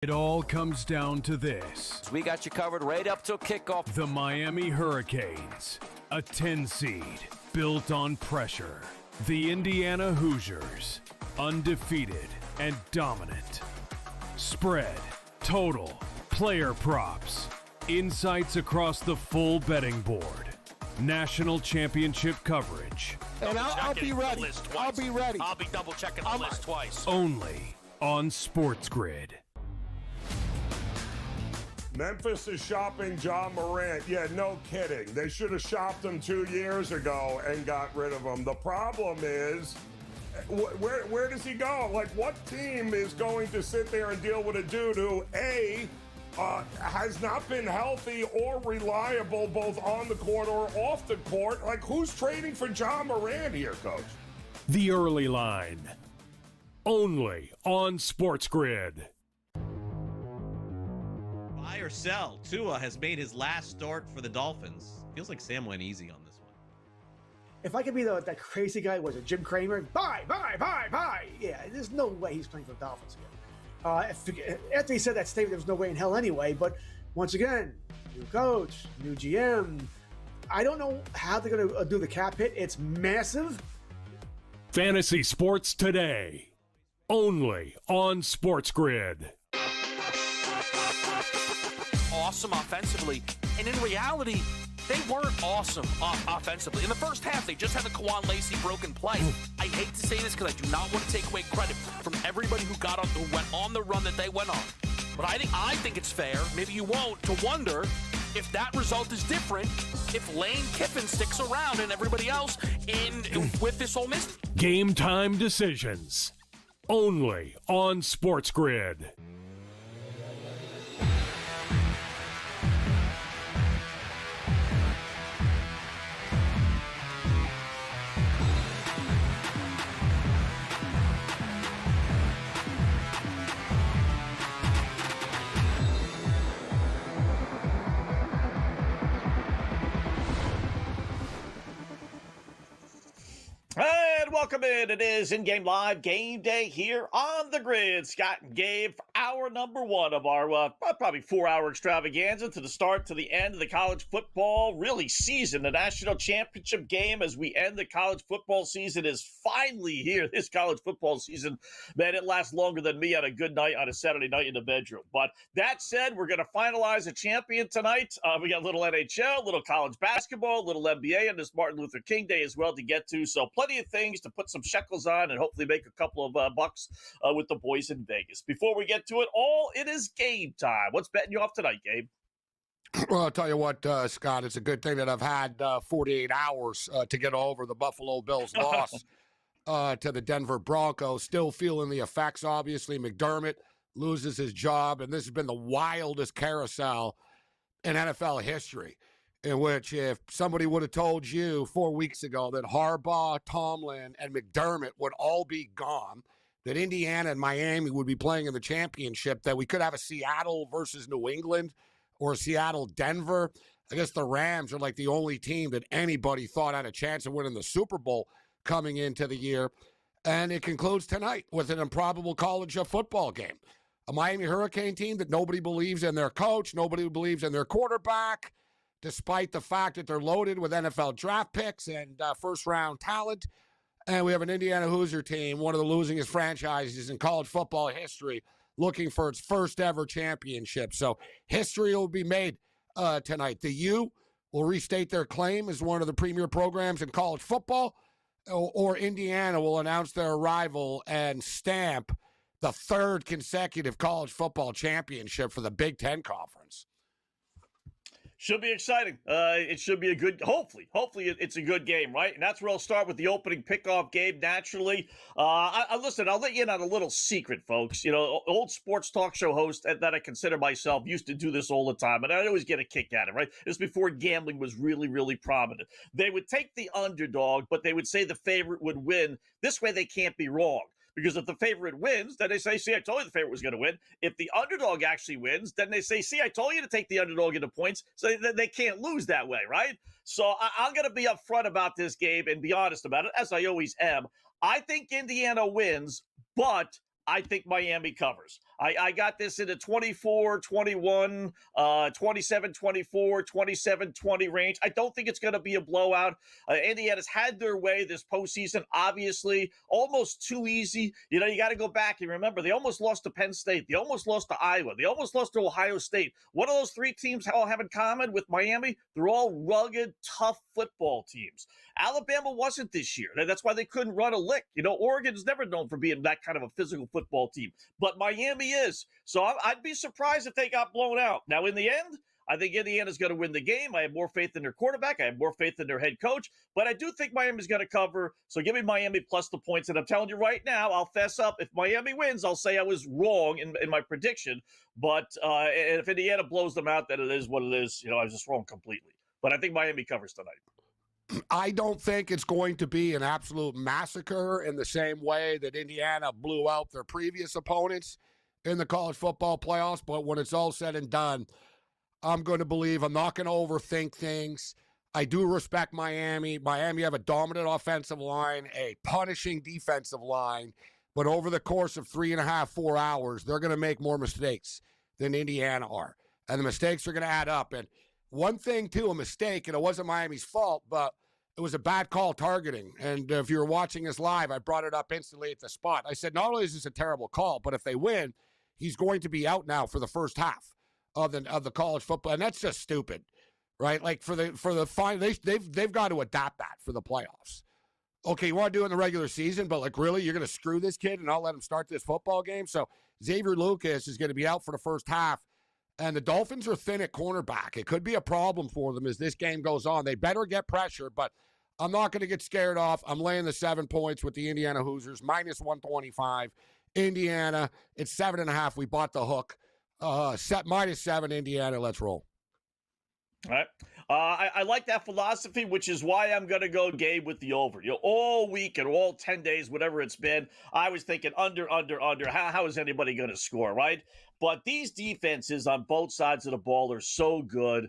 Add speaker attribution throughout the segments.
Speaker 1: It all comes down to this.
Speaker 2: We got you covered right up till kickoff.
Speaker 1: The Miami Hurricanes, a 10 seed built on pressure. The Indiana Hoosiers, undefeated and dominant. Spread, total, player props, insights across the full betting board, national championship coverage.
Speaker 3: And I'll be ready. I'll be ready.
Speaker 4: I'll be double checking the list twice.
Speaker 1: Only on SportsGrid.
Speaker 5: Memphis is shopping John Morant. Yeah, no kidding. They should have shopped him 2 years ago and got rid of him. The problem is, where does he go? Like, what team is going to sit there and deal with a dude who, A, has not been healthy or reliable both on the court or off the court? Like, who's trading for John Morant here, Coach?
Speaker 1: The Early Line. Only on SportsGrid.
Speaker 6: Buy or sell. Tua has made his last start for the Dolphins. Feels like Sam went easy on this one.
Speaker 7: If I could be that crazy guy, was it Jim Cramer? Buy. Yeah, there's no way he's playing for the Dolphins again. After he said that statement, there was no way in hell anyway. But once again, new coach, new GM. I don't know how they're going to do the cap hit. It's massive.
Speaker 1: Fantasy Sports Today. Only on SportsGrid.
Speaker 4: Awesome offensively, and in reality, they weren't awesome offensively. In the first half, they just had the Kawan Lacey broken play. I hate to say this because I do not want to take away credit from everybody who went on the run that they went on. But I think it's fair, maybe you won't, to wonder if that result is different if Lane Kiffin sticks around and everybody else with this Ole Miss.
Speaker 1: Game time decisions. Only on SportsGrid.
Speaker 8: And welcome in. It is in-game live game day here on the grid. Scott and Gabe for hour number one of our probably 4-hour extravaganza to the start to the end of the college football season. The national championship game as we end the college football season is finally here. This college football season, man, it lasts longer than me on a good night on a Saturday night in the bedroom. But that said, we're going to finalize a champion tonight. We got a little NHL, a little college basketball, a little NBA, and this Martin Luther King Day as well to get to. So plenty of things to put some shekels on and hopefully make a couple of bucks with the boys in Vegas. Before we get to it all, it is game time. What's betting you off tonight, Gabe?
Speaker 3: Well, I'll tell you what, Scott, it's a good thing that I've had 48 hours to get over the Buffalo Bills loss to the Denver Broncos. Still feeling the effects, obviously. McDermott loses his job, and this has been the wildest carousel in NFL history, in which if somebody would have told you 4 weeks ago that Harbaugh, Tomlin, and McDermott would all be gone, that Indiana and Miami would be playing in the championship, that we could have a Seattle versus New England or Seattle-Denver. I guess the Rams are like the only team that anybody thought had a chance of winning the Super Bowl coming into the year. And it concludes tonight with an improbable college football game. A Miami Hurricane team that nobody believes in their coach, nobody believes in their quarterback, despite the fact that they're loaded with NFL draft picks and first-round talent. And we have an Indiana Hoosier team, one of the losingest franchises in college football history, looking for its first-ever championship. So history will be made tonight. The U will restate their claim as one of the premier programs in college football, or Indiana will announce their arrival and stamp the third consecutive college football championship for the Big Ten Conference.
Speaker 8: Should be exciting. It should be a good, hopefully it's a good game, right? And that's where I'll start with the opening pickoff game, naturally. Listen, I'll let you in on a little secret, folks. You know, old sports talk show host that I consider myself used to do this all the time, and I'd always get a kick at it, right? This was before gambling was really, really prominent. They would take the underdog, but they would say the favorite would win. This way they can't be wrong. Because if the favorite wins, then they say, see, I told you the favorite was going to win. If the underdog actually wins, then they say, see, I told you to take the underdog into points. So they can't lose that way, right? So I'm going to be upfront about this game and be honest about it, as I always am. I think Indiana wins, but I think Miami covers. I got this in a 24-21, 27-24, 27-20 range. I don't think it's going to be a blowout. Indiana's had their way this postseason, obviously, almost too easy. You got to go back and remember, they almost lost to Penn State. They almost lost to Iowa. They almost lost to Ohio State. What do those three teams all have in common with Miami? They're all rugged, tough football teams. Alabama wasn't this year. That's why they couldn't run a lick. Oregon's never known for being that kind of a physical football team, but Miami is. So I'd be surprised if they got blown out. Now, in the end, I think Indiana's going to win the game. I have more faith in their quarterback. I have more faith in their head coach, but I do think Miami's going to cover. So give me Miami plus the points. And I'm telling you right now, I'll fess up. If Miami wins, I'll say I was wrong in my prediction. But if Indiana blows them out, then it is what it is. I was just wrong completely. But I think Miami covers tonight.
Speaker 3: I don't think it's going to be an absolute massacre in the same way that Indiana blew out their previous opponents in the college football playoffs. But when it's all said and done, I'm going to believe I'm not going to overthink things. I do respect Miami. Miami have a dominant offensive line, a punishing defensive line. But over the course of 3.5, 4 hours, they're going to make more mistakes than Indiana are. And the mistakes are going to add up. And one thing, too, a mistake, and it wasn't Miami's fault, but it was a bad call targeting. And if you were watching us live, I brought it up instantly at the spot. I said, not only is this a terrible call, but if they win, he's going to be out now for the first half of the college football. And that's just stupid, right? Like for the final, they've got to adapt that for the playoffs. Okay, you want to do it in the regular season, but really, you're going to screw this kid and not let him start this football game? So Xavier Lucas is going to be out for the first half. And the Dolphins are thin at cornerback. It could be a problem for them as this game goes on. They better get pressure, but I'm not going to get scared off. I'm laying the 7 points with the Indiana Hoosiers, minus 125. Indiana, it's 7.5. We bought the hook. Minus 7, Indiana. Let's roll.
Speaker 8: All right. I like that philosophy, which is why I'm going to go, Gabe, with the over. All week and all 10 days, whatever it's been, I was thinking under. How is anybody going to score, right? But these defenses on both sides of the ball are so good.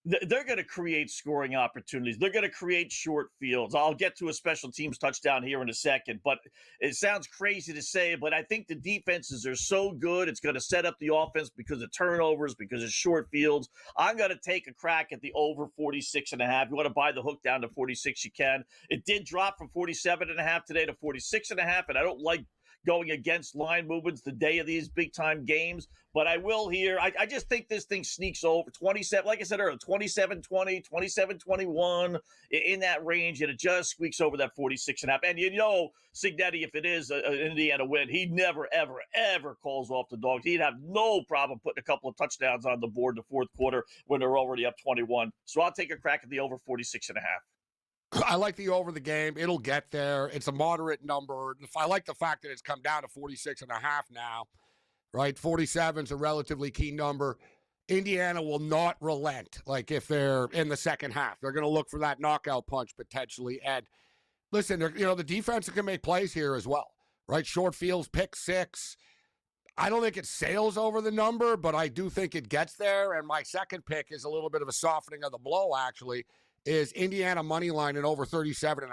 Speaker 8: They're going to create scoring opportunities. They're going to create short fields. I'll get to a special teams touchdown here in a second, but it sounds crazy to say, but I think the defenses are so good. It's going to set up the offense because of turnovers, because of short fields. I'm going to take a crack at the over 46.5. You want to buy the hook down to 46, you can. It did drop from 47.5 today to 46.5, and I don't like going against line movements the day of these big-time games. But I will here. I just think this thing sneaks over 27, like I said earlier, 27-20, 27-21, in that range, and it just squeaks over that 46.5. And Cignetti, if it is an Indiana win, he never, ever, ever calls off the dogs. He'd have no problem putting a couple of touchdowns on the board in the fourth quarter when they're already up 21. So I'll take a crack at the over 46.5.
Speaker 3: I like the over the game. It'll get there. It's a moderate number. I like the fact that it's come down to 46.5 now, right? 47 is a relatively key number. Indiana will not relent, like if they're in the second half. They're going to look for that knockout punch potentially. And listen, the defense can make plays here as well, right? Short fields, pick six. I don't think it sails over the number, but I do think it gets there. And my second pick is a little bit of a softening of the blow, actually, is Indiana money line at over 37.5.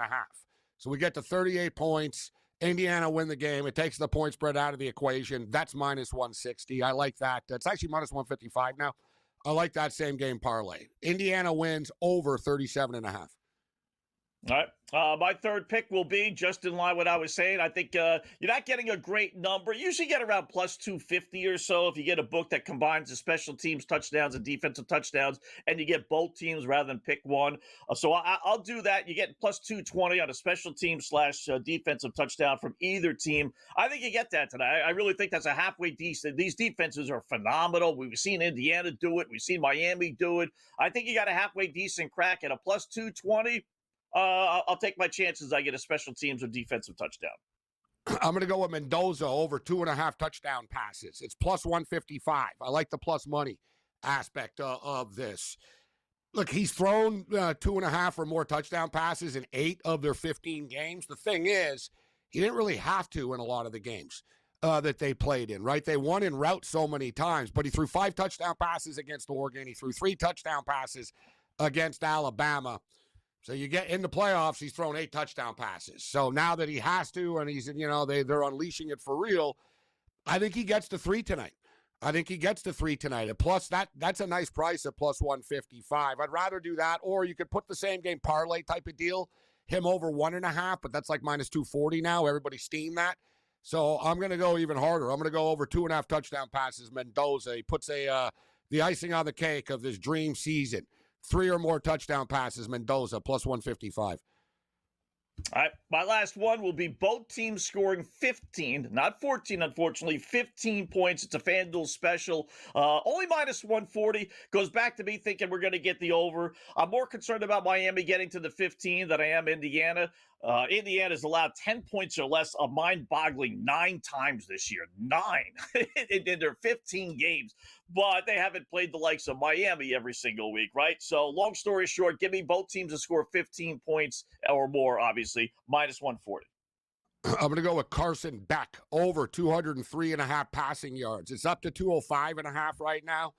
Speaker 3: So we get to 38 points. Indiana win the game. It takes the point spread out of the equation. That's minus 160. I like that. It's actually minus 155 now. I like that same game parlay. Indiana wins over 37.5.
Speaker 8: All right. My third pick will be just in line with what I was saying. I think you're not getting a great number. You usually get around plus 250 or so if you get a book that combines the special teams touchdowns and defensive touchdowns, and you get both teams rather than pick one. So I'll do that. You get plus 220 on a special team / defensive touchdown from either team. I think you get that tonight. I really think that's a halfway decent. These defenses are phenomenal. We've seen Indiana do it. We've seen Miami do it. I think you got a halfway decent crack at a plus 220. I'll take my chances. I get a special teams or defensive touchdown.
Speaker 3: I'm going to go with Mendoza over 2.5 touchdown passes. It's plus 155. I like the plus money aspect of this. Look, he's thrown 2.5 or more touchdown passes in 8 of their 15 games. The thing is, he didn't really have to in a lot of the games that they played in, right? They won in route so many times, but he threw 5 touchdown passes against Oregon. He threw 3 touchdown passes against Alabama. So you get in the playoffs, he's thrown 8 touchdown passes. So now that he has to, and he's, they're unleashing it for real, I think he gets to 3 tonight. And plus, that's a nice price at plus 155. I'd rather do that, or you could put the same game parlay type of deal, him over 1.5, but that's like minus 240 now. Everybody steam that. So I'm going to go even harder. I'm going to go over 2.5 touchdown passes. Mendoza, he puts the icing on the cake of this dream season. 3 or more touchdown passes, Mendoza, plus 155.
Speaker 8: All right, my last one will be both teams scoring 15, not 14, unfortunately, 15 points. It's a FanDuel special, only minus 140. Goes back to me thinking we're going to get the over. I'm more concerned about Miami getting to the 15 than I am Indiana. Indiana's allowed 10 points or less, a mind-boggling 9 times this year. 9 in their 15 games. But they haven't played the likes of Miami every single week, right? So long story short, give me both teams to score 15 points or more, obviously, minus 140.
Speaker 3: I'm going to go with Carson Beck, over 203.5 passing yards. It's up to 205.5 right now.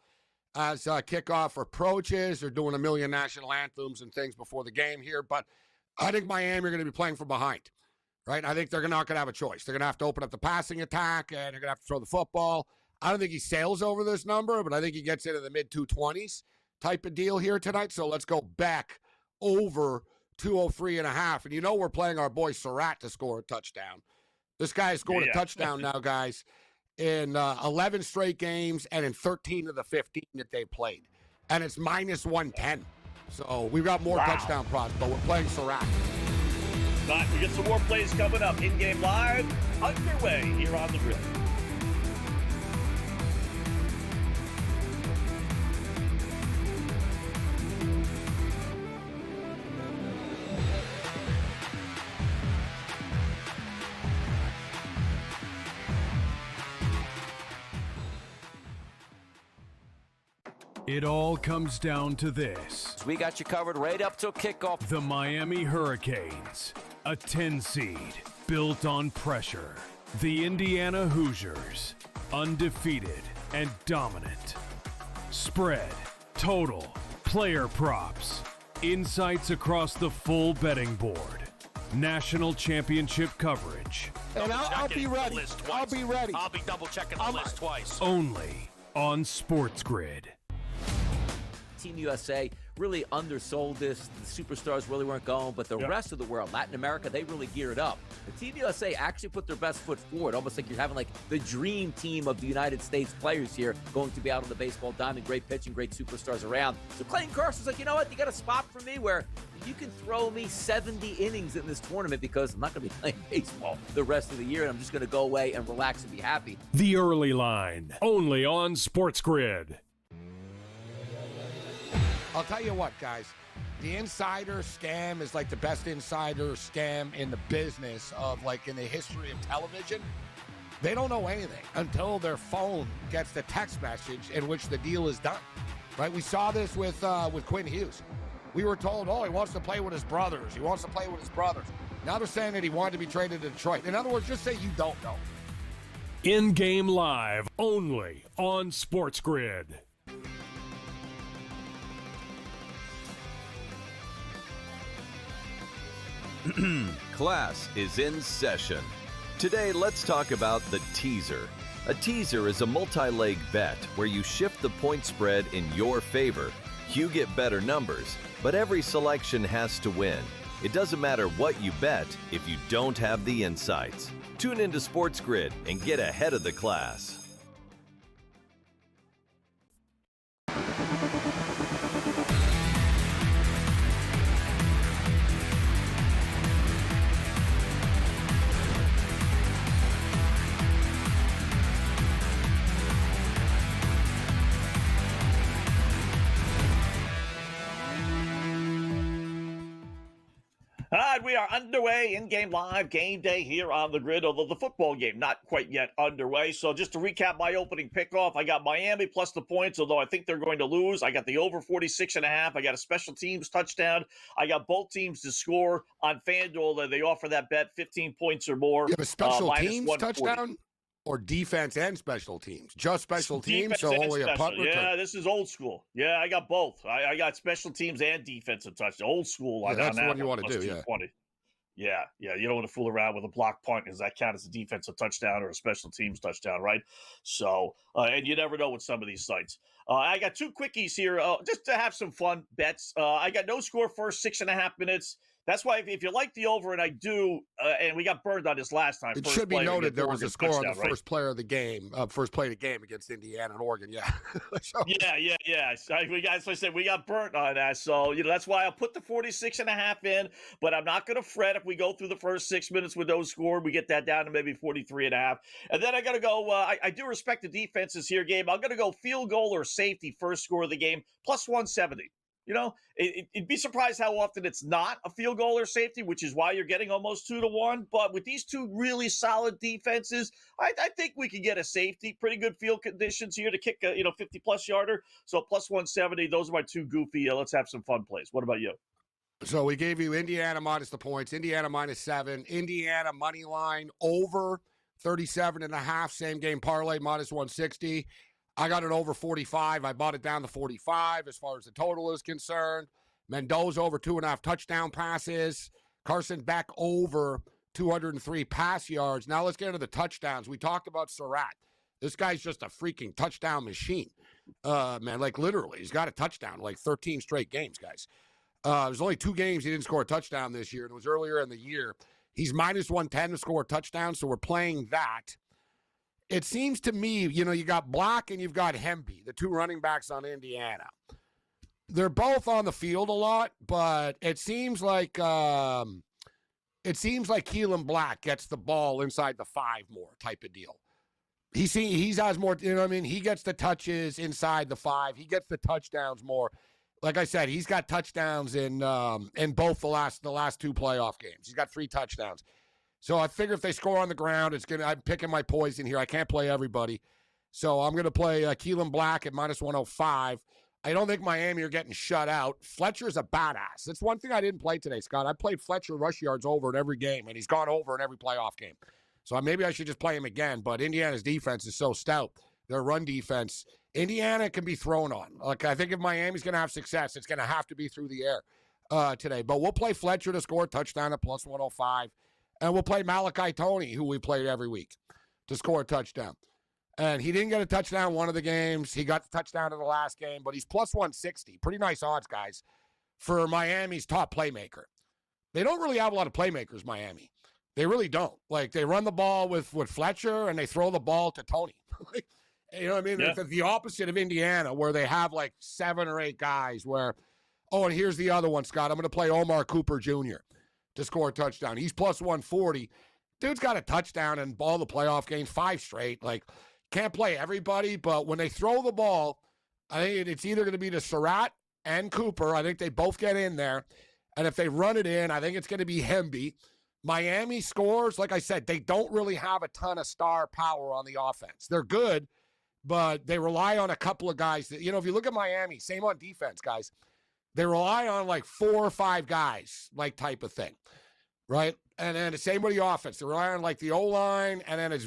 Speaker 3: As kickoff approaches, they're doing a million national anthems and things before the game here, but I think Miami are going to be playing from behind, right? I think they're not going to have a choice. They're going to have to open up the passing attack, and they're going to have to throw the football. I don't think he sails over this number, but I think he gets into the mid-220s type of deal here tonight. So let's go back over 203.5. And you know we're playing our boy Surratt to score a touchdown. This guy has scored a touchdown now, guys, in 11 straight games and in 13 of the 15 that they played. And it's minus 110. So we've got more touchdown props, but we're playing Surratt.
Speaker 8: But we get some more plays coming up. In-game live, underway here on the Grid.
Speaker 1: It all comes down to this.
Speaker 2: We got you covered right up till kickoff.
Speaker 1: The Miami Hurricanes, a 10 seed built on pressure. The Indiana Hoosiers, undefeated and dominant. Spread, total, player props, insights across the full betting board. National championship coverage.
Speaker 3: And I'll be ready. I'll be ready.
Speaker 4: I'll be double checking the list twice.
Speaker 1: Only on SportsGrid.
Speaker 2: Team USA really undersold this. The superstars really weren't going, but the rest of the world, Latin America, they really geared up. The Team USA actually put their best foot forward, almost like you're having like the dream team of the United States players here going to be out on the baseball diamond. Great pitching, great superstars around. So Clayton Kersaw's like, you know what? You got a spot for me where you can throw me 70 innings in this tournament because I'm not going to be playing baseball the rest of the year, and I'm just going to go away and relax and be happy.
Speaker 1: The early line, only on SportsGrid.
Speaker 3: I'll tell you what, guys. The insider scam is like the best insider scam in the business of, like, in the history of television. They don't know anything until their phone gets the text message in which the deal is done, right? We saw this with Quinn Hughes. We were told, he wants to play with his brothers. He wants to play with his brothers. Now they're saying that he wanted to be traded to Detroit. In other words, just say you don't know.
Speaker 1: In-game live, only on SportsGrid.
Speaker 9: Class is in session. Today, let's talk about the teaser. A teaser is a multi-leg bet where you shift the point spread in your favor. You get better numbers, but every selection has to win. It doesn't matter what you bet if you don't have the insights. Tune into SportsGrid and get ahead of the class.
Speaker 8: All right, we are underway, in-game live, game day here on the Grid, although the football game not quite yet underway. So just to recap my opening pickoff, I got Miami plus the points, although I think they're going to lose. I got the over 46.5. I got a special teams touchdown. I got both teams to score on FanDuel. They offer that bet 15 points or more.
Speaker 3: You have a special teams touchdown? Or defense and special teams? Just special teams,
Speaker 8: defense
Speaker 3: so only a punt return?
Speaker 8: Yeah, this is old school. Yeah, I got both. I got special teams and defensive touchdown. Old school.
Speaker 3: Yeah, that's the one you want to do, yeah.
Speaker 8: Yeah. You don't want to fool around with a block punt because that counts as a defensive touchdown or a special teams touchdown, right? So, and you never know with some of these sites. I got two quickies here just to have some fun bets. I got no score first 6.5 minutes. That's why if you like the over, and I do, and we got burned on this last time.
Speaker 3: It
Speaker 8: first
Speaker 3: should be noted there was a score on the
Speaker 8: right?
Speaker 3: first player of the game, first play of the game against Indiana and Oregon. Yeah. So,
Speaker 8: Yeah. So I said we got burnt on that. So, that's why I'll put the 46.5 in, but I'm not going to fret if we go through the first 6 minutes with no score. We get that down to maybe 43.5. And then I got to go, I do respect the defenses here, Gabe. I'm going to go field goal or safety first score of the game, plus 170. It'd be surprised how often it's not a field goal or safety, which is why you're getting almost 2-1. But with these two really solid defenses, I think we can get a safety. Pretty good field conditions here to kick a 50-plus yarder. So plus 170. Those are my two goofy. Let's have some fun plays. What about you?
Speaker 3: So we gave you Indiana minus the points, Indiana -7, Indiana money line over 37.5, same game parlay minus 160. I got it over 45. I bought it down to 45 as far as the total is concerned. Mendoza over 2.5 touchdown passes. Carson Beck over 203 pass yards. Now let's get into the touchdowns. We talked about Surratt. This guy's just a freaking touchdown machine. Man, like literally. He's got a touchdown like 13 straight games, guys. There's only 2 games he didn't score a touchdown this year, and it was earlier in the year. He's minus 110 to score a touchdown, so we're playing that. It seems to me, you got Black and you've got Hemby, the 2 running backs on Indiana. They're both on the field a lot, but it seems like Keelan Black gets the ball inside the 5 more type of deal. He has more, he gets the touches inside the 5. He gets the touchdowns more. Like I said, he's got touchdowns in both the last 2 playoff games. He's got 3 touchdowns. So I figure if they score on the ground, I'm picking my poison here. I can't play everybody. So I'm going to play Keelan Black at minus 105. I don't think Miami are getting shut out. Fletcher's a badass. That's one thing I didn't play today, Scott. I played Fletcher rush yards over in every game, and he's gone over in every playoff game. So maybe I should just play him again. But Indiana's defense is so stout. Their run defense, Indiana can be thrown on. Like I think if Miami's going to have success, it's going to have to be through the air today. But we'll play Fletcher to score a touchdown at plus 105. And we'll play Malachi Toney, who we play every week, to score a touchdown. And he didn't get a touchdown one of the games. He got the touchdown in the last game, but he's plus 160. Pretty nice odds, guys, for Miami's top playmaker. They don't really have a lot of playmakers, Miami. They really don't. Like, they run the ball with Fletcher, and they throw the ball to Toney. You know what I mean?
Speaker 8: Yeah.
Speaker 3: It's the opposite of Indiana, where they have like 7 or 8 guys where, and here's the other one, Scott. I'm going to play Omar Cooper Jr. to score a touchdown. He's plus 140. Dude's got a touchdown in all the playoff games, 5 straight. Like, can't play everybody, but when they throw the ball, I think it's either going to be to Surratt and Cooper. I think they both get in there. And if they run it in, I think it's going to be Hemby. Miami scores. Like I said, they don't really have a ton of star power on the offense. They're good, but they rely on a couple of guys that, if you look at Miami, same on defense, guys. They rely on like 4 or 5 guys, like type of thing, right? And then the same with the offense. They rely on like the O-line, and then it's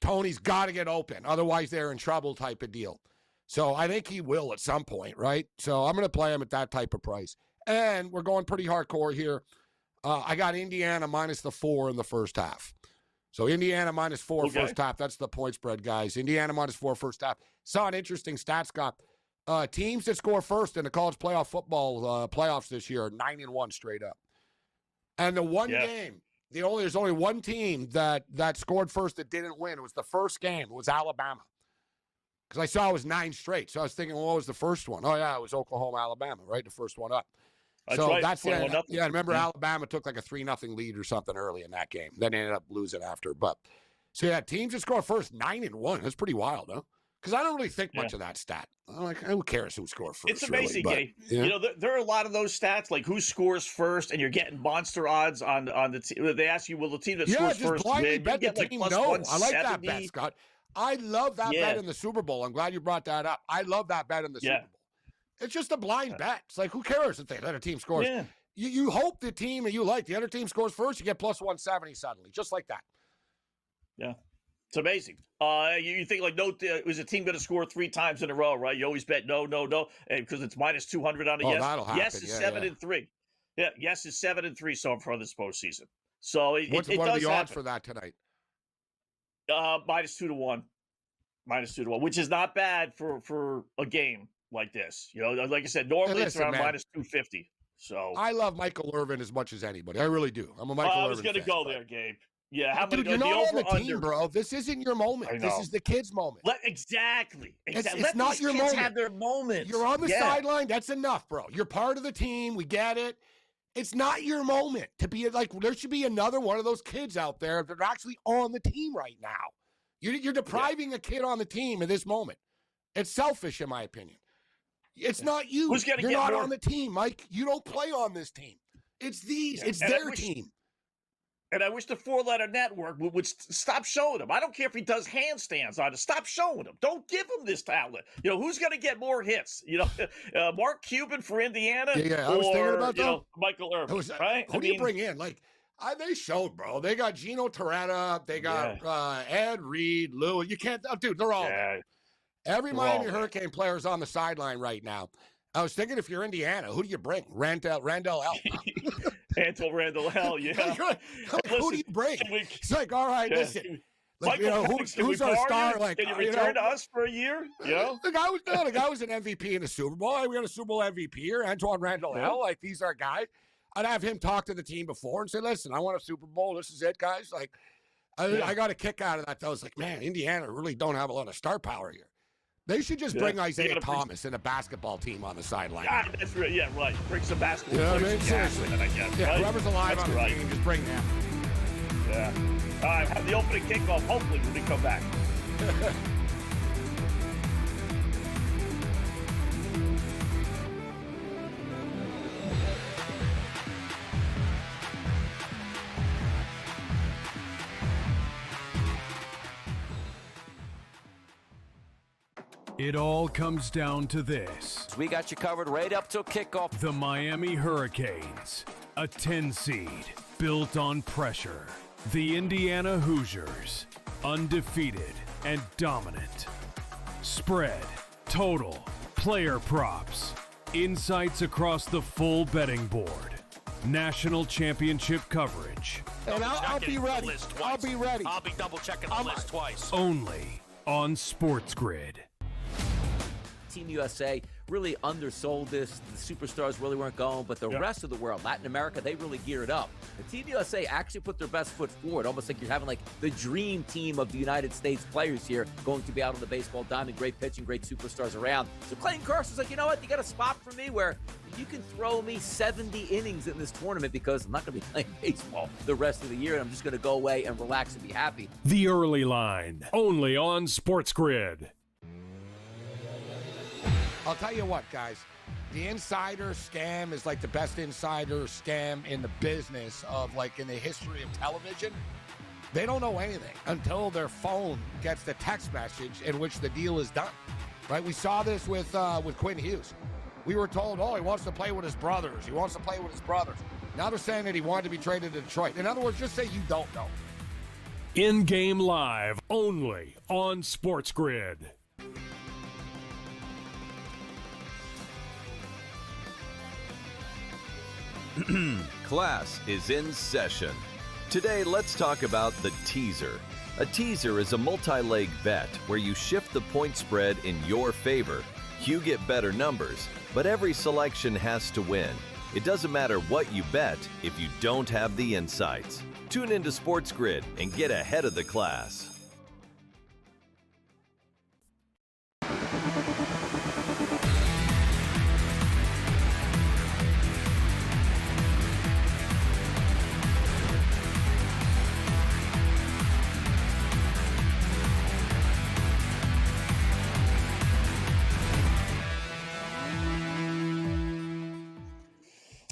Speaker 3: Tony's got to get open. Otherwise, they're in trouble type of deal. So I think he will at some point, right? So I'm going to play him at that type of price. And we're going pretty hardcore here. I got Indiana minus the 4 in the first half. So Indiana minus 4 first half. That's the point spread, guys. Indiana minus 4 first half. Saw an interesting stat, Scott. Teams that score first in the college playoff football playoffs this year are 9-1 straight up. And the one game, there's only one team that scored first that didn't win. It was the first game. It was Alabama. Because I saw it was 9 straight. So I was thinking, well, what was the first one? Oh, yeah, it was Oklahoma, Alabama, right? The first one up.
Speaker 8: That's
Speaker 3: so
Speaker 8: right.
Speaker 3: That's it. Yeah, I remember Alabama took like a 3-0 lead or something early in that game. Then they ended up losing after. But so yeah, teams that score first 9-1. That's pretty wild, huh? Because I don't really think much of that stat. I'm like, who cares who scored first?
Speaker 8: It's amazing,
Speaker 3: really,
Speaker 8: Gabe. There are a lot of those stats, like who scores first, and you're getting monster odds on the team. They ask you, will the team that scores
Speaker 3: just
Speaker 8: first
Speaker 3: blindly
Speaker 8: win?
Speaker 3: bet the
Speaker 8: Like
Speaker 3: team.
Speaker 8: plus
Speaker 3: No, I like that
Speaker 8: 170.
Speaker 3: bet, Scott. I love that bet in the Super Bowl. I'm glad you brought that up. I love that bet in the Super Bowl. It's just a blind bet. It's like, who cares if the other team scores?
Speaker 8: Yeah.
Speaker 3: You hope the team that you like, the other team scores first, you get plus 170 suddenly, just like that.
Speaker 8: Yeah. It's amazing. You think like is a team going to score 3 times in a row, right? You always bet no, because it's minus 200 on a yes.
Speaker 3: That'll happen.
Speaker 8: Yes is 7-3. Yeah, yes, it's 7-3 so far this postseason. So
Speaker 3: What
Speaker 8: it
Speaker 3: are
Speaker 8: does
Speaker 3: the odds
Speaker 8: happen.
Speaker 3: for that tonight?
Speaker 8: -2 to 1. -2 to 1, which is not bad for a game like this. You know, like I said, normally it's
Speaker 3: listen,
Speaker 8: around
Speaker 3: man.
Speaker 8: -250. So
Speaker 3: I love Michael Irvin as much as anybody. I really do. I'm a Michael
Speaker 8: I
Speaker 3: Irvin
Speaker 8: was going to
Speaker 3: fan,
Speaker 8: go
Speaker 3: but-
Speaker 8: there, Gabe. Yeah, how
Speaker 3: Dude,
Speaker 8: many?
Speaker 3: you're
Speaker 8: The
Speaker 3: not on the
Speaker 8: over-under.
Speaker 3: team, bro. This isn't your moment.
Speaker 8: I
Speaker 3: This
Speaker 8: know.
Speaker 3: is the kids' moment.
Speaker 8: Exactly.
Speaker 3: It's
Speaker 8: Let
Speaker 3: not
Speaker 8: these
Speaker 3: your
Speaker 8: kids
Speaker 3: moment.
Speaker 8: have their moments.
Speaker 3: You're on the
Speaker 8: Yeah.
Speaker 3: sideline. That's enough, bro. You're part of the team. We get it. It's not your moment to be like, there should be another one of those kids out there that are actually on the team right now. You're depriving a kid on the team in this moment. It's selfish, in my opinion. It's not you.
Speaker 8: Who's gonna
Speaker 3: You're
Speaker 8: get
Speaker 3: not
Speaker 8: more-
Speaker 3: on the team, Mike. You don't play on this team. It's these.
Speaker 8: Yeah.
Speaker 3: It's
Speaker 8: And I
Speaker 3: their
Speaker 8: wish-
Speaker 3: team.
Speaker 8: And I wish the four-letter network would stop showing him. I don't care if he does handstands on it. Stop showing him. Don't give him this talent. You know, who's going to get more hits? You know, Mark Cuban for Indiana
Speaker 3: Yeah, I was thinking
Speaker 8: or,
Speaker 3: about
Speaker 8: you
Speaker 3: that.
Speaker 8: know, Michael Irvin, right?
Speaker 3: Who do you bring in? Like, they showed, bro. They got Gino Torretta. They got Ed Reed, Lewis. You can't, dude, they're all there. Every
Speaker 8: They're
Speaker 3: Miami
Speaker 8: all there.
Speaker 3: Hurricane player is on the sideline right now. I was thinking, if you're Indiana, who do you bring? Randall L.
Speaker 8: Antoine Randall Hell, yeah.
Speaker 3: Who do you bring? It's like, all right, listen. Like, you know, who's our star? Like,
Speaker 8: can you
Speaker 3: you
Speaker 8: return
Speaker 3: know,
Speaker 8: to us for a year? You know?
Speaker 3: the guy was an MVP in the Super Bowl. Hey, we got a Super Bowl MVP here, Antoine Randall Hell. Like, these are guys. I'd have him talk to the team before and say, listen, I want a Super Bowl. This is it, guys. Like, I got a kick out of that. I was like, man, Indiana really don't have a lot of star power here. They should just bring Isaiah Thomas and a basketball team on the sideline.
Speaker 8: Yeah, that's right. Yeah, right. Bring some basketball
Speaker 3: You know what I
Speaker 8: players.
Speaker 3: mean?
Speaker 8: Yeah,
Speaker 3: Seriously.
Speaker 8: I guess,
Speaker 3: Yeah,
Speaker 8: right?
Speaker 3: whoever's alive
Speaker 8: That's
Speaker 3: on the
Speaker 8: right.
Speaker 3: team, just bring them.
Speaker 8: Yeah. All right, have the opening kickoff, hopefully, when we come back.
Speaker 1: It all comes down to this.
Speaker 2: We got you covered right up till kickoff.
Speaker 1: The Miami Hurricanes, a 10 seed built on pressure. The Indiana Hoosiers, undefeated and dominant. Spread, total, player props, insights across the full betting board. National championship coverage.
Speaker 3: And I'll be ready. I'll be ready.
Speaker 4: I'll be double checking the list twice.
Speaker 1: Only on SportsGrid.
Speaker 2: Team USA really undersold this. The superstars really weren't going, but the rest of the world, Latin America, they really geared up. The Team USA actually put their best foot forward, almost like you're having like the dream team of the United States players here going to be out on the baseball diamond. Great pitching, great superstars around. So Clayton Kersaw's like, you know what? You got a spot for me where you can throw me 70 innings in this tournament because I'm not going to be playing baseball the rest of the year, and I'm just going to go away and relax and be happy.
Speaker 1: The early line, only on SportsGrid.
Speaker 3: I'll tell you what, guys. The insider scam is like the best insider scam in the business of, like, in the history of television. They don't know anything until their phone gets the text message in which the deal is done. Right? We saw this with Quinn Hughes. We were told, oh, he wants to play with his brothers. He wants to play with his brothers. Now they're saying that he wanted to be traded to Detroit. In other words, just say you don't know.
Speaker 1: In-game live, only on SportsGrid.
Speaker 9: Class is in session. Today, let's talk about the teaser. A teaser is a multi-leg bet where you shift the point spread in your favor. You get better numbers, but every selection has to win. It doesn't matter what you bet if you don't have the insights. Tune into SportsGrid and get ahead of the class.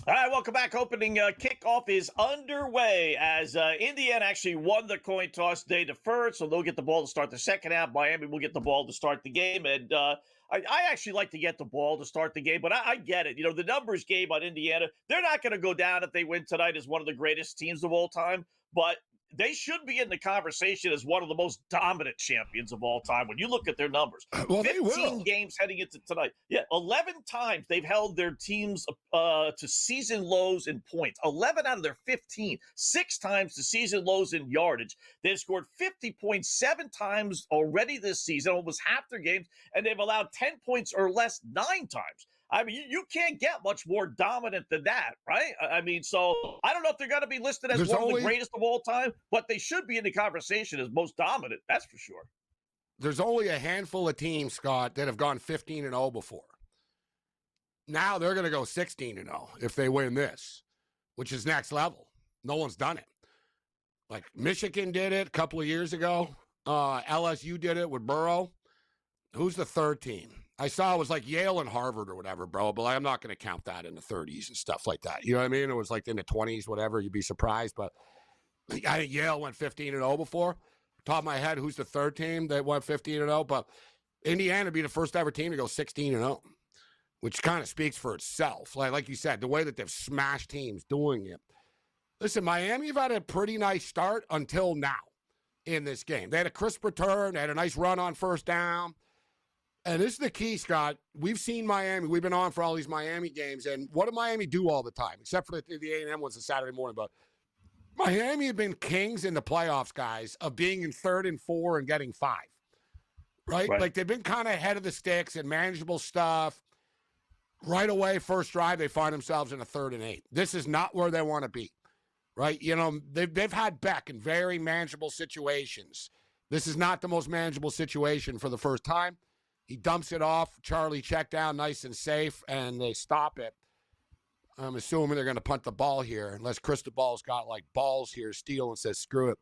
Speaker 8: All right, welcome back. Opening kickoff is underway as Indiana actually won the coin toss. They deferred, so they'll get the ball to start the second half. Miami will get the ball to start the game. And I actually like to get the ball to start the game, but I get it. You know, the numbers game on Indiana, they're not going to go down if they win tonight as one of the greatest teams of all time. But they should be in the conversation as one of the most dominant champions of all time when you look at their numbers.
Speaker 3: Well,
Speaker 8: 15 games heading into tonight. Yeah, 11 times they've held their teams to season lows in points. 11 out of their 15. 6 times to season lows in yardage. They've scored 50 points 7 times already this season, almost half their games, and they've allowed 10 points or less 9 times. I mean, you can't get much more dominant than that, right? I mean, so I don't know if they're going to be listed as one of the greatest of all time, but they should be in the conversation as most dominant. That's for sure.
Speaker 3: There's only a handful of teams, Scott, that have gone 15-0 before. Now they're going to go 16-0 if they win this, which is next level. No one's done it. Like Michigan did it a couple of years ago. LSU did it with Burrow. Who's the third team? I saw it was like Yale and Harvard or whatever, bro, but I'm not going to count that in the 30s and stuff like that. You know what I mean? It was like in the 20s, whatever. You'd be surprised. But I think Yale went 15-0 before. Top of my head, who's the third team that went 15-0? But Indiana would be the first ever team to go 16-0, which kind of speaks for itself. Like you said, the way that they've smashed teams doing it. Listen, Miami have had a pretty nice start until now in this game. They had a crisp return. They had a nice run on first down. And this is the key, Scott. We've seen Miami. We've been on for all these Miami games. And what do Miami do all the time? Except for the A&M ones on Saturday morning. But Miami have been kings in the playoffs, guys, of being in 3rd and 4 and getting 5. Right? Like they've been kind of ahead of the sticks and manageable stuff. Right away, first drive, they find themselves in a 3rd and 8. This is not where they want to be. Right? You know, they've had Beck in very manageable situations. This is not the most manageable situation for the first time. He dumps it off. Charlie check down, nice and safe, and they stop it. I'm assuming they're going to punt the ball here, unless Cristobal's got like balls here, steal and says, screw it.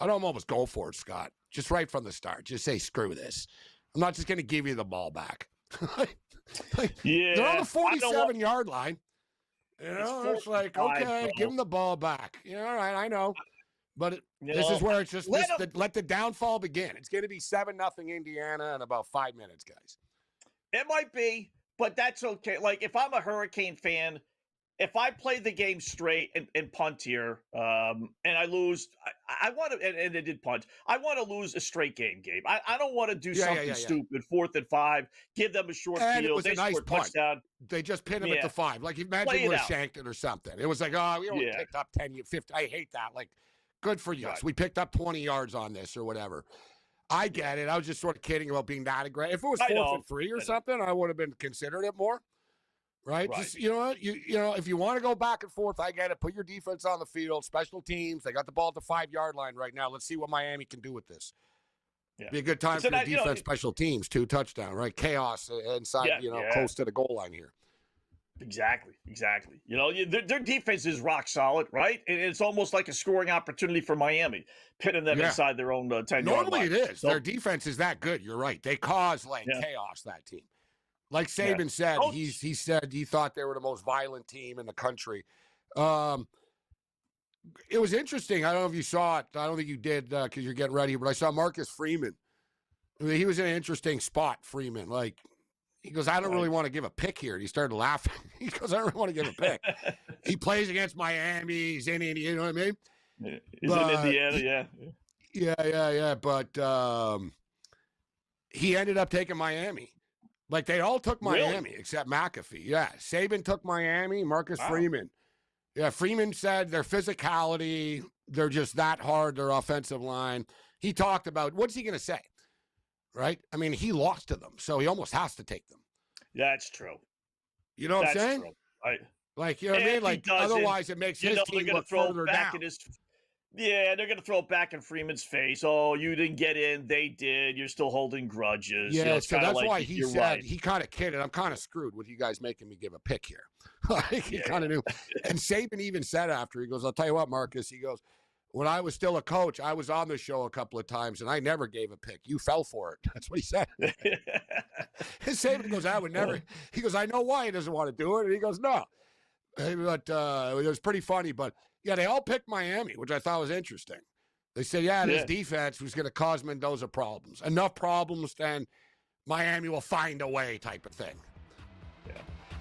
Speaker 3: I'd almost go for it, Scott. Just right from the start. Just say, screw this. I'm not just going to give you the ball back.
Speaker 8: Yeah.
Speaker 3: They're on the 47-yard line. You know, it's like, okay, give him the ball back. You know, all right, I know. But this is where it's just let the downfall begin. It's going to be 7-0 Indiana in about 5 minutes, guys.
Speaker 8: It might be, but that's okay. Like, if I'm a Hurricane fan, if I play the game straight and punt here, and I lose, I want to, and they did punt, I want to lose a straight game, Gabe. I don't want to do something stupid, 4th and 5, give them a short field.
Speaker 3: It was a nice punt.
Speaker 8: Touchdown.
Speaker 3: They just pinned him at the 5. Like, imagine he would have shanked it or something. It was like, oh, we only picked up 10, 50. I hate that. Like, good for you. Right. We picked up 20 yards on this or whatever. I get it. I was just sort of kidding about being that aggressive. If it was 4th and 3 or something, I would have been considered it more. Right? Just, you know what? You know, if you want to go back and forth, I get it. Put your defense on the field. Special teams. They got the ball at the 5-yard line right now. Let's see what Miami can do with this. Yeah. Be a good time for the defense, special teams, 2 touchdown, right? Chaos inside, close to the goal line here.
Speaker 8: Exactly. You know, their defense is rock solid, right? And it's almost like a scoring opportunity for Miami, pitting them inside their own 10-yard line.
Speaker 3: Normally it is. So, their defense is that good. You're right. They cause chaos, that team. Like Saban said, he said he thought they were the most violent team in the country. It was interesting. I don't know if you saw it. I don't think you did because you're getting ready. But I saw Marcus Freeman. I mean, he was in an interesting spot, Freeman. Like, he goes, I don't really want to give a pick here. And he started laughing. He goes, I don't really want to give a pick. He plays against Miami. He's in Indiana. You know what I mean?
Speaker 8: He's in Indiana,
Speaker 3: Yeah. But he ended up taking Miami. Like, they all took Miami except McAfee. Yeah, Saban took Miami, Marcus Freeman. Yeah, Freeman said their physicality, they're just that hard, their offensive line. He talked about, what's he going to say? Right? I mean, he lost to them, so he almost has to take them.
Speaker 8: That's true.
Speaker 3: You know what I'm saying?
Speaker 8: True. Right.
Speaker 3: Like, you know what I mean? Like, otherwise it makes his team look further down.
Speaker 8: Yeah, they're going to throw it back in Freeman's face. Oh, you didn't get in. They did. You're still holding grudges.
Speaker 3: Yeah,
Speaker 8: you know,
Speaker 3: so that's why he said, he kind of kidded. I'm kind of screwed with you guys making me give a pick here. He kind of knew. And Saban even said after, he goes, I'll tell you what, Marcus, he goes, when I was still a coach, I was on the show a couple of times, and I never gave a pick. You fell for it. That's what he said. And Saban goes, I would never. He goes, I know why he doesn't want to do it. And he goes, no. But it was pretty funny. But, yeah, they all picked Miami, which I thought was interesting. They said, this defense was going to cause Mendoza problems. Enough problems, then Miami will find a way type of thing.
Speaker 8: Yeah.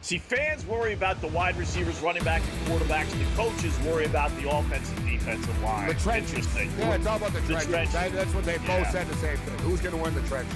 Speaker 8: See, fans worry about the wide receivers, running back, and quarterbacks. The coaches worry about the offensive, defensive line.
Speaker 3: The trenches.
Speaker 8: Interesting.
Speaker 3: Yeah, it's all about the trenches.
Speaker 8: trenches.
Speaker 3: That's what they both said the same thing. Who's going to win the trenches?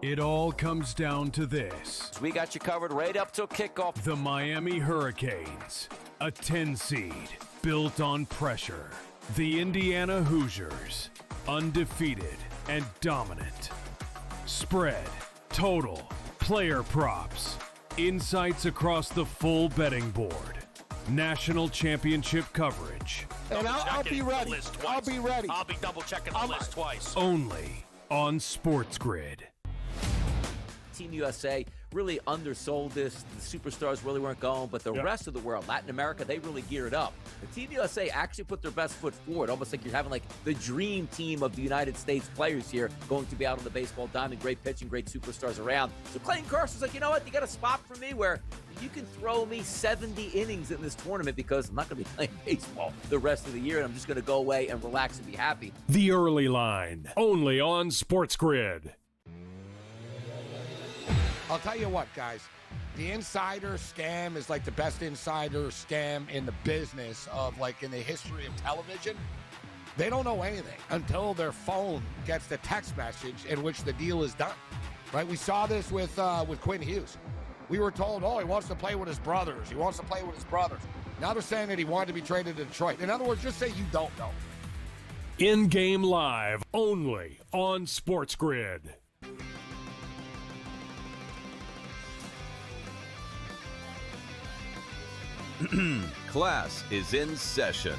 Speaker 1: It all comes down to this.
Speaker 2: We got you covered right up till kickoff.
Speaker 1: The Miami Hurricanes, a 10 seed built on pressure. The Indiana Hoosiers, undefeated and dominant. Spread, total, player props, insights across the full betting board. National championship coverage.
Speaker 3: And I'll be ready. I'll be ready.
Speaker 4: I'll be double checking the list twice.
Speaker 1: Only on SportsGrid.
Speaker 2: Team USA really undersold this. The superstars really weren't going, but the rest of the world, Latin America, they really geared up. The Team USA actually put their best foot forward, almost like you're having like the dream team of the United States players here going to be out on the baseball diamond. Great pitching, great superstars around. So Clayton Carson's like, you know what? You got a spot for me where you can throw me 70 innings in this tournament because I'm not going to be playing baseball the rest of the year, and I'm just going to go away and relax and be happy.
Speaker 1: The early line, only on SportsGrid.
Speaker 3: I'll tell you what, guys. The insider scam is like the best insider scam in the business of like in the history of television. They don't know anything until their phone gets the text message in which the deal is done. Right? We saw this with Quinn Hughes. We were told, oh, he wants to play with his brothers. He wants to play with his brothers. Now they're saying that he wanted to be traded to Detroit. In other words, just say you don't know.
Speaker 1: In-game live, only on SportsGrid.
Speaker 9: Class is in session.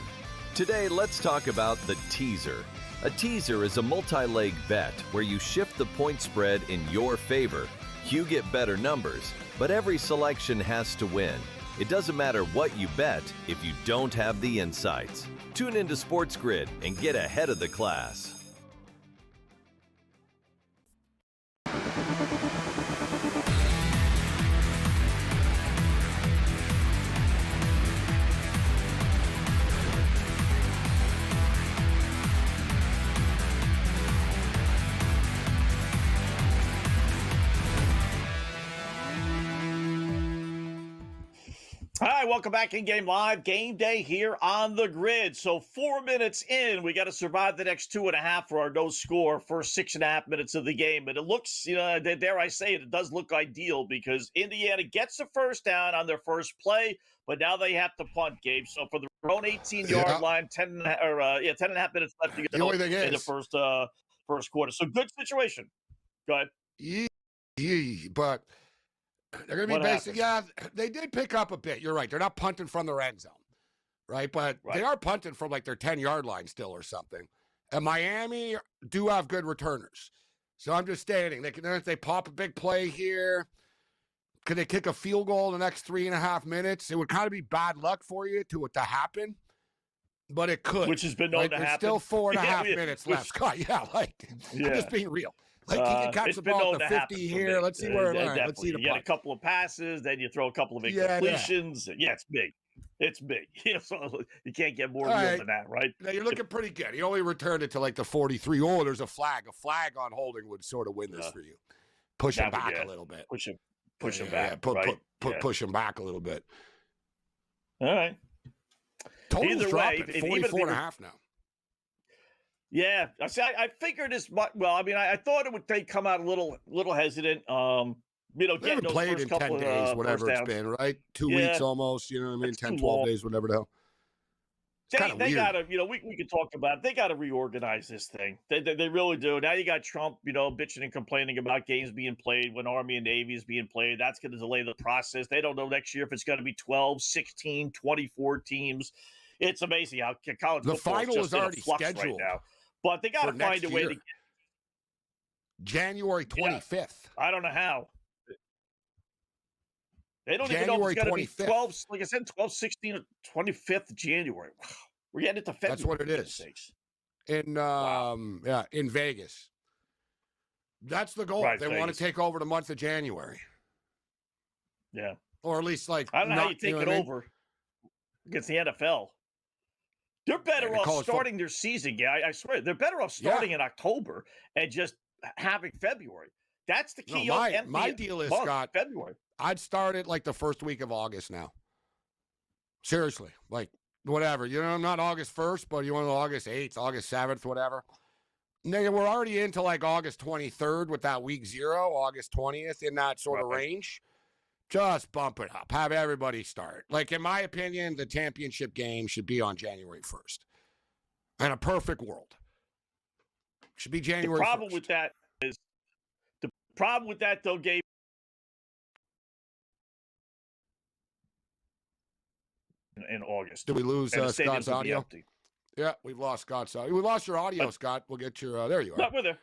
Speaker 9: Today, let's talk about the teaser. A teaser is a multi-leg bet where you shift the point spread in your favor. You get better numbers, but every selection has to win. It doesn't matter what you bet if you don't have the insights. Tune into SportsGrid and get ahead of the class.
Speaker 8: All right, welcome back in Game Live. Game Day here on the grid. So 4 minutes in, we got to survive the next 2.5 for our no score first 6.5 minutes of the game. And it looks, dare I say it, it does look ideal because Indiana gets the first down on their first play, but now they have to punt, Gabe. So for the own 18-yard line, 10.5 minutes left to go
Speaker 3: The only thing
Speaker 8: in the
Speaker 3: is,
Speaker 8: first quarter. So good situation. Go ahead.
Speaker 3: But they're going to be
Speaker 8: What
Speaker 3: basic.
Speaker 8: happens?
Speaker 3: Yeah, they did pick up a bit. You're right. They're not punting from their end zone, right? But they are punting from like their 10-yard line still or something. And Miami do have good returners. So I'm just stating, they pop a big play here. Could they kick a field goal in the next 3.5 minutes? It would kind of be bad luck for you to happen, but it could.
Speaker 8: Which has been known to
Speaker 3: There's
Speaker 8: happen.
Speaker 3: still 4.5 minutes left. Scott, I'm just being real. Like, you can catch
Speaker 8: it's
Speaker 3: the
Speaker 8: been
Speaker 3: ball
Speaker 8: known
Speaker 3: at
Speaker 8: to
Speaker 3: the
Speaker 8: happen
Speaker 3: 50
Speaker 8: for
Speaker 3: here.
Speaker 8: me.
Speaker 3: Let's see where it lands. Let's see the
Speaker 8: You get a
Speaker 3: punt.
Speaker 8: couple of passes, then you throw a couple of
Speaker 3: Yeah,
Speaker 8: incompletions. Yeah, it's big. It's big. So you can't get more
Speaker 3: All
Speaker 8: real
Speaker 3: right.
Speaker 8: than that, right?
Speaker 3: Now, you're looking pretty good. He only returned it to like the 43. Oh, there's a flag. A flag on holding would sort of win this for you. Push him back a little bit.
Speaker 8: Push him
Speaker 3: Yeah,
Speaker 8: back.
Speaker 3: push him back a little bit.
Speaker 8: All right.
Speaker 3: Total's
Speaker 8: Either
Speaker 3: dropping,
Speaker 8: way,
Speaker 3: 44 and a half now.
Speaker 8: Yeah, I figured this. Well, I mean, I thought they'd come out a little hesitant.
Speaker 3: They
Speaker 8: Getting
Speaker 3: haven't
Speaker 8: those
Speaker 3: played
Speaker 8: first
Speaker 3: in
Speaker 8: couple
Speaker 3: 10 days, whatever
Speaker 8: first
Speaker 3: it's
Speaker 8: downs.
Speaker 3: been, right? 2
Speaker 8: Yeah.
Speaker 3: weeks almost, you know what I mean?
Speaker 8: That's
Speaker 3: 10,
Speaker 8: too
Speaker 3: 12
Speaker 8: long.
Speaker 3: days, whatever the hell.
Speaker 8: They
Speaker 3: weird.
Speaker 8: gotta, we could talk about it. They gotta reorganize this thing. They really do. Now you got Trump, bitching and complaining about games being played when Army and Navy is being played. That's going to delay the process. They don't know next year if it's going to be 12, 16, 24 teams. It's amazing how college
Speaker 3: The
Speaker 8: football
Speaker 3: final
Speaker 8: just
Speaker 3: is
Speaker 8: in a
Speaker 3: already
Speaker 8: flux
Speaker 3: scheduled
Speaker 8: right now. But they got to
Speaker 3: for
Speaker 8: find
Speaker 3: next
Speaker 8: a way
Speaker 3: year.
Speaker 8: to.
Speaker 3: January 25th.
Speaker 8: I don't know how. They don't even know if it's going to be
Speaker 3: 25th.
Speaker 8: 12, like I said, 12, 16, 25th January. We're getting into February.
Speaker 3: That's what it is. In Vegas. That's the goal.
Speaker 8: Right,
Speaker 3: They want
Speaker 8: Vegas.
Speaker 3: to take over the month of January.
Speaker 8: Yeah.
Speaker 3: Or at least like
Speaker 8: I don't know how
Speaker 3: not,
Speaker 8: you take
Speaker 3: know
Speaker 8: it
Speaker 3: what I mean?
Speaker 8: over against the NFL. They're better
Speaker 3: the
Speaker 8: off
Speaker 3: college
Speaker 8: starting their season. Yeah, I swear. They're better off starting in October and just having February. That's the
Speaker 3: No,
Speaker 8: key.
Speaker 3: my deal is,
Speaker 8: month,
Speaker 3: Scott,
Speaker 8: February.
Speaker 3: I'd start it like the first week of August now. Seriously, like whatever. Not August 1st, but you want August 8th, August 7th, whatever. Nigga, we're already into like August 23rd with that week 0, August 20th, in that sort of range. Just bump it up. Have everybody start. Like, in my opinion, the championship game should be on January 1st. In a perfect world. Should be January 1st.
Speaker 8: The problem with that, though, Gabe, in August.
Speaker 3: Did we lose Scott's audio?
Speaker 8: Empty.
Speaker 3: Yeah, we've lost Scott's audio. We lost your audio, Scott. We'll get your, there you are.
Speaker 8: No, we're there.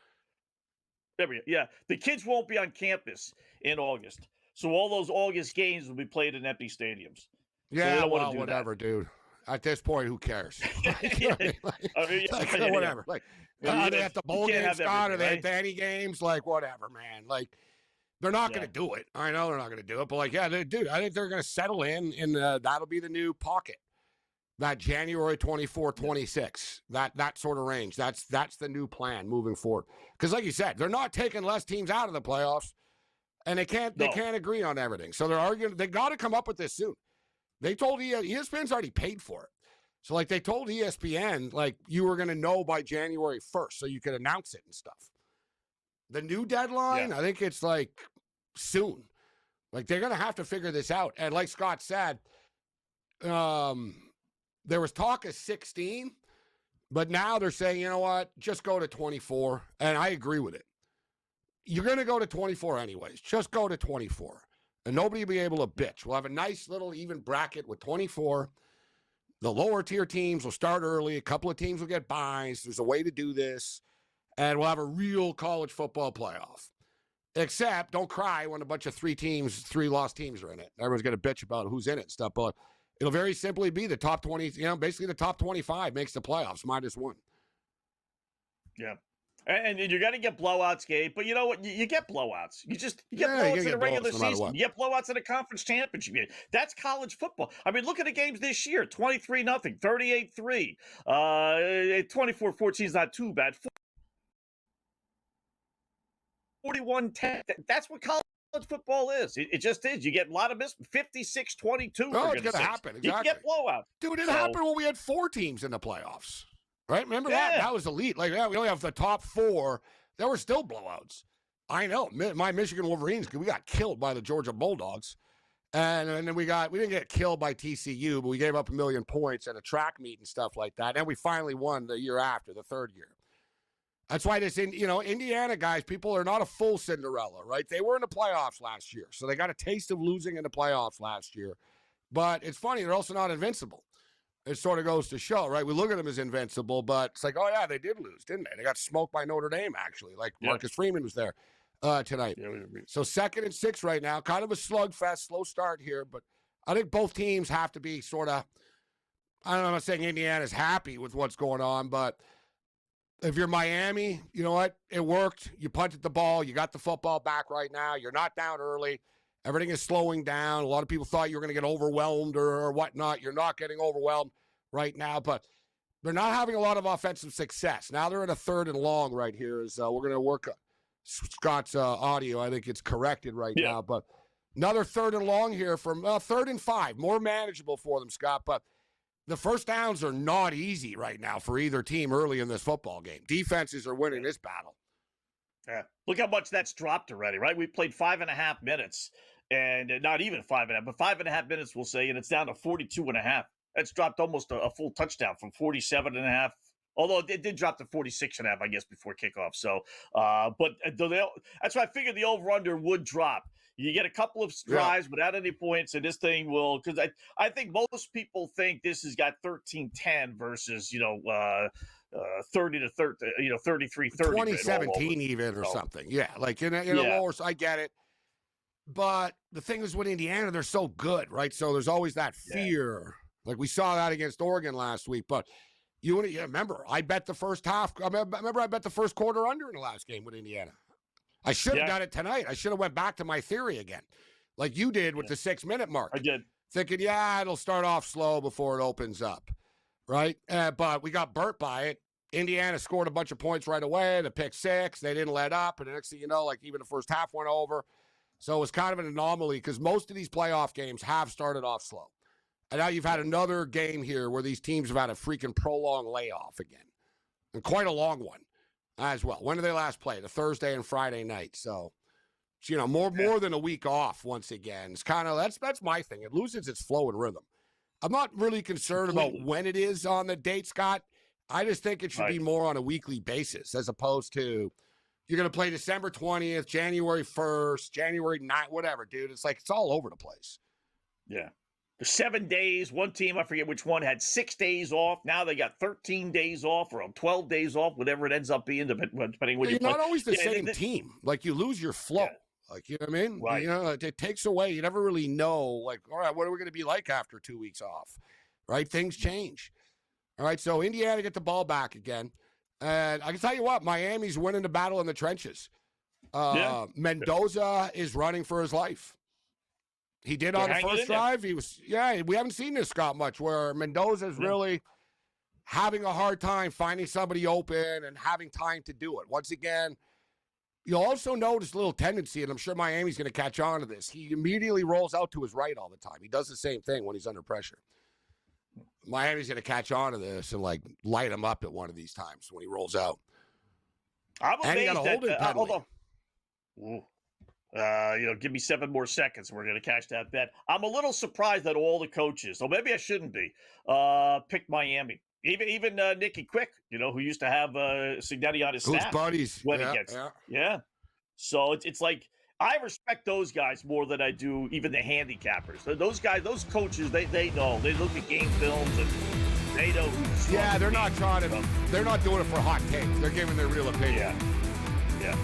Speaker 8: There we go. Yeah, the kids won't be on campus in August. So all those August games will be played in empty stadiums.
Speaker 3: Yeah, well, whatever, dude. At this point, who cares? Whatever. Like, are they at the bowl game, Scott? Are they at the any games? Like, whatever, man. Like, they're not going to do it. I know they're not going to do it. But, like, yeah, dude, I think they're going to settle in, and that'll be the new pocket. That January 24, 26, that sort of range. That's the new plan moving forward. Because, like you said, they're not taking less teams out of the playoffs, and they can't agree on everything. So they're arguing. They got to come up with this soon. They told ESPN's already paid for it. So, like, they told ESPN, like, you were going to know by January 1st so you could announce it and stuff. The new deadline, I think it's, like, soon. Like, they're going to have to figure this out. And like Scott said, there was talk of 16, but now they're saying, you know what, just go to 24. And I agree with it. You're going to go to 24 anyways. Just go to 24. And nobody will be able to bitch. We'll have a nice little even bracket with 24. The lower tier teams will start early. A couple of teams will get buys. There's a way to do this. And we'll have a real college football playoff. Except don't cry when a bunch of three lost teams are in it. Everyone's going to bitch about who's in it and stuff. But it'll very simply be the top 20, basically the top 25 makes the playoffs -1.
Speaker 8: Yeah. And you're going to get blowouts, Gabe. But you know what? You get blowouts. You get blowouts in the regular season. You get blowouts in the conference championship game. That's college football. I mean, look at the games this year. 23-0, 38-3. 24-14 is not too bad. 41-10. That's what college football is. It just is. You get a lot of 56-22.
Speaker 3: No, it's going to happen. Exactly.
Speaker 8: You get blowouts.
Speaker 3: Dude, it happened when we had 4 teams in the playoffs. Right? Remember that? That was elite. Like, yeah, we only have the top 4. There were still blowouts. I know. My Michigan Wolverines, we got killed by the Georgia Bulldogs. And then we didn't get killed by TCU, but we gave up 1 million points at a track meet and stuff like that. And we finally won the year after, the 3rd year. That's why Indiana guys, people are not a full Cinderella, right? They were in the playoffs last year. So they got a taste of losing in the playoffs last year. But it's funny, they're also not invincible. It sort of goes to show, right? We look at them as invincible, but it's like, oh, yeah, they did lose, didn't they? They got smoked by Notre Dame, actually. Like Marcus Freeman was there tonight. Yeah, so 2nd and 6 right now. Kind of a slugfest, slow start here. But I think both teams have to be sort of, I'm not saying Indiana's happy with what's going on, but if you're Miami, you know what? It worked. You punted the ball. You got the football back right now. You're not down early. Everything is slowing down. A lot of people thought you were going to get overwhelmed or whatnot. You're not getting overwhelmed right now, but they're not having a lot of offensive success. Now they're in a 3rd and long right here. We're going to work Scott's audio. I think it's corrected right now, but another 3rd and long here from 3rd and 5. More manageable for them, Scott, but the first downs are not easy right now for either team early in this football game. Defenses are winning this battle.
Speaker 8: Yeah. Look how much that's dropped already, right? We played 5.5 minutes. And not even 5.5, but 5.5 minutes, we'll say, and it's down to 42.5. That's dropped almost a full touchdown from 47.5. Although it did drop to 46.5, I guess, before kickoff. So, but that's why I figured the over/under would drop. You get a couple of drives without any points, and this thing will, because I think most people think this has got 13-10 versus 30-30, 33-30.
Speaker 3: 2017 even or something. Yeah, like in a lower. I get it. But the thing is with Indiana, they're so good, right? So there's always that fear. Like we saw that against Oregon last week. But you remember, I bet the first half. I bet the first quarter under in the last game with Indiana. I should have done it tonight. I should have went back to my theory again. like you did with the 6-minute mark.
Speaker 8: I did.
Speaker 3: Thinking, yeah, it'll start off slow before it opens up, right? But we got burnt by it. Indiana scored a bunch of points right away. The pick 6, they didn't let up. And the next thing you know, like even the first half went over. So it was kind of an anomaly because most of these playoff games have started off slow. And now you've had another game here where these teams have had a freaking prolonged layoff again. And quite a long one as well. When did they last play? The Thursday and Friday night. So, more than a week off once again. It's kind of, that's my thing. It loses its flow and rhythm. I'm not really concerned about when it is on the date, Scott. I just think it should be more on a weekly basis as opposed to you're going to play December 20th, January 1st, January 9th, whatever, dude. It's like it's all over the place.
Speaker 8: Yeah. For 7 days, one team, I forget which one, had 6 days off. Now they got 13 days off or 12 days off, whatever it ends up being, depending when you play.
Speaker 3: You're not always the same team. Like, you lose your flow. Yeah. Like, you know what I mean?
Speaker 8: Right.
Speaker 3: It takes away. You never really know, like, all right, what are we going to be like after 2 weeks off? Right? Things change. All right, so Indiana get the ball back again. And I can tell you what, Miami's winning the battle in the trenches. Mendoza is running for his life. He did on the first drive. We haven't seen this, Scott, much, where Mendoza's really having a hard time finding somebody open and having time to do it. Once again, you'll also notice a little tendency, and I'm sure Miami's going to catch on to this. He immediately rolls out to his right all the time. He does the same thing when he's under pressure. Miami's going to catch on to this and, like, light him up at one of these times when he rolls out.
Speaker 8: I'm amazed
Speaker 3: he got a holding penalty.
Speaker 8: Hold on. Give me 7 more seconds and we're going to cash that bet. I'm a little surprised that all the coaches, or maybe I shouldn't be, picked Miami. Even Nicky Quick, who used to have Signetti on his staff.
Speaker 3: Who's buddies.
Speaker 8: Yeah. So it's like, I respect those guys more than I do even the handicappers. Those guys, those coaches, they know. They look at game films and they know who's.
Speaker 3: Yeah, they're not trying to. They're not doing it for hot takes. They're giving their real opinion.
Speaker 8: Yeah.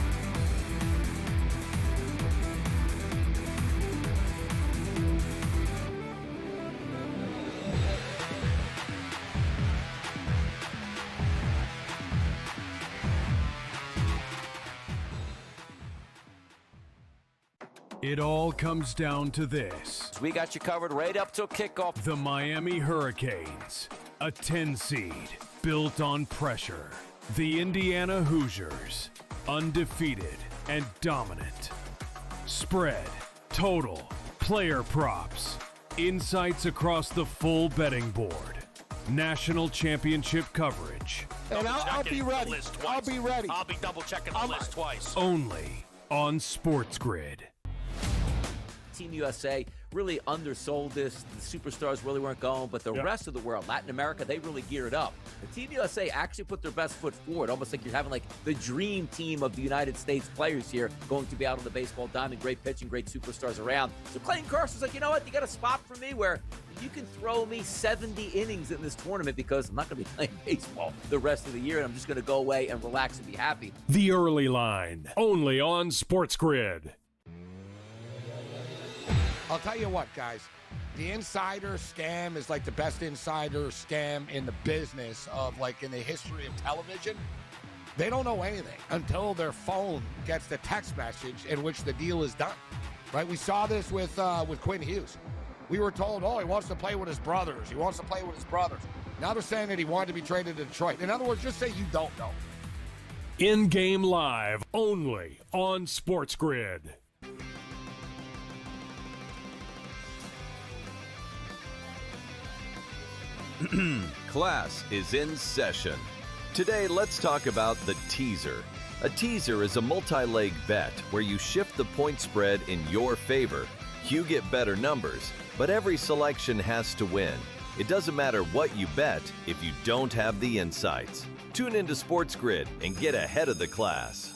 Speaker 1: It all comes down to this.
Speaker 2: We got you covered right up till kickoff.
Speaker 1: The Miami Hurricanes, a 10 seed built on pressure. The Indiana Hoosiers, undefeated and dominant. Spread, total, player props, insights across the full betting board. National championship coverage.
Speaker 3: And I'll be ready. I'll be ready.
Speaker 4: I'll be double checking the list twice.
Speaker 1: Only on SportsGrid.
Speaker 2: Team USA really undersold this. The superstars really weren't going, but the rest of the world, Latin America, they really geared up. The Team USA actually put their best foot forward, almost like you're having like the dream team of the United States players here going to be out on the baseball diamond. Great pitching, great superstars around. So Clayton Carson's like, you know what? You got a spot for me where you can throw me 70 innings in this tournament because I'm not going to be playing baseball the rest of the year, and I'm just going to go away and relax and be happy.
Speaker 1: The Early Line, only on SportsGrid.
Speaker 3: I'll tell you what, guys. The insider scam is like the best insider scam in the business of, like, in the history of television. They don't know anything until their phone gets the text message in which the deal is done, right? We saw this with Quinn Hughes. We were told, he wants to play with his brothers. He wants to play with his brothers. Now they're saying that he wanted to be traded to Detroit. In other words, just say you don't know.
Speaker 1: In-game live, only on SportsGrid.
Speaker 9: Class is in session. Today, let's talk about the teaser. A teaser is a multi-leg bet where you shift the point spread in your favor. You get better numbers, but every selection has to win. It doesn't matter what you bet if you don't have the insights. Tune into SportsGrid and get ahead of the class.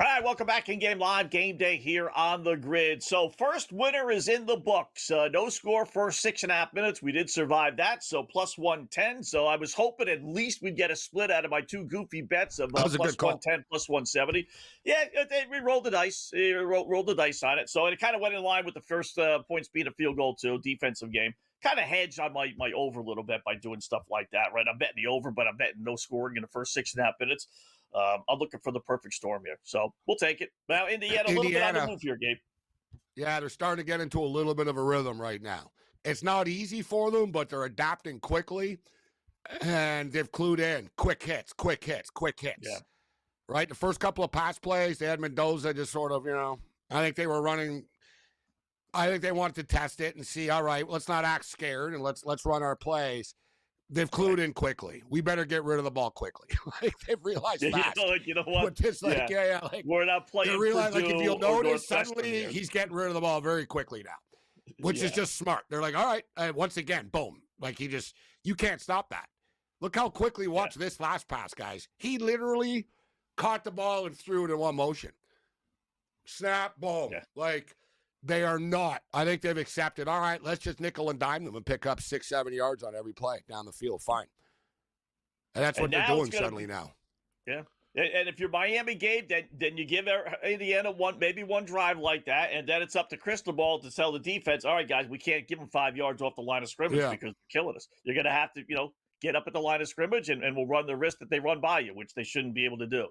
Speaker 8: All right, welcome back in Game Live, Game Day here on the Grid. So first winner is in the books. No score first 6.5 minutes. We did survive that, so plus 110. So I was hoping at least we'd get a split out of my two goofy bets of plus 110, plus 170. Yeah, we rolled the dice. Rolled the dice on it. So it kind of went in line with the first points being a field goal too, defensive game. Kind of hedged on my over a little bit by doing stuff like that, right? I'm betting the over, but I'm betting no scoring in the first 6.5 minutes. I'm looking for the perfect storm here, so we'll take it. Now, Indiana, a little bit on the move here, Gabe.
Speaker 3: Yeah, they're starting to get into a little bit of a rhythm right now. It's not easy for them, but they're adapting quickly, and they've clued in. Quick hits.
Speaker 8: Yeah.
Speaker 3: Right? The first couple of pass plays, they had Mendoza just sort of, I think they were running. I think they wanted to test it and see, all right, let's not act scared, and let's run our plays. They've clued in quickly. We better get rid of the ball quickly. Like they've realized fast.
Speaker 8: You know what?
Speaker 3: It's like, like
Speaker 8: we're not playing.
Speaker 3: They realize, like, if you'll notice,
Speaker 8: Northwestern
Speaker 3: suddenly he's getting rid of the ball very quickly now, which is just smart. They're like, all right, once again, boom. Like you can't stop that. Look how quickly. Watch this last pass, guys. He literally caught the ball and threw it in one motion. Snap, boom.
Speaker 8: Yeah.
Speaker 3: Like. They are not. I think they've accepted, all right, let's just nickel and dime them and pick up 6-7 yards on every play down the field. Fine. And that's what they're doing suddenly now.
Speaker 8: Yeah. And if you're Miami, Gabe, then you give Indiana maybe one drive like that, and then it's up to Cristobal to tell the defense, all right, guys, we can't give them 5 yards off the line of scrimmage because they're killing us. You're going to have to, get up at the line of scrimmage, and we'll run the risk that they run by you, which they shouldn't be able to do.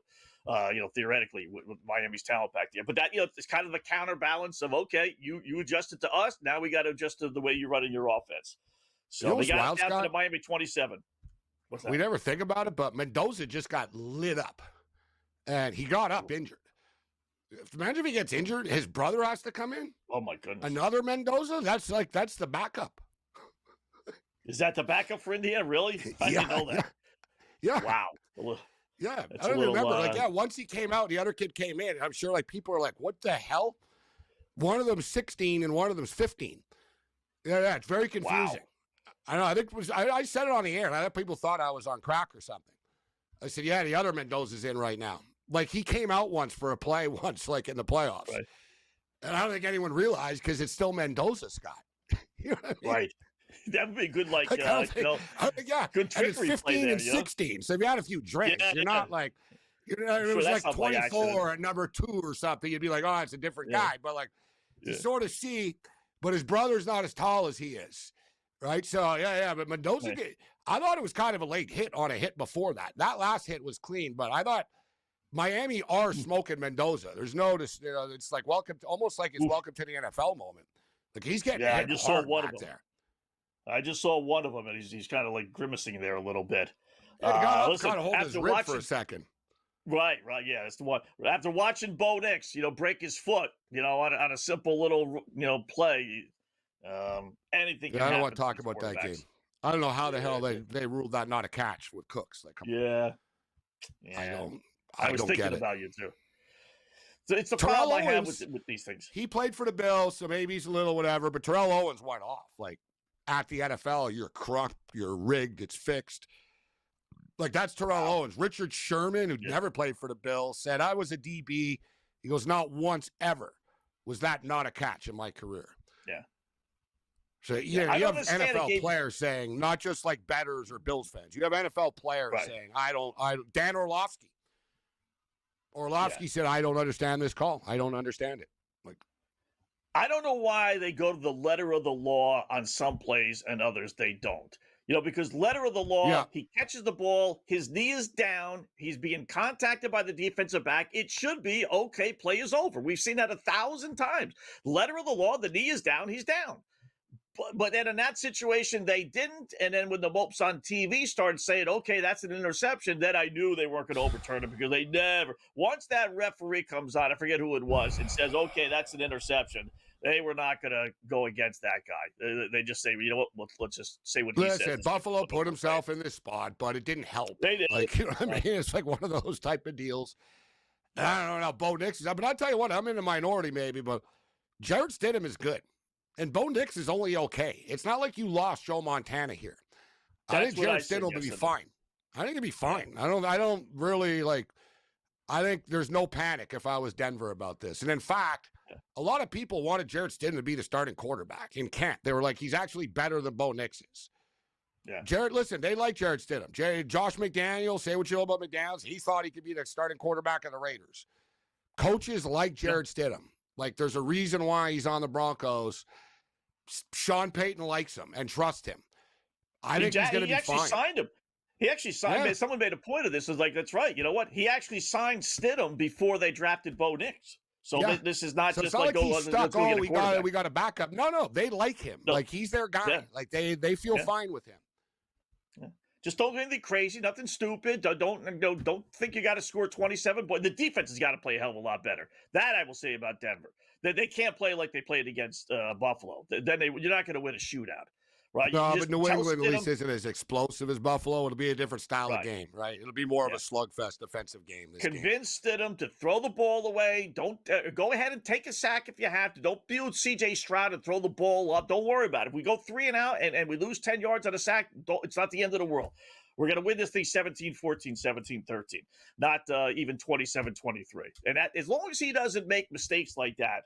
Speaker 8: Theoretically, with Miami's talent back there. But that, it's kind of a counterbalance of, okay, you adjusted to us. Now we got to adjust to the way you're running your offense. So they got it down to Miami 27.
Speaker 3: We never think about it, but Mendoza just got lit up. And he got up injured. Imagine if he gets injured, his brother has to come in.
Speaker 8: Oh, my goodness.
Speaker 3: Another Mendoza? That's the backup.
Speaker 8: Is that the backup for Indiana? Really? I didn't know that.
Speaker 3: Yeah.
Speaker 8: Wow.
Speaker 3: Yeah, I don't remember. Once he came out, the other kid came in. I'm sure, people are like, what the hell? One of them's 16 and one of them's 15. Yeah, it's very confusing. Wow. I know. I think it was. I said it on the air, and I think people thought I was on crack or something. I said, yeah, the other Mendoza's in right now. Like, he came out once for a play in the playoffs.
Speaker 8: Right.
Speaker 3: And I don't think anyone realized because it's still Mendoza, Scott. You know what I mean?
Speaker 8: Right. That would be good, good
Speaker 3: and it's 15 and 16. So if you had a few drinks, you're not like, it was like 24 at number 2 or something. You'd be like, oh, it's a different guy. But you sort of see, but his brother's not as tall as he is, right? So but Mendoza, I thought it was kind of a late hit on a hit before that. That last hit was clean, but I thought Miami are smoking Mendoza. There's it's like almost like it's welcome to the NFL moment. Like he's getting hit
Speaker 8: I just saw one
Speaker 3: back
Speaker 8: of them.
Speaker 3: there.
Speaker 8: I just saw one of them, and he's kind of like grimacing there a little bit.
Speaker 3: Yeah, he got hold his rib for a second.
Speaker 8: Right, yeah, that's the one. After watching Bo Nix, break his foot, on a simple little, play, anything can happen.
Speaker 3: I don't want to talk about that game. I don't know how the hell they ruled that not a catch with Cooks. Like, come on.
Speaker 8: I was thinking about you too. So it's the
Speaker 3: Terrell
Speaker 8: problem I have
Speaker 3: Owens,
Speaker 8: with these things.
Speaker 3: He played for the Bills, so maybe he's a little whatever. But Terrell Owens went off. Like, at the NFL, you're crunk, you're rigged, it's fixed. Like, that's Terrell Owens. Richard Sherman, who never played for the Bills, said, I was a DB. He goes, not once ever was that not a catch in my career.
Speaker 8: Yeah.
Speaker 3: So, you have NFL players saying, not just like bettors or Bills fans. You have NFL players saying, Dan Orlovsky. Orlovsky said, I don't understand this call. I don't understand it. Like,
Speaker 8: I don't know why they go to the letter of the law on some plays and others they don't. Because letter of the law, he catches the ball, his knee is down, he's being contacted by the defensive back. It should be, okay, play is over. We've seen that 1,000 times. Letter of the law, the knee is down, he's down. But then in that situation, they didn't. And then when the Mopes on TV started saying, okay, that's an interception, then I knew they weren't going to overturn it because they never. Once that referee comes on, I forget who it was, and says, okay, that's an interception, they were not going to go against that guy. They just say, you know what, let's just say what he said.
Speaker 3: Buffalo put himself in this spot, but it didn't help.
Speaker 8: They did.
Speaker 3: Like, you know what I mean? It's like one of those type of deals. I don't know, Bo Nix is up. But I'll tell you what, I'm in the minority maybe, but Jared Stidham is good. And Bo Nix is only okay. It's not like you lost Joe Montana here. I think Jared Stidham will be fine. I think he'll be fine. I don't really like. I think there's no panic if I was Denver about this. And in fact, a lot of people wanted Jarrett Stidham to be the starting quarterback in Kent. They were like, he's actually better than Bo Nix is.
Speaker 8: Yeah.
Speaker 3: Jarrett, listen, they like Jarrett Stidham. Josh McDaniels, say what you know about McDaniels. He thought he could be the starting quarterback of the Raiders. Coaches like Jarrett Stidham. Like, there's a reason why he's on the Broncos. Sean Payton likes him and trusts him. I think he's going to be fine.
Speaker 8: He actually signed him. He actually signed him. Someone made a point of this. Is like, that's right. You know what? He actually signed Stidham before they drafted Bo Nix. So this is not just like,
Speaker 3: he's stuck. Oh, we got a backup. No, they like him.
Speaker 8: No.
Speaker 3: Like, he's their guy.
Speaker 8: Yeah.
Speaker 3: Like, they feel fine with him.
Speaker 8: Yeah. Just don't do anything crazy, nothing stupid. Don't think you got to score 27 points. The defense has got to play a hell of a lot better. That I will say about Denver. They can't play like they played against Buffalo. Then you're not going to win a shootout, right?
Speaker 3: No, but New England at least isn't as explosive as Buffalo. It'll be a different style of game, right? It'll be more of a slugfest defensive game.
Speaker 8: Convince Stidham to throw the ball away. Don't go ahead and take a sack if you have to. Don't build C.J. Stroud and throw the ball up. Don't worry about it. If we go 3 and out and we lose 10 yards on a sack, it's not the end of the world. We're going to win this thing 17-14, 17-13, not even 27-23. And that, as long as he doesn't make mistakes like that,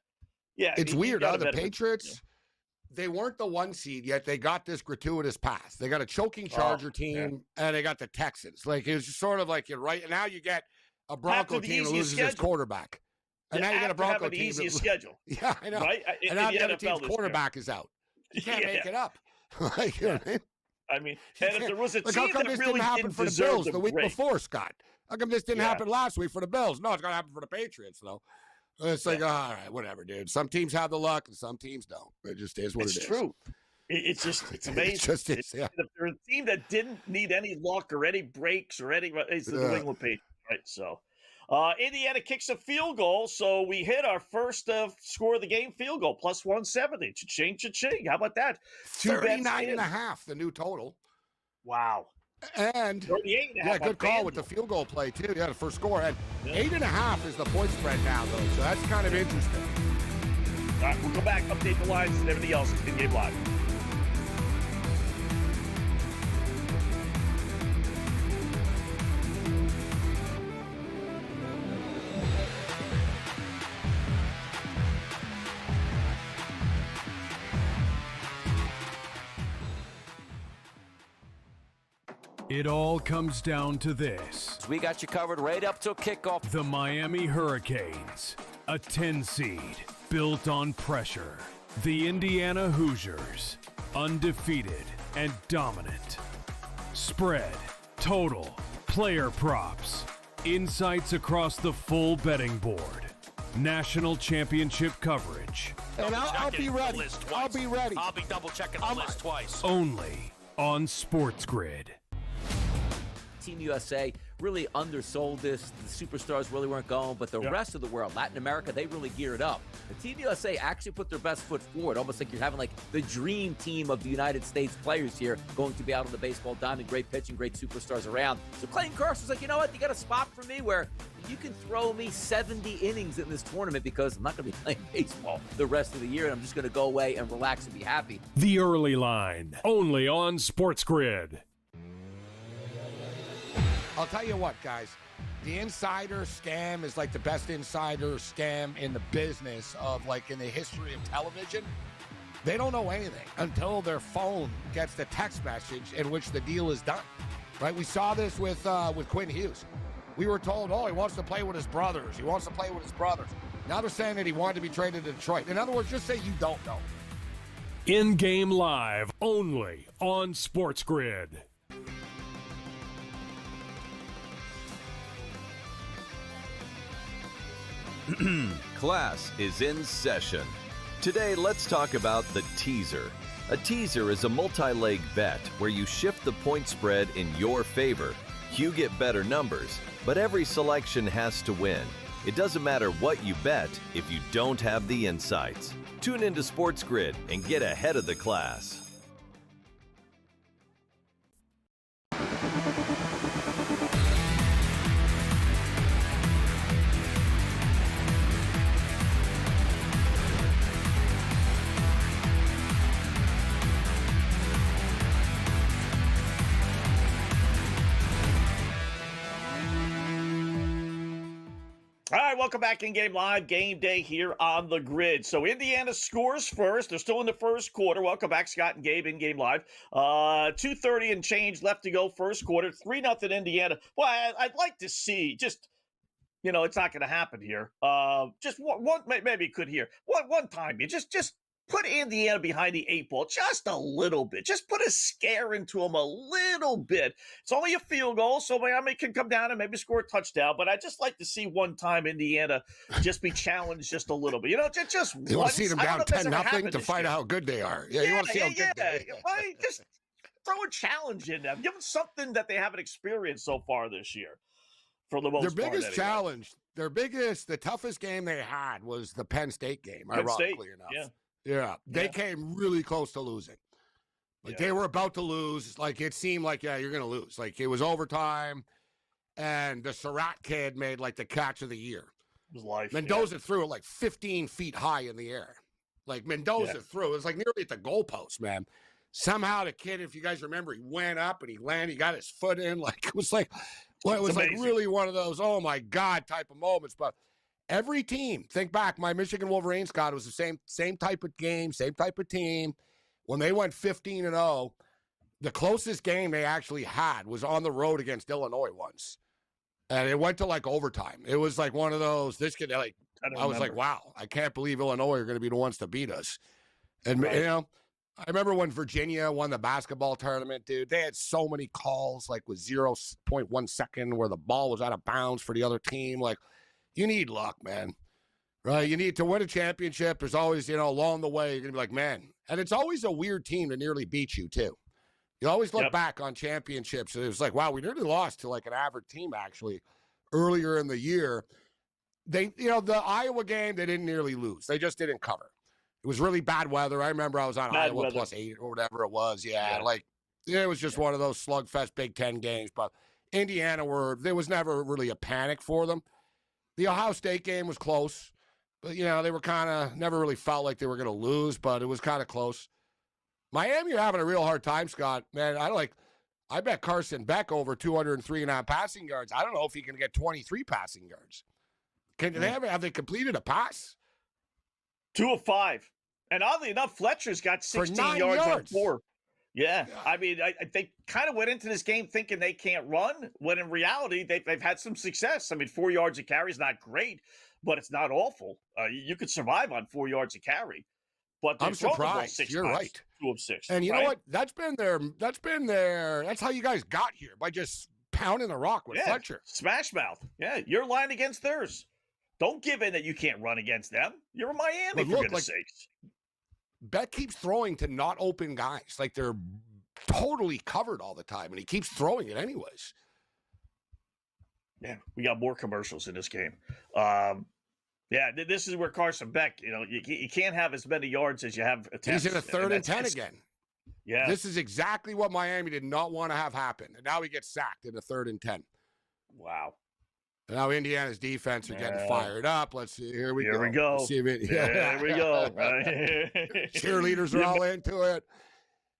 Speaker 3: it's weird. The Patriots, they weren't the 1 seed yet. They got this gratuitous pass. They got a choking Charger team, and they got the Texans. Like, it was just sort of like you're right. And now you get a Bronco team that loses its quarterback. And now you get a Bronco team.
Speaker 8: Easiest schedule.
Speaker 3: Yeah, I know.
Speaker 8: Right?
Speaker 3: And now the other team's quarterback is out. You can't make it up. Like, you know what I mean?
Speaker 8: I mean, and if there was a team
Speaker 3: how come
Speaker 8: that
Speaker 3: this
Speaker 8: really
Speaker 3: didn't happen
Speaker 8: didn't
Speaker 3: for the
Speaker 8: deserve
Speaker 3: Bills the week
Speaker 8: break.
Speaker 3: before, Scott? How come this didn't happen last week for the Bills? No, it's going to happen for the Patriots, though. It's like, all right, whatever, dude. Some teams have the luck and some teams don't. It just is what it is.
Speaker 8: It's true. It's amazing.
Speaker 3: It just is, yeah.
Speaker 8: If they're a team that didn't need any luck or any breaks or it's the New England Patriots, right? So, Indiana kicks a field goal, so we hit our first score of the game field goal, plus 170. Cha-ching, cha-ching. How about that?
Speaker 3: 39.5, the new total.
Speaker 8: Wow.
Speaker 3: And good call with the field goal play too. Yeah, the first score. And 8.5 is the point spread now, though. So that's kind of interesting.
Speaker 8: All right, we'll go back, update the lines and everything else in Game Live.
Speaker 1: It all comes down to this.
Speaker 2: We got you covered right up till kickoff.
Speaker 1: The Miami Hurricanes, a 10 seed built on pressure. The Indiana Hoosiers, undefeated and dominant. Spread, total, player props, insights across the full betting board. National championship coverage.
Speaker 3: And I'll be ready. I'll be ready.
Speaker 4: I'll be double checking the list twice.
Speaker 1: Only on SportsGrid.
Speaker 2: Team USA really undersold this. The superstars really weren't going, but the rest of the world, Latin America, they really geared up. The Team USA actually put their best foot forward, almost like you're having like the dream team of the United States players here going to be out on the baseball diamond. Great pitching, great superstars around. So Clayton Carson's like, you know what? You got a spot for me where you can throw me 70 innings in this tournament because I'm not going to be playing baseball the rest of the year, and I'm just going to go away and relax and be happy.
Speaker 1: The early line, only on SportsGrid.
Speaker 3: I'll tell you what, guys. The insider scam is like the best insider scam in the business of, like, in the history of television. They don't know anything until their phone gets the text message in which the deal is done, right? We saw this with Quinn Hughes. We were told, he wants to play with his brothers. He wants to play with his brothers. Now they're saying that he wanted to be traded to Detroit. In other words, just say you don't know.
Speaker 1: In-game live, only on SportsGrid.
Speaker 9: Class is in session. Today, let's talk about the teaser. A teaser is a multi-leg bet where you shift the point spread in your favor. You get better numbers, but every selection has to win. It doesn't matter what you bet if you don't have the insights. Tune into SportsGrid and get ahead of the class.
Speaker 8: right, welcome back in Game Live. Game Day here on the Grid. So Indiana scores first. They're still in the first quarter. Welcome back, Scott and Gabe in Game Live. 2:30 and change left to go first quarter. 3-0 Indiana. Well, I'd like to see just, it's not going to happen here. Just one, maybe it could here. One time, you just put Indiana behind the 8 ball just a little bit. Just put a scare into them a little bit. It's only a field goal, so Miami can come down and maybe score a touchdown. But I'd just like to see one time Indiana just be challenged just a little bit. Just
Speaker 3: you want to see them down 10-0 to find
Speaker 8: year.
Speaker 3: out how good they are. Yeah, you want to see how good they are.
Speaker 8: Right? Just throw a challenge in them. Give them something that they haven't experienced so far this year. For the most
Speaker 3: their
Speaker 8: part,
Speaker 3: biggest challenge, the toughest game they had was the Penn State game, ironically enough. Yeah, they came really close to losing. They were about to lose. It seemed like, you're going to lose. It was overtime, and the Surratt kid made, the catch of the year.
Speaker 8: It was life.
Speaker 3: Mendoza threw it, 15 feet high in the air. Mendoza threw. It was, nearly at the goalpost, man. Somehow the kid, if you guys remember, he went up and he landed. He got his foot in. It was really one of those, oh, my God, type of moments. But every team, think back, my Michigan Wolverines, Scott, it was the same type of game, same type of team. When they went 15-0, the closest game they actually had was on the road against Illinois once. And it went to overtime. It was one of those, this kid, I was like, wow, I can't believe Illinois are going to be the ones to beat us. And, I remember when Virginia won the basketball tournament, dude, they had so many calls, with 0.1 second where the ball was out of bounds for the other team. You need luck, man. Right? You need to win a championship. There's always, along the way, you're going to be like, man. And it's always a weird team to nearly beat you, too. You always look back on championships, and it was wow, we nearly lost to, an average team, actually, earlier in the year. They, the Iowa game, they didn't nearly lose. They just didn't cover. It was really bad weather. I remember I was on Iowa +8 or whatever it was. Yeah. It was just one of those slugfest Big Ten games. But Indiana there was never really a panic for them. The Ohio State game was close. But, they were kind of, never really felt like they were going to lose, but it was kind of close. Miami are having a real hard time, Scott. Man, I bet Carson Beck over 203.5 passing yards. I don't know if he can get 23 passing yards. Have they completed a pass?
Speaker 8: 2 of 5. And oddly enough, Fletcher's got 16 yards on 4. Yeah. I mean, they kind of went into this game thinking they can't run, when in reality, they've had some success. I mean, 4 yards a carry is not great, but it's not awful. You could survive on 4 yards a carry. But
Speaker 3: I'm surprised. You're right.
Speaker 8: 2 of 6.
Speaker 3: And you know what? That's how you guys got here, by just pounding the rock with Fletcher.
Speaker 8: Smash mouth. Yeah, your line against theirs. Don't give in that you can't run against them. You're in Miami, for goodness sakes.
Speaker 3: Beck keeps throwing to not open guys. They're totally covered all the time, and he keeps throwing it anyways.
Speaker 8: Man, we got more commercials in this game. This is where Carson Beck, you can't have as many yards as you have attempts.
Speaker 3: He's in a 3rd and 10 again.
Speaker 8: Yeah.
Speaker 3: This is exactly what Miami did not want to have happen. And now he gets sacked in a 3rd and 10.
Speaker 8: Wow.
Speaker 3: Now Indiana's defense are getting fired up. Let's see. Here we go.
Speaker 8: Here we go.
Speaker 3: Here
Speaker 8: we go.
Speaker 3: Cheerleaders are all into it.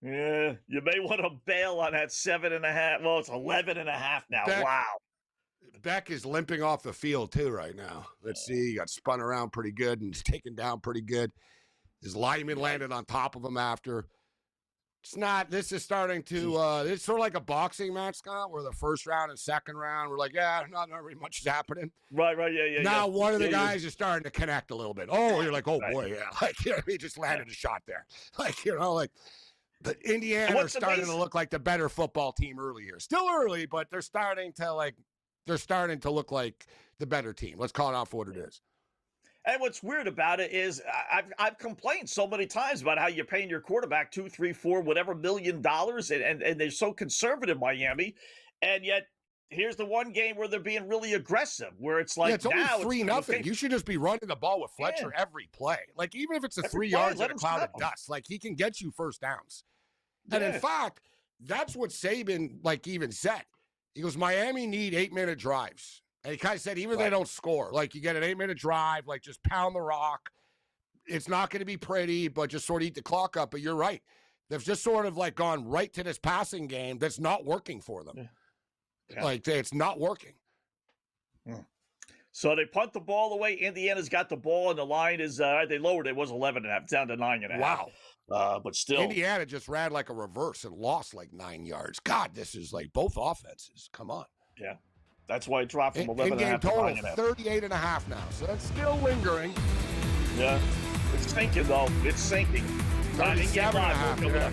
Speaker 8: Yeah. You may want to bail on that 7.5. Well, it's 11.5 now. Wow.
Speaker 3: Beck is limping off the field, too, right now. Let's see. He got spun around pretty good and he's taken down pretty good. His lineman landed on top of him after. This is starting to, it's sort of like a boxing match, Scott, where the first round and second round, we're like, not really much is happening.
Speaker 8: Right, yeah.
Speaker 3: Now one of the guys is starting to connect a little bit. Oh, you're like, oh, boy, yeah. He just landed a shot there. But Indiana are starting to look like the better football team early here. Still early, but they're starting to look like the better team. Let's call it out for what it is.
Speaker 8: And what's weird about it is I've complained so many times about how you're paying your quarterback $2, $3, $4, whatever $1 million, and they're so conservative, Miami, and yet here's the one game where they're being really aggressive, where it's
Speaker 3: it's only 3-0. You should just be running the ball with Fletcher every play. Even if it's a 3 yards in a cloud of dust, he can get you first downs. And in fact, that's what Saban even said. He goes, Miami need 8-minute drives. And he kind of said, even if they don't score, you get an 8-minute drive, just pound the rock. It's not going to be pretty, but just sort of eat the clock up. But you're right. They've just sort of gone right to this passing game that's not working for them.
Speaker 8: Yeah.
Speaker 3: It's not working.
Speaker 8: So they punt the ball away. Indiana's got the ball, and the line is they lowered it. It was 11.5, down to 9.5.
Speaker 3: Wow.
Speaker 8: But still,
Speaker 3: Indiana just ran like a reverse and lost like 9 yards. God, this is like both offenses. Come on.
Speaker 8: yeah, that's why it dropped from 11.5
Speaker 3: In-game
Speaker 8: to
Speaker 3: total,
Speaker 8: 9.5.
Speaker 3: 38.5 now. So that's still lingering.
Speaker 8: Yeah, it's sinking though. It's sinking. In-game
Speaker 3: 37.5,
Speaker 8: live, we'll
Speaker 3: yeah.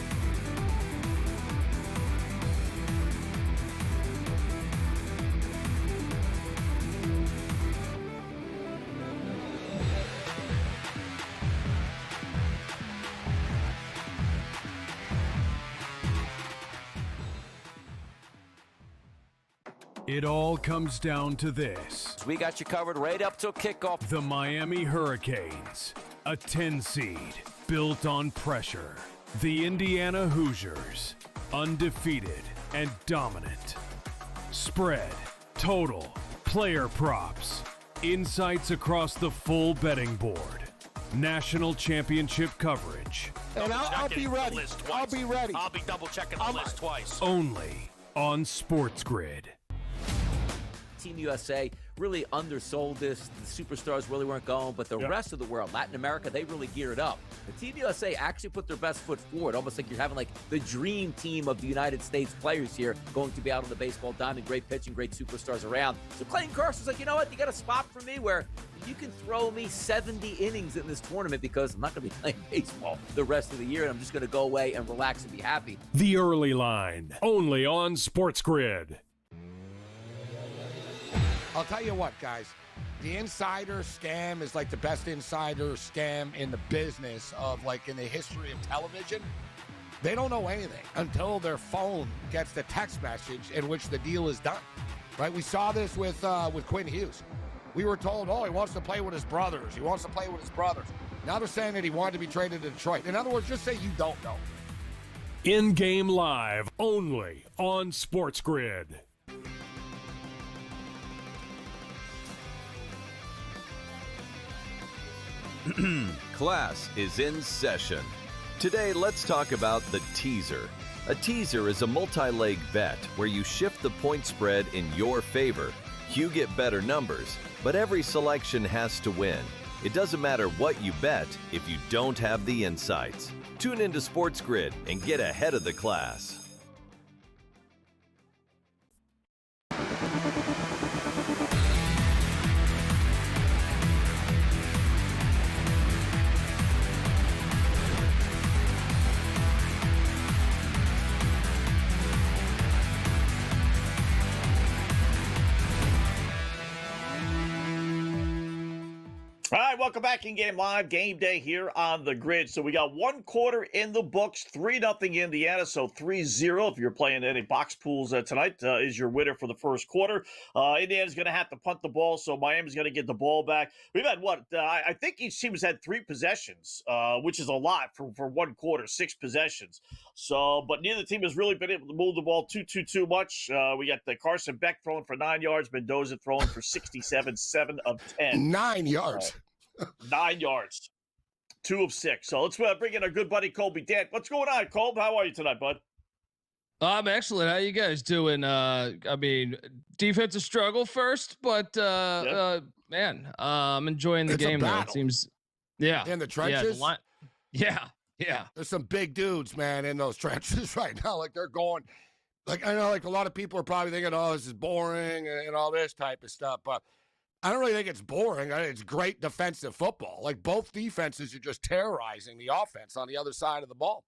Speaker 1: It all comes down to this.
Speaker 2: We got you covered right up till kickoff.
Speaker 1: The Miami Hurricanes, a 10 seed built on pressure. The Indiana Hoosiers, undefeated and dominant. Spread, total, player props, insights across the full betting board. National championship coverage.
Speaker 3: And I'll be ready. I'll be ready.
Speaker 4: I'll be double checking the list twice.
Speaker 1: Only on SportsGrid.
Speaker 2: Team USA really undersold this. The superstars really weren't going, but the rest of the world, Latin America, they really geared up. The Team USA actually put their best foot forward, almost like you're having like the dream team of the United States players here going to be out on the baseball diamond. Great pitching, great superstars around. So Clayton Kershaw was like, you know what? You got a spot for me where you can throw me 70 innings in this tournament because I'm not going to be playing baseball the rest of the year, and I'm just going to go away and relax and be happy.
Speaker 1: The early line, only on SportsGrid.
Speaker 3: I'll tell you what, guys. The insider scam is like the best insider scam in the business of like in the history of television. They don't know anything until their phone gets the text message in which the deal is done. Right? We saw this with Quinn Hughes. We were told, oh, he wants to play with his brothers. He wants to play with his brothers. Now they're saying that he wanted to be traded to Detroit. In other words, just say you don't know.
Speaker 1: In-game live, only on SportsGrid.
Speaker 9: Class is in session. Today, let's talk about the teaser. A teaser is a multi-leg bet where you shift the point spread in your favor. You get better numbers, but every selection has to win. It doesn't matter what you bet if you don't have the insights. Tune into SportsGrid and get ahead of the class.
Speaker 8: All right, welcome back in Game Live. Game Day here on the grid. So we got one quarter in the books, 3-0 Indiana, so 3-0 if you're playing any box pools tonight is your winner for the first quarter. Indiana's going to have to punt the ball, so Miami's going to get the ball back. We've had I think each team has had 3 possessions, which is a lot for one quarter, 6 possessions. So, but neither team has really been able to move the ball too much. We got the Carson Beck throwing for 9 yards, Mendoza throwing for 67, 7 of 10.
Speaker 3: 9 yards.
Speaker 8: 9 yards, 2 of 6. So let's bring in our good buddy Colby Dant. What's going on, Colby? How are you tonight, bud?
Speaker 10: I'm excellent. How you guys doing? I mean, defensive struggle first, but man, I'm enjoying the game though. It seems,
Speaker 3: in the trenches.
Speaker 10: Yeah.
Speaker 3: There's some big dudes, man, in those trenches right now. Like they're going. Like I know, like a lot of people are probably thinking, "Oh, this is boring" and all this type of stuff, but I don't really think it's boring. I think it's great defensive football. Like both defenses are just terrorizing the offense on the other side of the ball.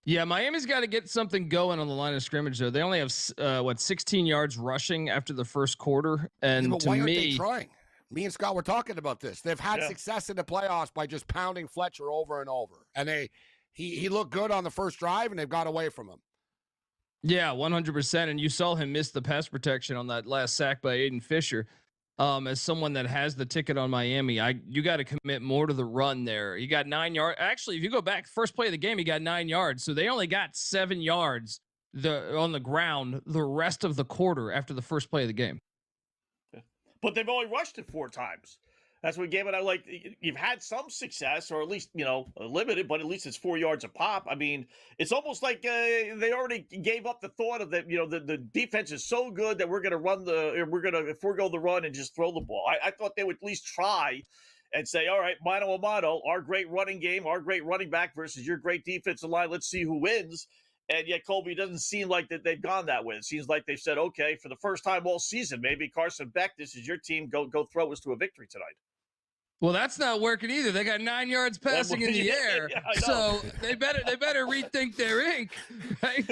Speaker 10: Yeah, Miami's got to get something going on the line of scrimmage, though. They only have 16 yards rushing after the first quarter, and
Speaker 3: but
Speaker 10: to
Speaker 3: why aren't
Speaker 10: me,
Speaker 3: they trying? Me and Scott were talking about this. They've had success in the playoffs by just pounding Fletcher over and over, and he looked good on the first drive, and they've got away from him.
Speaker 10: Yeah, 100%. And you saw him miss the pass protection on that last sack by Aiden Fisher. As someone that has the ticket on Miami, you got to commit more to the run there. You got 9 yards. Actually, if you go back, first play of the game, he got 9 yards. So they only got 7 yards on the ground the rest of the quarter after the first play of the game.
Speaker 8: But they've only rushed it 4 times. That's what Gabe and I like. You've had some success, or at least, limited, but at least it's 4 yards a pop. I mean, it's almost like they already gave up the thought of that. The defense is so good that we're going to forego the run and just throw the ball. I thought they would at least try and say, all right, mano a mano, our great running game, our great running back versus your great defensive line. Let's see who wins. And yet, Colby, doesn't seem like that they've gone that way. It seems like they've said, okay, for the first time all season, maybe Carson Beck, this is your team. Go throw us to a victory tonight.
Speaker 10: Well, that's not working either. They got 9 yards passing in the air, so they better rethink their ink, right?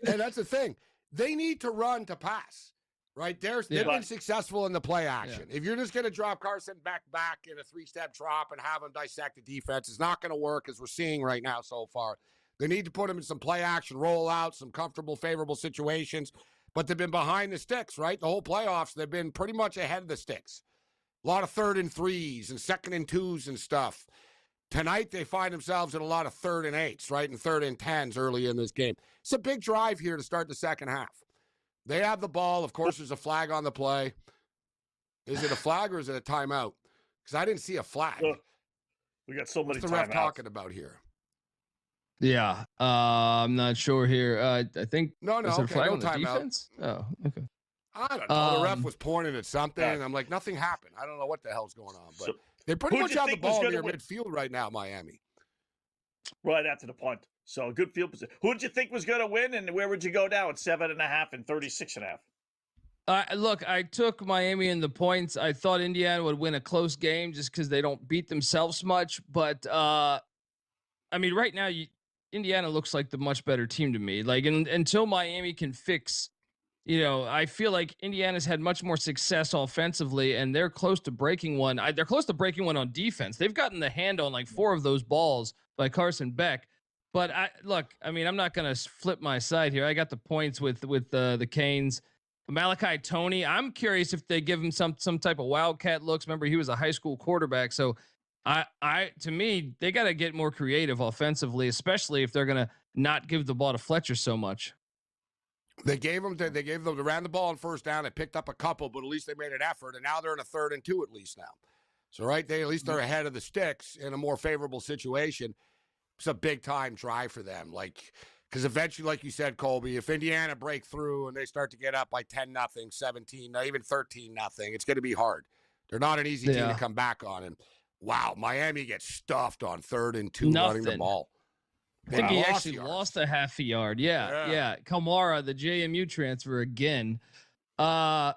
Speaker 3: And that's the thing. They need to run to pass, right? They've been successful in the play action. Yeah. If you're just going to drop Carson back in a 3-step drop and have him dissect the defense, it's not going to work, as we're seeing right now so far. They need to put him in some play action, rollouts, some comfortable, favorable situations. But they've been behind the sticks, right? The whole playoffs, they've been pretty much ahead of the sticks. A lot of 3rd and 3s and 2nd and 2s and stuff. Tonight, they find themselves in a lot of 3rd and 8s, right, and 3rd and 10s early in this game. It's a big drive here to start the second half. They have the ball. Of course, there's a flag on the play. Is it a flag or is it a timeout? Because I didn't see a flag.
Speaker 8: We got so many timeouts.
Speaker 3: What's the ref talking about here?
Speaker 10: Yeah, I'm not sure here. I think
Speaker 3: no,
Speaker 10: is there a flag on the
Speaker 3: timeout.
Speaker 10: Defense? Oh, okay.
Speaker 3: I don't know. The ref was pointing at something, and I'm like, nothing happened. I don't know what the hell's going on, but they pretty much have the ball near midfield right now, Miami.
Speaker 8: Right after the punt. So good field position. Who did you think was going to win, and where would you go now at 7.5 and 36.5?
Speaker 10: Look, I took Miami in the points. I thought Indiana would win a close game just because they don't beat themselves much. But I mean, right now, Indiana looks like the much better team to me. Like until Miami can fix. I feel like Indiana's had much more success offensively, and they're close to breaking one. They're close to breaking one on defense. They've gotten the hand on like 4 of those balls by Carson Beck. But I'm not going to flip my side here. I got the points with the Canes. Malachi Toney, I'm curious if they give him some type of wildcat looks. Remember, he was a high school quarterback. So to me, they got to get more creative offensively, especially if they're going to not give the ball to Fletcher so much.
Speaker 3: They ran the ball on first down. They picked up a couple, but at least they made an effort. And now they're in a 3rd and 2 at least now. So they're ahead of the sticks in a more favorable situation. It's a big time drive for them. Because eventually, like you said, Colby, if Indiana break through and they start to get up by 10-0, 17, even 13-0, it's going to be hard. They're not an easy team to come back on. And wow, Miami gets stuffed on 3rd and 2 running the ball.
Speaker 10: I think he actually lost a half a yard. Yeah. Kamara, the JMU transfer again. Yeah,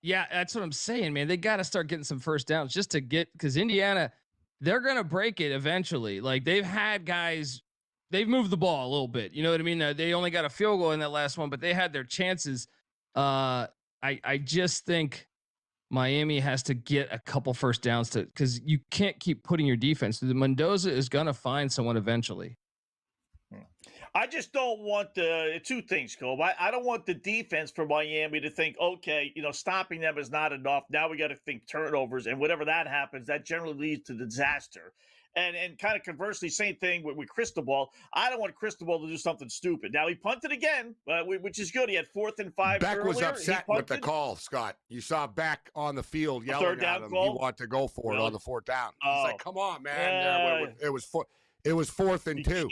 Speaker 10: that's what I'm saying, man. They got to start getting some first downs just to because Indiana, they're going to break it eventually. Like they've had guys, they've moved the ball a little bit. You know what I mean? They only got a field goal in that last one, but they had their chances. I just think Miami has to get a couple first downs because you can't keep putting your defense. The Mendoza is going to find someone eventually.
Speaker 8: I just don't want two things, Cole. I don't want the defense for Miami to think, okay, stopping them is not enough. Now we got to think turnovers, and whatever that happens, that generally leads to disaster. And kind of conversely, same thing with Cristobal. I don't want Cristobal to do something stupid. Now he punted again, which is good. He had 4th and 5.
Speaker 3: Beck
Speaker 8: earlier.
Speaker 3: was upset with the call, Scott. You saw Beck on the field yelling at him. He wanted to go for it on the 4th down. He's like, "Come on, man!" It was 4th and 2.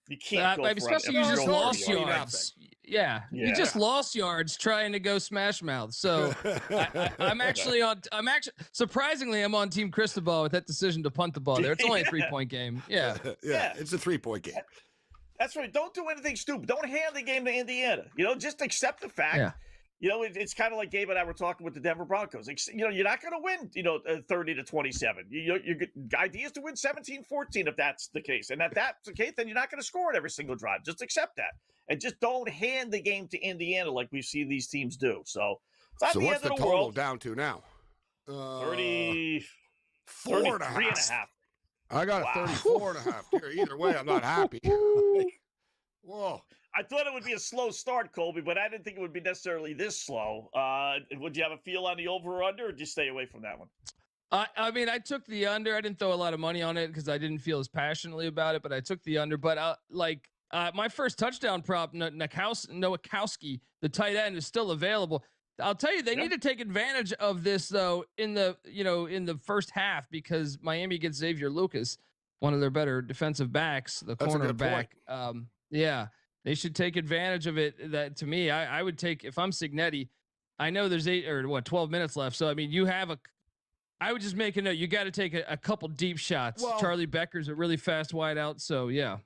Speaker 8: You can't go
Speaker 10: especially you just lost yards. Yeah, you just lost yards trying to go smash mouth. So I'm actually surprisingly I'm on Team Cristobal with that decision to punt the ball there. It's only a 3-point game. Yeah,
Speaker 3: it's a 3-point game.
Speaker 8: That's right. Don't do anything stupid. Don't hand the game to Indiana. Just accept the fact. Yeah. It's kind of like Gabe and I were talking with the Denver Broncos. You're not going to win, 30-27. Your idea is to win 17-14 if that's the case. And if that's the case, then you're not going to score it every single drive. Just accept that. And just don't hand the game to Indiana like we see these teams do. So
Speaker 3: what's the total down to now?
Speaker 8: 33.5.
Speaker 3: I got a 34.5 here. Either way, I'm not happy. Whoa.
Speaker 8: I thought it would be a slow start, Colby, but I didn't think it would be necessarily this slow. Would you have a feel on the over or under, or did you stay away from that one?
Speaker 10: I mean, I took the under. I didn't throw a lot of money on it because I didn't feel as passionately about it, but I took the under. But my first touchdown prop, Nowakowski, the tight end, is still available. I'll tell you, they need to take advantage of this though in the first half, because Miami gets Xavier Lucas, one of their better defensive backs, the
Speaker 3: That's a good
Speaker 10: cornerback.
Speaker 3: point.
Speaker 10: Yeah, they should take advantage of it. That to me, I would take, if I'm Signetti. I know there's 12 minutes left, so I mean I would just make a note. You got to take a couple deep shots.
Speaker 3: Well,
Speaker 10: Charlie Becker's a really fast wideout, so yeah.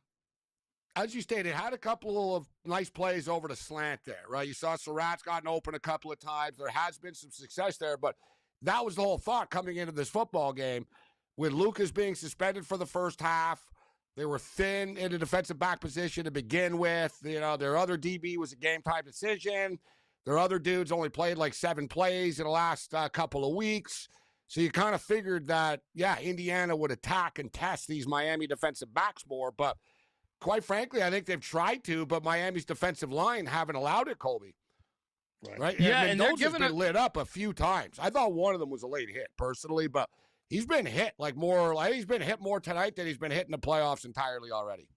Speaker 3: As you stated, had a couple of nice plays over the slant there, right? You saw Surratt's gotten open a couple of times. There has been some success there, but that was the whole thought coming into this football game. With Lucas being suspended for the first half, they were thin in the defensive back position to begin with. You know, their other DB was a game-time decision. Their other dudes only played like 7 plays in the last couple of weeks. So you kind of figured that, yeah, Indiana would attack and test these Miami defensive backs more, but quite frankly, I think they've tried to, but Miami's defensive line haven't allowed it, Colby. Right?
Speaker 10: Yeah, and they're
Speaker 3: Mendoza's been lit up a few times. I thought one of them was a late hit, personally, but he's been hit more. I think he's been hit more tonight than he's been hit in the playoffs entirely already.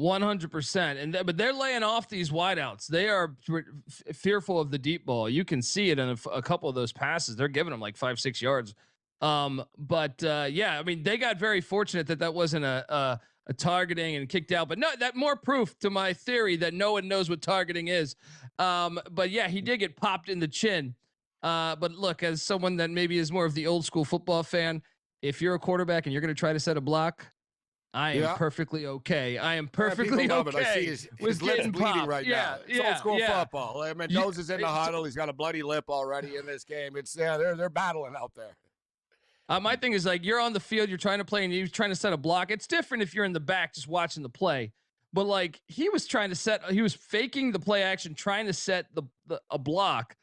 Speaker 10: 100%. But they're laying off these wideouts. They are fearful of the deep ball. You can see it in a couple of those passes. They're giving them like 5-6 yards. Yeah, I mean, they got very fortunate that wasn't a targeting and kicked out, but no, that more proof to my theory that no one knows what targeting is. But yeah, he did get popped in the chin. But look, as someone that maybe is more of the old school football fan, if you're a quarterback and you're going to try to set a block, I am perfectly okay. I am perfectly okay.
Speaker 3: I see his lips bleeding
Speaker 10: popped.
Speaker 3: right now. It's old school football. I mean, Mendoza's in the huddle. He's got a bloody lip already in this game. They're battling out there.
Speaker 10: My thing is, like, you're on the field, you're trying to play, and you're trying to set a block. It's different if you're in the back just watching the play. But like, he was faking the play action, trying to set a block.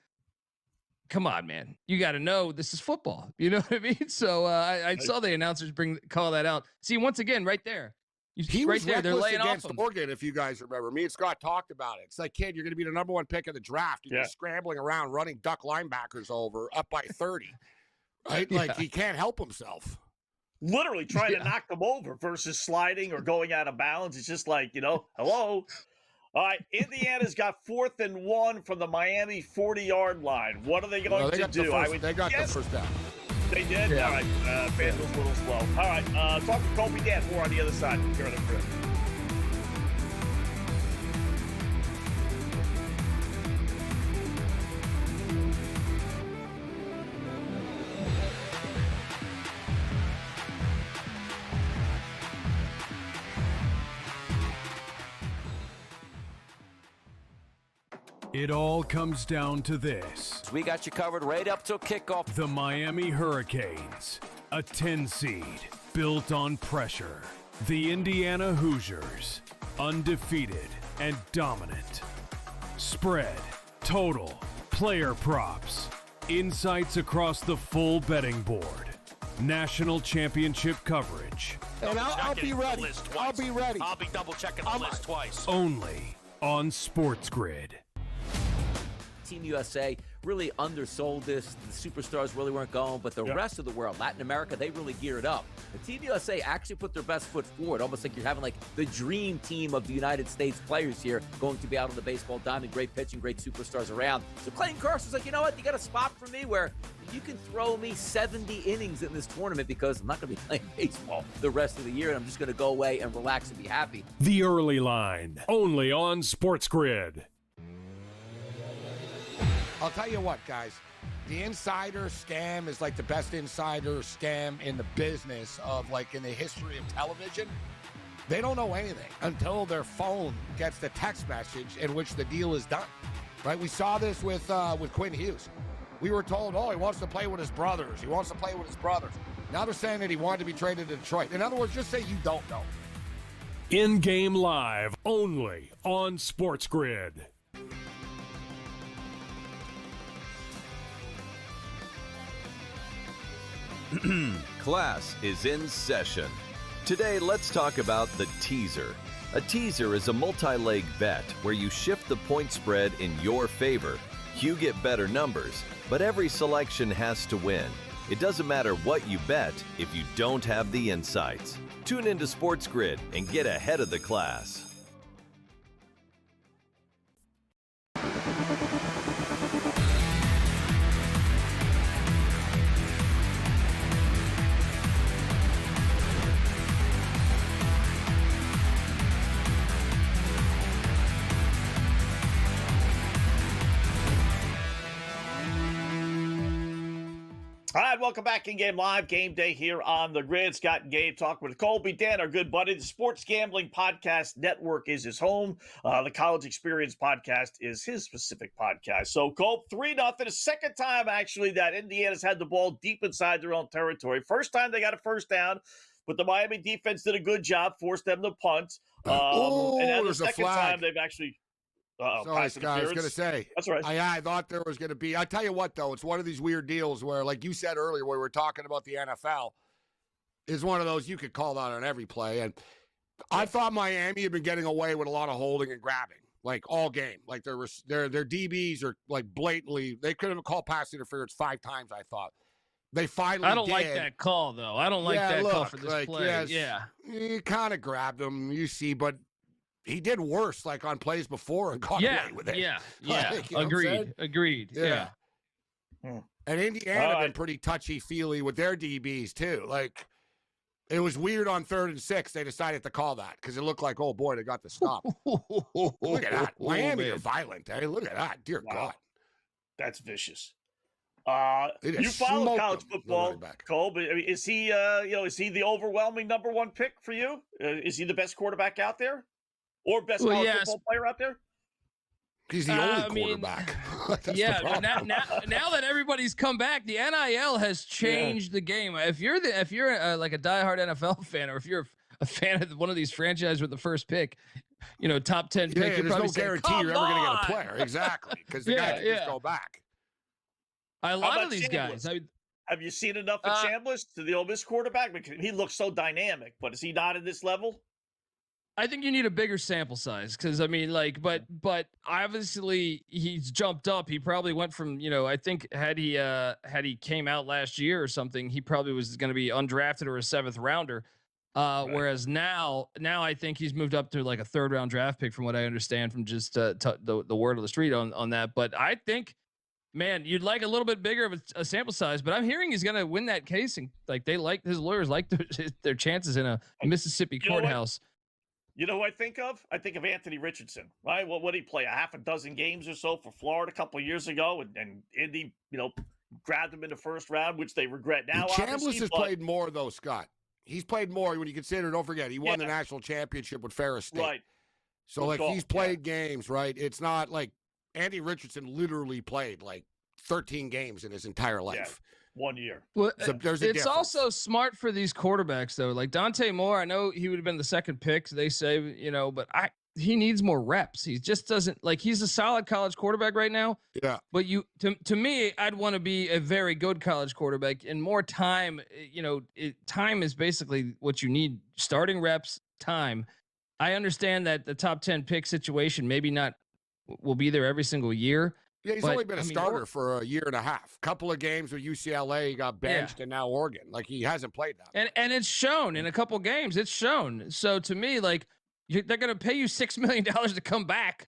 Speaker 10: Come on, man. You got to know this is football. You know what I mean? So I saw the announcers call that out. See, once again, right there.
Speaker 3: He
Speaker 10: right
Speaker 3: was
Speaker 10: there. They're laying
Speaker 3: against
Speaker 10: off him.
Speaker 3: Oregon, if you guys remember. Me and Scott talked about it. It's like, kid, you're going to be the number 1 pick of the draft. You're scrambling around, running duck linebackers over, up by 30. Right? Like, he can't help himself.
Speaker 8: Literally trying to knock them over versus sliding or going out of bounds. It's just like, hello. All right, Indiana's got 4th and 1 from the Miami 40-yard line. What are they going to do?
Speaker 3: They got the first down.
Speaker 8: They did?
Speaker 3: Yeah.
Speaker 8: All right, FanDuel's a little slow. All right, talk to Kobe Dan more on the other side. Turn it for
Speaker 1: It all comes down to this.
Speaker 2: We got you covered right up till kickoff.
Speaker 1: The Miami Hurricanes, a 10 seed built on pressure. The Indiana Hoosiers, undefeated and dominant. Spread, total, player props, insights across the full betting board, national championship coverage.
Speaker 3: And I'll be ready. I'll be ready.
Speaker 4: I'll be double checking the list twice.
Speaker 1: Only on SportsGrid.
Speaker 2: Team USA really undersold this. The superstars really weren't going, but the rest of the world, Latin America, they really geared up. The Team USA actually put their best foot forward, almost like you're having like the dream team of the United States players here going to be out on the baseball diamond. Great pitching, great superstars around. So Clayton Kersaw's like, you know what? You got a spot for me where you can throw me 70 innings in this tournament because I'm not going to be playing baseball the rest of the year, and I'm just going to go away and relax and be happy.
Speaker 1: The Early Line, only on SportsGrid.
Speaker 3: I'll tell you what, guys. The insider scam is like the best insider scam in the business of, like, in the history of television. They don't know anything until their phone gets the text message in which the deal is done, right? We saw this with Quinn Hughes. We were told, he wants to play with his brothers. He wants to play with his brothers. Now they're saying that he wanted to be traded to Detroit. In other words, just say you don't know.
Speaker 1: In-game live, only on SportsGrid.
Speaker 9: Class is in session. Today, let's talk about the teaser. A teaser is a multi-leg bet where you shift the point spread in your favor. You get better numbers, but every selection has to win. It doesn't matter what you bet if you don't have the insights. Tune into SportsGrid and get ahead of the class.
Speaker 8: All right, welcome back in Game Live. Game Day here on the Grid. Scott and Gabe talking with Colby Dan, our good buddy. The Sports Gambling Podcast Network is his home. The College Experience Podcast is his specific podcast. So, Colb, 3-0. The second time, actually, that Indiana's had the ball deep inside their own territory. First time they got a first down, but the Miami defense did a good job, forced them to punt. And then the second time, they've actually...
Speaker 3: Sorry, Scott. I was going to say.
Speaker 8: That's right.
Speaker 3: I thought there was going to be. I tell you what, though, it's one of these weird deals where, like you said earlier, where we were talking about the NFL, is one of those you could call that on every play. And I thought Miami had been getting away with a lot of holding and grabbing, like all game. Like their DBs are like blatantly. They could have called pass interference 5 times. I thought they finally.
Speaker 10: I don't like that call though. I don't like that call for this play.
Speaker 3: Yes,
Speaker 10: yeah,
Speaker 3: you kind of grabbed him. You see, but. He did worse, like on plays before, and got away with it.
Speaker 10: Yeah,
Speaker 3: like, you know
Speaker 10: agreed. Yeah.
Speaker 3: And Indiana been pretty touchy-feely with their DBs too. Like it was weird on 3rd and 6. They decided to call that because it looked like, oh boy, they got the stop. Look at that, Miami are violent. Hey, look at that, dear God,
Speaker 8: that's vicious. You follow college football, Cole. But is he, is he the overwhelming number 1 pick for you? Is he the best quarterback out there? Or best college football player out there?
Speaker 3: He's the only quarterback.
Speaker 10: Now that everybody's come back, the NIL has changed the game. If you're like a diehard NFL fan, or if you're a fan of one of these franchises with the first pick, top 10 pick, you're
Speaker 3: there's
Speaker 10: probably
Speaker 3: no guarantee you're ever going to get a player. Exactly, because the guy can just go back.
Speaker 10: A lot of these guys.
Speaker 8: Have you seen enough of Chambliss to the Ole Miss quarterback? Because he looks so dynamic, but is he not at this level?
Speaker 10: I think you need a bigger sample size because but obviously he's jumped up. He probably went from I think had he came out last year or something, he probably was going to be undrafted or a 7th rounder. Whereas now I think he's moved up to like a 3rd round draft pick from what I understand from just the word of the street on that. But I think, man, you'd like a little bit bigger of a sample size. But I'm hearing he's going to win that case, and like his lawyers like their chances in a Mississippi courthouse.
Speaker 8: You know who I think of? I think of Anthony Richardson, right? Well, what did he play? A half a dozen games or so for Florida a couple of years ago, and Indy, grabbed him in the 1st round, which they regret now.
Speaker 3: Chambliss has played more, though, Scott. He's played more when you consider. Don't forget, he won the national championship with Ferris State.
Speaker 8: Right.
Speaker 3: So he's played games, right? It's not like Andy Richardson literally played like 13 games in his entire life.
Speaker 8: Yeah. 1 year.
Speaker 10: Well, so it's also smart for these quarterbacks though. Like Dante Moore, I know he would have been the 2nd pick, they say, but he needs more reps. He just doesn't he's a solid college quarterback right now.
Speaker 3: Yeah.
Speaker 10: But to me, I'd want to be a very good college quarterback, and more time, time is basically what you need. Starting reps, time. I understand that the top 10 pick situation maybe not will be there every single year.
Speaker 3: Yeah, he's only been a starter for a year and a half. Couple of games with UCLA, he got benched, and now Oregon. Like, he hasn't played that.
Speaker 10: And it's shown in a couple of games. It's shown. So to me, they're going to pay you $6 million to come back.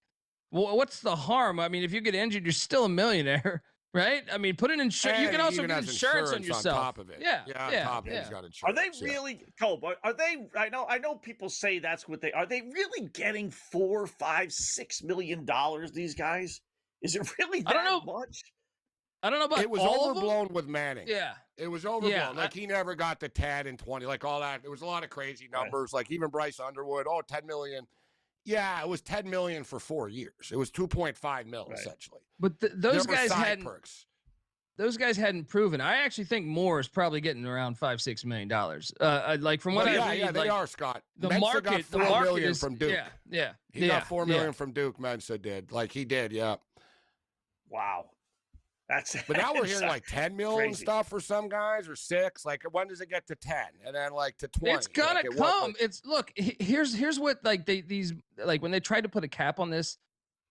Speaker 10: Well, what's the harm? I mean, if you get injured, you're still a millionaire, right? I mean, put an insurance. You can also get insurance on yourself.
Speaker 3: On top of it.
Speaker 10: Yeah,
Speaker 3: on top of it, he's got insurance.
Speaker 8: Are they really, Cole? Are they? I know people say that's what they are. They really getting $4, $5, $6 million? These guys. Is it really that much?
Speaker 10: I don't know about
Speaker 3: it was overblown with Manning.
Speaker 10: Yeah.
Speaker 3: It was overblown. Yeah, he never got the 10 and 20, like all that. There was a lot of crazy numbers, like even Bryce Underwood, $10 million. Yeah, it was $10 million for 4 years. It was $2.5 million essentially.
Speaker 10: But those guys hadn't perks. Those guys hadn't proven. I actually think Moore is probably getting around $5-6 million. Like from what I read,
Speaker 3: they are, Scott.
Speaker 10: The
Speaker 3: Mensa
Speaker 10: market,
Speaker 3: got
Speaker 10: the market
Speaker 3: million
Speaker 10: is
Speaker 3: from Duke.
Speaker 10: Yeah.
Speaker 3: He got $4 million from Duke. Mensa did. Like he did. Yeah.
Speaker 8: Wow.
Speaker 3: But now we're hearing like 10 million and stuff for some guys, or 6. Like, when does it get to 10 and then like to 20?
Speaker 10: It's gonna come. It's here's what these when they tried to put a cap on this,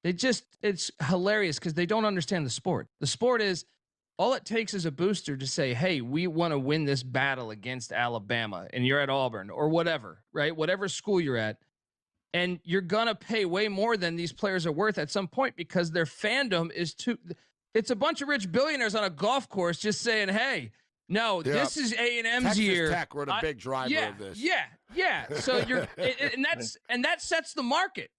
Speaker 10: it's hilarious because they don't understand the sport. The sport is all it takes is a booster to say, hey, we want to win this battle against Alabama, and you're at Auburn or whatever, right? Whatever school you're at. And you're gonna pay way more than these players are worth at some point because their fandom is too. It's a bunch of rich billionaires on a golf course just saying, "Hey, no, this is A&M's year."
Speaker 3: Tech were the big driver of this.
Speaker 10: Yeah. So and that sets the market.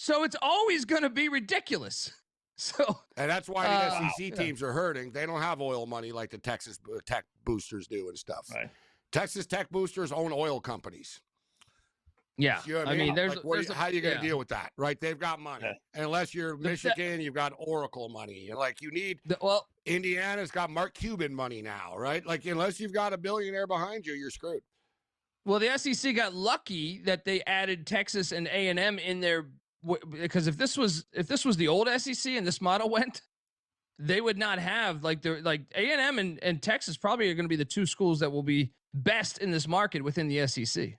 Speaker 10: So it's always going to be ridiculous. So,
Speaker 3: And that's why the SEC teams are hurting. They don't have oil money like the Texas Tech boosters do and stuff.
Speaker 8: Right.
Speaker 3: Texas Tech boosters own oil companies.
Speaker 10: yeah.
Speaker 3: You know what
Speaker 10: I mean, there's,
Speaker 3: like, how are you going to
Speaker 10: yeah.
Speaker 3: deal with that, right? They've got money.
Speaker 8: Yeah.
Speaker 3: And unless you're Michigan, you've got Oracle money. And like you need Indiana's got Mark Cuban money now, right? Like unless you've got a billionaire behind you, you're screwed.
Speaker 10: Well, the SEC got lucky that they added Texas and A&M in there, because if this was the old SEC and this model went, they would not have like A&M and Texas probably are going to be the two schools that will be best in this market within the SEC.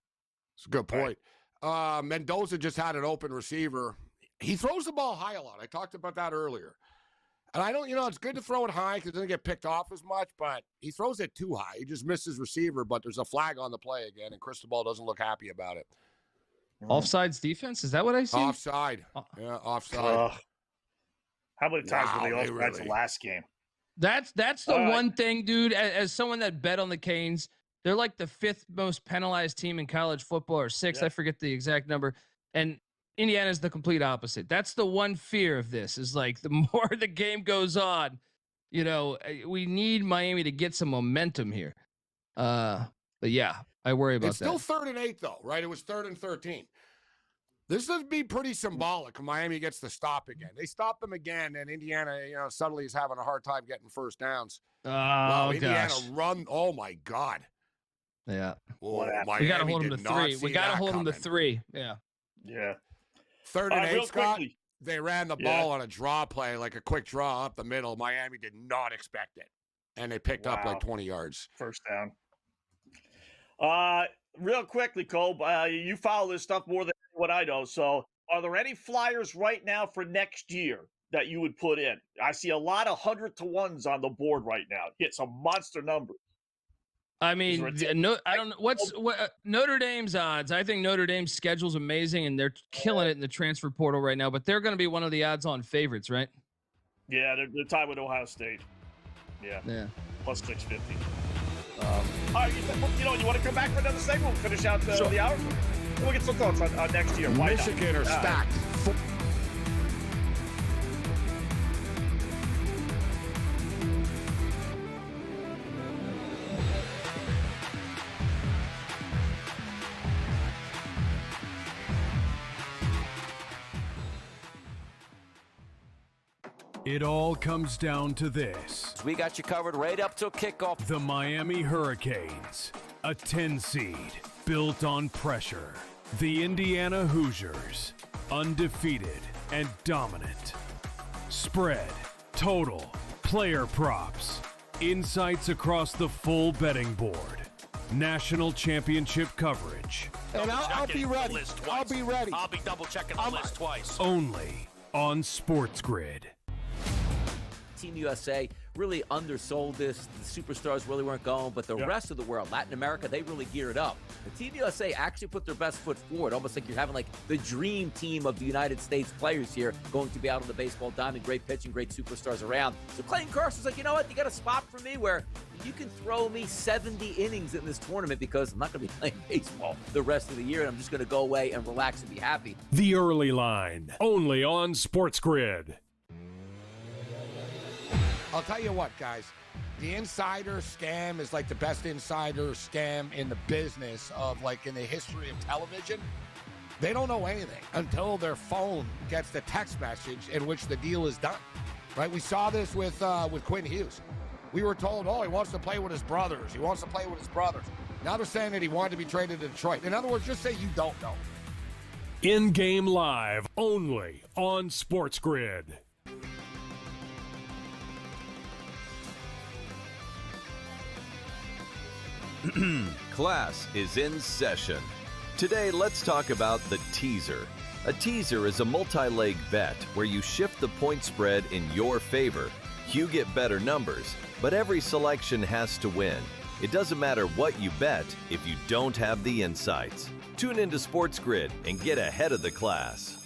Speaker 3: It's a good point. Mendoza just had an open receiver. He throws the ball high a lot. I talked about that earlier. And I don't, it's good to throw it high because it doesn't get picked off as much, but he throws it too high. He just misses receiver, but there's a flag on the play again, and Cristobal doesn't look happy about it.
Speaker 10: Offsides defense? Is that what I see?
Speaker 3: Offside. Yeah, offside.
Speaker 8: How many times were they offsides the last game?
Speaker 10: That's the one thing, dude, as someone that bet on the Canes, they're like the 5th most penalized team in college football, or 6th. Yeah. I forget the exact number. And Indiana's the complete opposite. That's the one fear of this is like the more the game goes on, we need Miami to get some momentum here. But yeah, I worry about that.
Speaker 3: It's still 3rd and 8 though, right? It was 3rd and 13. This would be pretty symbolic. Miami gets to stop again. They stop them again, and Indiana, suddenly is having a hard time getting first downs.
Speaker 10: Oh,
Speaker 3: Indiana
Speaker 10: gosh.
Speaker 3: run. Oh my God.
Speaker 10: Yeah.
Speaker 3: Oh,
Speaker 10: we got to hold them to 3. We got to hold them to 3. Yeah.
Speaker 8: Yeah.
Speaker 3: 3rd and 8, Scott.
Speaker 8: Quickly.
Speaker 3: They ran the ball on a draw play, like a quick draw up the middle. Miami did not expect it, and they picked up like 20 yards.
Speaker 8: First down. Real quickly, Cole, you follow this stuff more than what I know. So are there any flyers right now for next year that you would put in? I see a lot of 100-to-1s on the board right now. Get some monster numbers.
Speaker 10: I mean, I don't know what Notre Dame's odds. I think Notre Dame's schedule's amazing, and they're killing it in the transfer portal right now. But they're going to be one of the odds-on favorites, right?
Speaker 8: Yeah, they're tied with Ohio State. Yeah. Plus 650. All right, you want to come back for another segment? We'll finish out the hour. We'll get some thoughts on next year. Why
Speaker 3: Michigan are stacked.
Speaker 1: It all comes down to this.
Speaker 2: We got you covered right up till kickoff.
Speaker 1: The Miami Hurricanes, a 10 seed built on pressure. The Indiana Hoosiers, undefeated and dominant. Spread, total, player props, insights across the full betting board. National championship coverage.
Speaker 3: And I'll be ready. I'll be ready.
Speaker 4: I'll be double checking the list twice.
Speaker 1: Only on SportsGrid.
Speaker 2: Team USA really undersold this. The superstars really weren't going, but the rest of the world, Latin America, they really geared up. The Team USA actually put their best foot forward, almost like you're having like the dream team of the United States players here going to be out on the baseball diamond. Great pitching, great superstars around. So Clayton Kersaw's like, you know what? You got a spot for me where you can throw me 70 innings in this tournament because I'm not going to be playing baseball the rest of the year, and I'm just going to go away and relax and be happy.
Speaker 1: The early line, only on SportsGrid.
Speaker 3: I'll tell you what, guys. The insider scam is like the best insider scam in the business of like in the history of television. They don't know anything until their phone gets the text message in which the deal is done. Right? We saw this with Quinn Hughes. We were told, he wants to play with his brothers. He wants to play with his brothers. Now they're saying that he wanted to be traded to Detroit. In other words, just say you don't know.
Speaker 1: In-game live, only on SportsGrid.
Speaker 9: Class is in session. Today, let's talk about the teaser. A teaser is a multi-leg bet where you shift the point spread in your favor. You get better numbers, but every selection has to win. It doesn't matter what you bet if you don't have the insights. Tune into SportsGrid and get ahead of the class.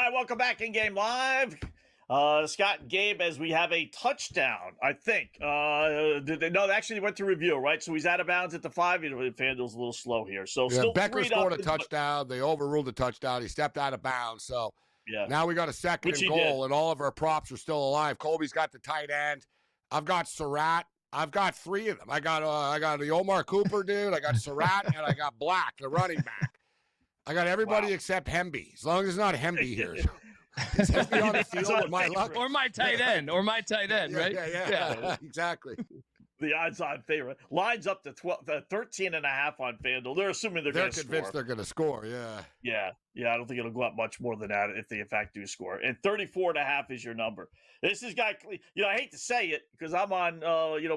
Speaker 8: right, welcome back in Game Live. Scott and Gabe, as we have a touchdown, I think. No, they actually went to review, right? So he's out of bounds at the 5. FanDuel's a little slow here. So
Speaker 3: Yeah,
Speaker 8: still
Speaker 3: Becker
Speaker 8: 3-0.
Speaker 3: scored a touchdown. They overruled the touchdown. He stepped out of bounds. So now we got a second and goal, and all of our props are still alive. Colby's got the tight end. I've got Surratt. I've got 3 of them. I got the Omar Cooper dude. I got Surratt, and I got Black, the running back. I got everybody except Hemby. As long as it's not Hemby here. Is Hemby on the field with my luck?
Speaker 10: Or my tight end, right?
Speaker 3: Yeah, exactly.
Speaker 8: The odds-on favorite. Line's up to 13.5 on FanDuel. They're assuming they're going to score.
Speaker 3: They're convinced they're going to score,
Speaker 8: Yeah, I don't think it'll go up much more than that if they, in fact, do score. And 34.5 is your number. This has got, I hate to say it because I'm on,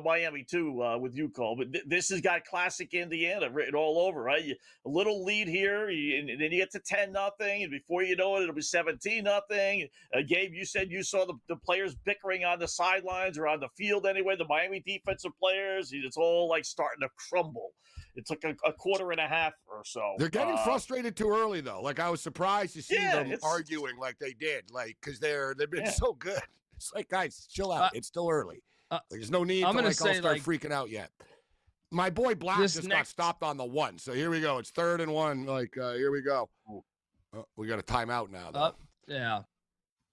Speaker 8: Miami too with you, Cole, but this has got classic Indiana written all over, right? A little lead here, and then you get to 10-0, and before you know it, it'll be 17-0. Gabe, you said you saw the players bickering on the sidelines or on the field anyway, the Miami defensive players. It's all like starting to crumble. It took a quarter and a half or so.
Speaker 3: They're getting frustrated too early, though. Like, I was surprised to see them arguing like they did, because they've been so good. It's like, guys, chill out. It's still early. There's no need to start freaking out yet. My boy Black just got stopped on the 1. So here we go. It's 3rd and 1. Here we go. We got a timeout now, though.
Speaker 10: Yeah.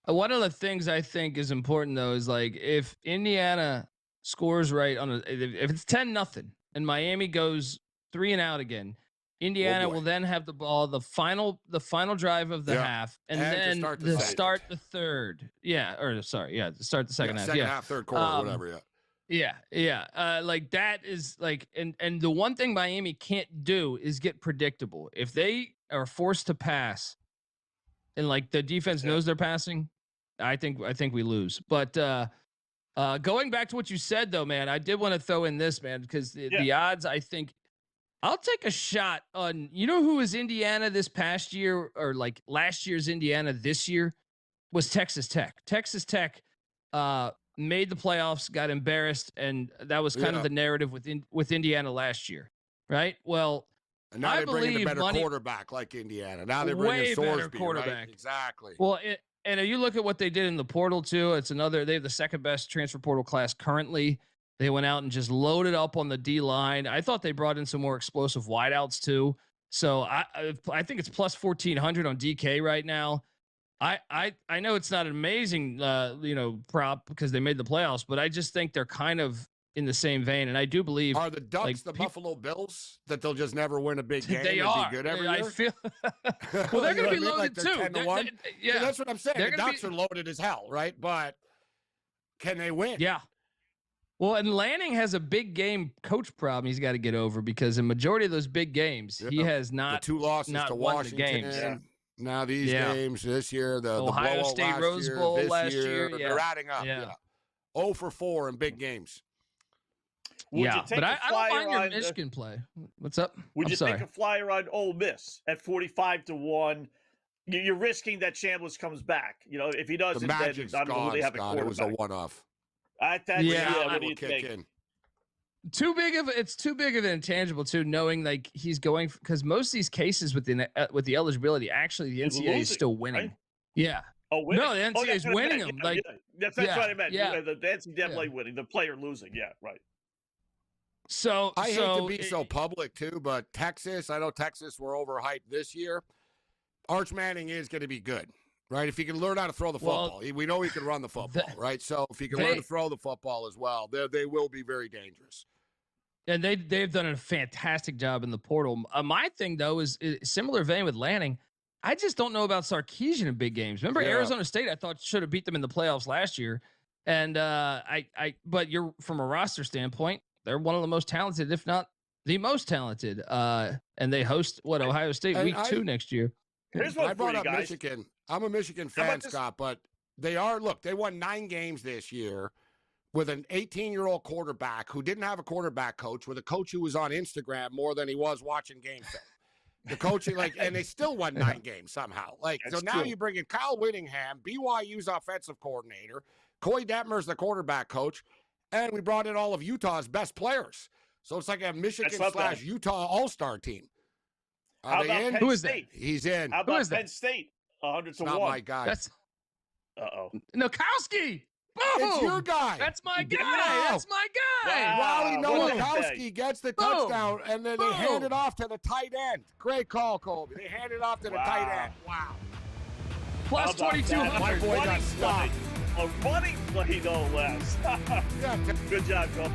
Speaker 10: One of the things I think is important, though, is if Indiana scores right if it's 10-0 and Miami goes 3 and out again, Indiana will then have the ball, the final drive of the half, and then start the third. To start the second half.
Speaker 3: Second half, third quarter, whatever.
Speaker 10: That is and the one thing Miami can't do is get predictable. If they are forced to pass, and the defense knows they're passing, I think we lose. But going back to what you said, though, man, I did want to throw in this, man, because the odds, I think. I'll take a shot on, who was Indiana this past year, or last year's Indiana this year, was Texas Tech. Texas Tech made the playoffs, got embarrassed, and that was kind of the narrative with Indiana last year, right? Well,
Speaker 3: and now they're bringing a better quarterback like Indiana. Now they're bringing Sorsby, quarterback. Right? Exactly.
Speaker 10: Well, and you look at what they did in the portal too. They have the second best transfer portal class currently. They went out and just loaded up on the D line. I thought they brought in some more explosive wideouts too. So I think it's plus 1,400 on DK right now. I know it's not an amazing prop because they made the playoffs, but I just think they're kind of in the same vein. And I do believe
Speaker 3: are the Ducks the Buffalo Bills that they'll just never win a big game.
Speaker 10: They are.
Speaker 3: Be good every year?
Speaker 10: I feel well. They're going to be loaded too.
Speaker 3: So that's what I'm saying. The Ducks are loaded as hell, right? But can they win?
Speaker 10: Yeah. Well, and Lanning has a big game coach problem he's got to get over because in majority of those big games, he has not
Speaker 3: the 2 losses to Washington.
Speaker 10: Games.
Speaker 3: Now these games this year, the
Speaker 10: Ohio State Rose Bowl last year.
Speaker 3: They're adding up. 0 for 4 in big games.
Speaker 10: But I don't mind your Michigan play. What's up?
Speaker 8: Would you take a flyer on Ole Miss at 45-1? You're risking that Chambliss comes back. If he doesn't,
Speaker 3: the Magic's
Speaker 8: then
Speaker 3: gone,
Speaker 8: they have a quarterback.
Speaker 3: It was a one-off.
Speaker 8: What do you think?
Speaker 10: Too big of an intangible too, knowing he's going because most of these cases with the eligibility, actually the NCAA is still winning. Right? Yeah.
Speaker 8: Oh, winning.
Speaker 10: No, the NCAA is winning them.
Speaker 8: That's what I meant. Yeah. The NCAA definitely winning. The player losing. Yeah, right.
Speaker 10: So
Speaker 3: I hate to be so public too, but Texas, I know Texas were overhyped this year. Arch Manning is going to be good. Right, if he can learn how to throw the football, we know he can run the football, right? So if he can learn to throw the football as well, they will be very dangerous.
Speaker 10: And they've done a fantastic job in the portal. My thing though is similar vein with Lanning. I just don't know about Sarkisian in big games. Remember Arizona State? I thought should have beat them in the playoffs last year. And but you're from a roster standpoint, they're one of the most talented, if not the most talented. And they host Ohio State week 2 next year.
Speaker 8: Here's what
Speaker 3: I brought up Michigan. I'm a Michigan fan, Scott, but they won 9 games this year with an 18-year-old quarterback who didn't have a quarterback coach, with a coach who was on Instagram more than he was watching game film. The coaching, and they still won 9 games somehow. So now you bring in Kyle Whittingham, BYU's offensive coordinator, Coy Detmer's the quarterback coach, and we brought in all of Utah's best players. So it's like a Michigan/Utah all-star team.
Speaker 8: How about Penn
Speaker 10: Who is
Speaker 8: State?
Speaker 3: He's in.
Speaker 8: How about Penn State? 100
Speaker 3: It's
Speaker 8: to
Speaker 3: not
Speaker 8: 1.
Speaker 3: my guy.
Speaker 10: That's
Speaker 3: It's
Speaker 10: Nowkowski. Boom!
Speaker 3: your guy.
Speaker 10: That's my guy.
Speaker 3: No.
Speaker 10: That's my guy.
Speaker 8: Wow.
Speaker 3: Riley
Speaker 8: what did he
Speaker 3: Nowakowski gets the
Speaker 10: Boom.
Speaker 3: touchdown, and then they hand
Speaker 10: Boom.
Speaker 3: it off to the tight end. Great call, Colby. They hand it off to the tight end. Wow.
Speaker 10: Plus
Speaker 8: How about that?
Speaker 10: 2,200.
Speaker 3: My boy got
Speaker 8: Running
Speaker 3: stopped.
Speaker 8: play. A running play, no less.
Speaker 3: Yeah,
Speaker 8: Good job, Cole.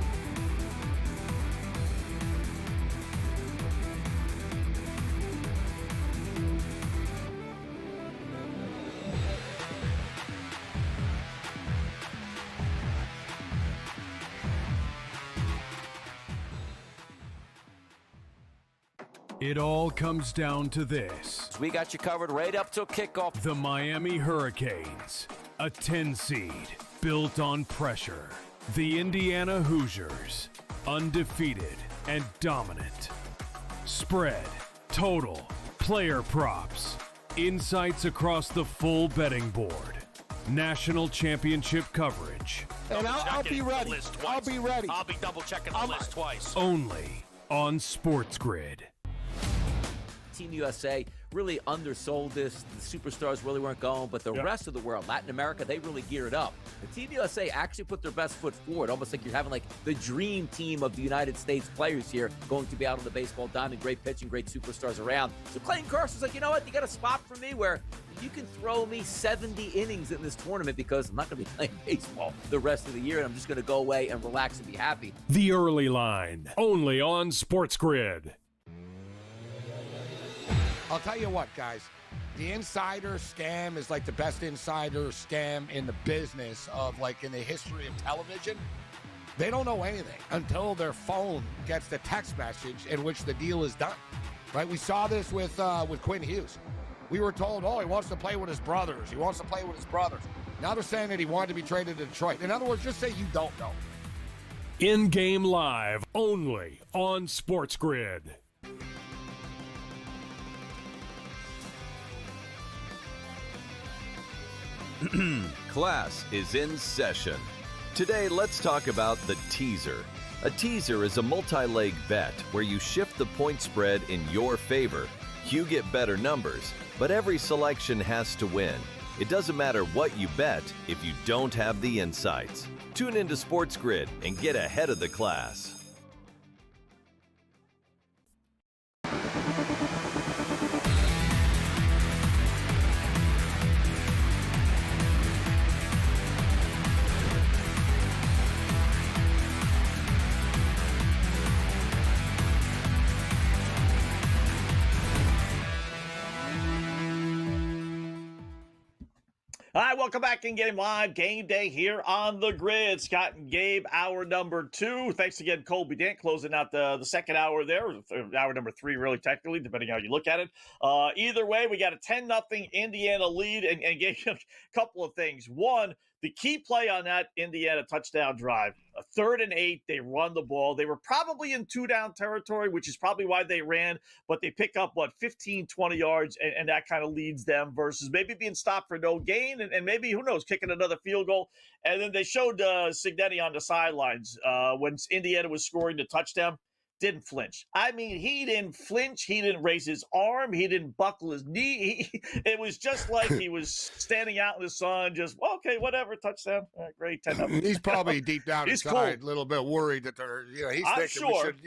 Speaker 1: It all comes down to this.
Speaker 2: We got you covered right up till kickoff.
Speaker 1: The Miami Hurricanes, a 10 seed built on pressure. The Indiana Hoosiers, undefeated and dominant. Spread, total, player props, insights across the full betting board. National championship coverage.
Speaker 3: And I'll be ready. I'll be ready.
Speaker 4: I'll be double checking the list twice.
Speaker 1: Only on SportsGrid.
Speaker 2: Team USA really undersold this. The superstars really weren't going, but the rest of the world, Latin America, they really geared up. The Team USA actually put their best foot forward, almost like you're having like the dream team of the United States players here going to be out on the baseball diamond. Great pitching, great superstars around. So Clayton Carson's like, you know what? You got a spot for me where you can throw me 70 innings in this tournament because I'm not going to be playing baseball the rest of the year, and I'm just going to go away and relax and be happy.
Speaker 1: The early line, only on SportsGrid.
Speaker 3: I'll tell you what, guys. The insider scam is like the best insider scam in the business of like in the history of television. They don't know anything until their phone gets the text message in which the deal is done. Right? We saw this with Quinn Hughes. We were told, oh, he wants to play with his brothers. He wants to play with his brothers. Now they're saying that he wanted to be traded to Detroit. In other words, just say you don't know.
Speaker 1: In-game live, only on SportsGrid.
Speaker 9: Class is in session. Today, let's talk about the teaser. A teaser is a multi-leg bet where you shift the point spread in your favor. You get better numbers, but every selection has to win. It doesn't matter what you bet if you don't have the insights. Tune into SportsGrid and get ahead of the class.
Speaker 8: All right, welcome back in Game Live. Game Day here on the grid. Scott and Gabe, hour number 2. Thanks again, Colby Dent, closing out the second hour there. Hour number 3, really, technically, depending how you look at it. Either way, we got a 10-0 Indiana lead. And Gabe, a couple of things. One, the key play on that Indiana touchdown drive, a 3rd and 8, they run the ball. They were probably in 2-down territory, which is probably why they ran, but they pick up, 15, 20 yards, and that kind of leads them versus maybe being stopped for no gain and maybe, who knows, kicking another field goal. And then they showed Cignetti on the sidelines when Indiana was scoring the touchdown. Didn't flinch. I mean, he didn't flinch. He didn't raise his arm. He didn't buckle his knee. It was just like he was standing out in the sun, just, okay, whatever, touchdown. Great, 10-0.
Speaker 3: He's probably deep down
Speaker 8: He's
Speaker 3: inside
Speaker 8: cool.
Speaker 3: a little bit worried that they're, he's
Speaker 8: I'm
Speaker 3: thinking we
Speaker 8: sure.
Speaker 3: should,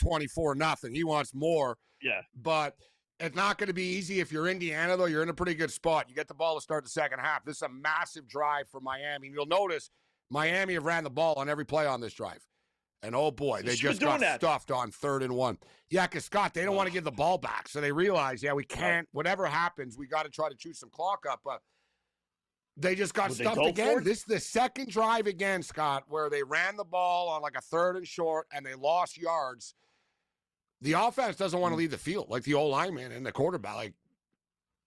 Speaker 3: 24-0. He wants more.
Speaker 8: Yeah.
Speaker 3: But it's not going to be easy if you're Indiana, though. You're in a pretty good spot. You get the ball to start the second half. This is a massive drive for Miami. You'll notice Miami have ran the ball on every play on this drive. And, oh, boy, they just got stuffed on 3rd and 1. Yeah, because, Scott, they don't want to give the ball back. So they realize, we can't. Whatever happens, we got to try to chew some clock up. But they just got stuffed again. This is the second drive again, Scott, where they ran the ball on like a 3rd and short, and they lost yards. The offense doesn't want to leave the field, like the old lineman and the quarterback. Like,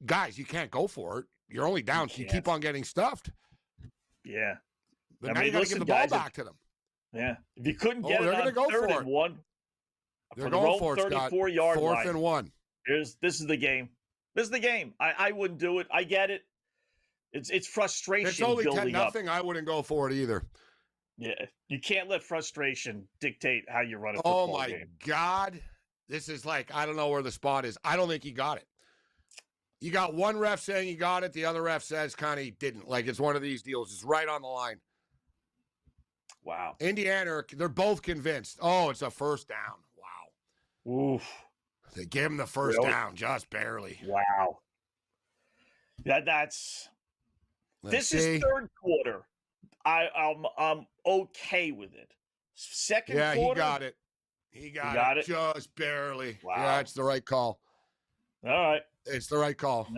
Speaker 3: guys, you can't go for it. You're only down, so you keep on getting stuffed.
Speaker 8: Yeah.
Speaker 3: But now you got to give the ball back to them.
Speaker 8: Yeah. If you couldn't get it on
Speaker 3: go
Speaker 8: 3rd
Speaker 3: for
Speaker 8: and 1,
Speaker 3: they're going for it,
Speaker 8: 34-yard line.
Speaker 3: 4th and 1.
Speaker 8: This is the game. This is the game. I wouldn't do it. I get it. It's frustration.
Speaker 3: It's only
Speaker 8: building
Speaker 3: 10-0. I wouldn't go for it either.
Speaker 8: Yeah. You can't let frustration dictate how you run a football game.
Speaker 3: Oh, my God. This is like, I don't know where the spot is. I don't think he got it. You got one ref saying you got it. The other ref says kind of he didn't. Like, it's one of these deals. It's right on the line.
Speaker 8: Wow.
Speaker 3: Indiana, they're both convinced. Oh, it's a first down. Wow.
Speaker 8: Oof.
Speaker 3: They gave him the first down, just barely.
Speaker 8: Wow. Yeah, that's.
Speaker 3: Let's
Speaker 8: This
Speaker 3: see.
Speaker 8: is third quarter. I'm okay with it. Second
Speaker 3: Yeah,
Speaker 8: quarter.
Speaker 3: he got it. He got it just barely.
Speaker 8: Wow.
Speaker 3: Yeah, it's the right call.
Speaker 8: All right.
Speaker 3: It's the right call.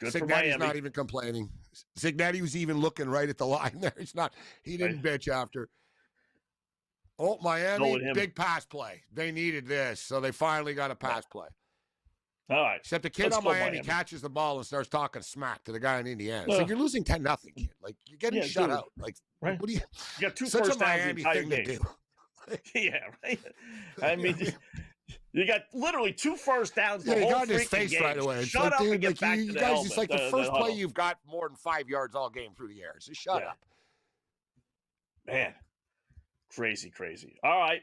Speaker 8: Good for
Speaker 3: Cignetti's
Speaker 8: Miami.
Speaker 3: not even complaining. Cignetti was even looking right at the line there. It's not. He didn't bitch after. Oh, Miami, big pass play. They needed this, so they finally got a pass play.
Speaker 8: All right.
Speaker 3: Except the kid on Miami catches the ball and starts talking smack to the guy in Indiana. It's like, you're losing 10-0, kid. Like, you're getting shut out. Like,
Speaker 8: right.
Speaker 3: What do you?
Speaker 8: You got two
Speaker 3: such
Speaker 8: first
Speaker 3: a Miami
Speaker 8: downs
Speaker 3: thing to do.
Speaker 8: Yeah, right. I mean, you got literally 2 first downs.
Speaker 3: Yeah,
Speaker 8: The
Speaker 3: he
Speaker 8: whole
Speaker 3: got in his
Speaker 8: freaking
Speaker 3: face
Speaker 8: game.
Speaker 3: right away. It's
Speaker 8: Shut
Speaker 3: like,
Speaker 8: up
Speaker 3: dude,
Speaker 8: and get
Speaker 3: like,
Speaker 8: back
Speaker 3: you
Speaker 8: to the
Speaker 3: guys,
Speaker 8: helmet,
Speaker 3: it's like the first
Speaker 8: huddle.
Speaker 3: play you've got more than 5 yards all game through the air. So shut up.
Speaker 8: Man, crazy. All right.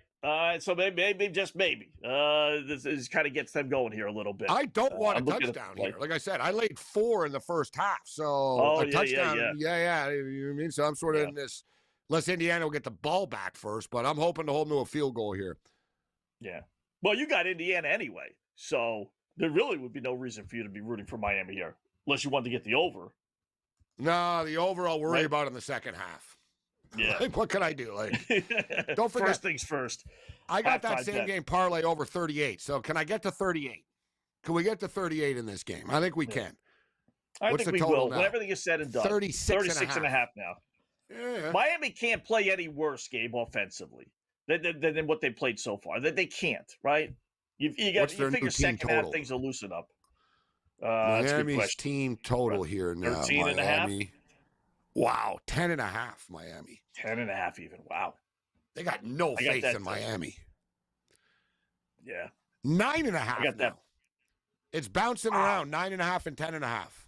Speaker 8: So maybe just maybe this kind of gets them going here a little bit.
Speaker 3: I don't want a
Speaker 8: I'm looking
Speaker 3: touchdown
Speaker 8: at,
Speaker 3: here. Like I said, I laid 4 in the first half. So a touchdown. Yeah. You know what I mean? So I'm sort of in this, unless Indiana will get the ball back first, but I'm hoping to hold them to a field goal here.
Speaker 8: Yeah. Well, you got Indiana anyway. So there really would be no reason for you to be rooting for Miami here, unless you wanted to get the over.
Speaker 3: No, the over I'll worry about in the second half.
Speaker 8: Yeah.
Speaker 3: Like, what can I do? Like, don't forget.
Speaker 8: First things first.
Speaker 3: I got that same game parlay over 38. So can I get to 38? Can we get to 38 in this game? I think we can.
Speaker 8: I
Speaker 3: What's
Speaker 8: think
Speaker 3: the
Speaker 8: we
Speaker 3: total
Speaker 8: will.
Speaker 3: now?
Speaker 8: When everything is said and done.
Speaker 3: 36
Speaker 8: and a half now.
Speaker 3: Yeah.
Speaker 8: Miami can't play any worse, Gabe, offensively than what they played so far. They can't, right? You figure second half things will loosen up.
Speaker 3: Miami's team total here now.
Speaker 8: 13 and a half?
Speaker 3: Wow, 10 and a half, Miami.
Speaker 8: 10 and a half even. Wow.
Speaker 3: They got no faith in Miami.
Speaker 8: Yeah.
Speaker 3: 9 and a half now.
Speaker 8: That.
Speaker 3: It's bouncing around 9 and a half and 10 and a half.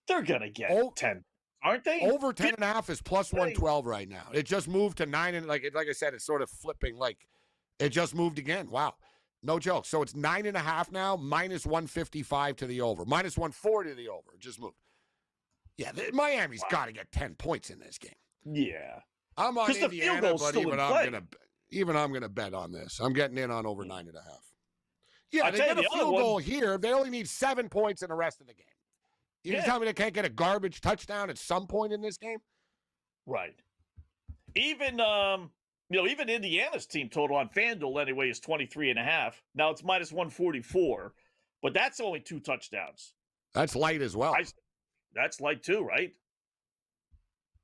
Speaker 8: They're going to get 10, aren't they?
Speaker 3: Over 10 and a half is plus 112 right now. It just moved to 9 and like I said, it's sort of flipping. Like it just moved again. Wow. No joke. So it's 9 and a half now, minus 155 to the over, minus 140 to the over. It just moved. Yeah, Miami's got to get 10 points in this game.
Speaker 8: Yeah.
Speaker 3: I'm on Indiana, but even I'm gonna bet on this. I'm getting in on over 9 and a half. Yeah, they get a field goal here. They only need 7 points in the rest of the game. You tell me they can't get a garbage touchdown at some point in this game?
Speaker 8: Right. Even even Indiana's team total on FanDuel anyway is 23 and a half. Now it's minus 144, but that's only 2 touchdowns.
Speaker 3: That's light as well.
Speaker 8: That's light too, right?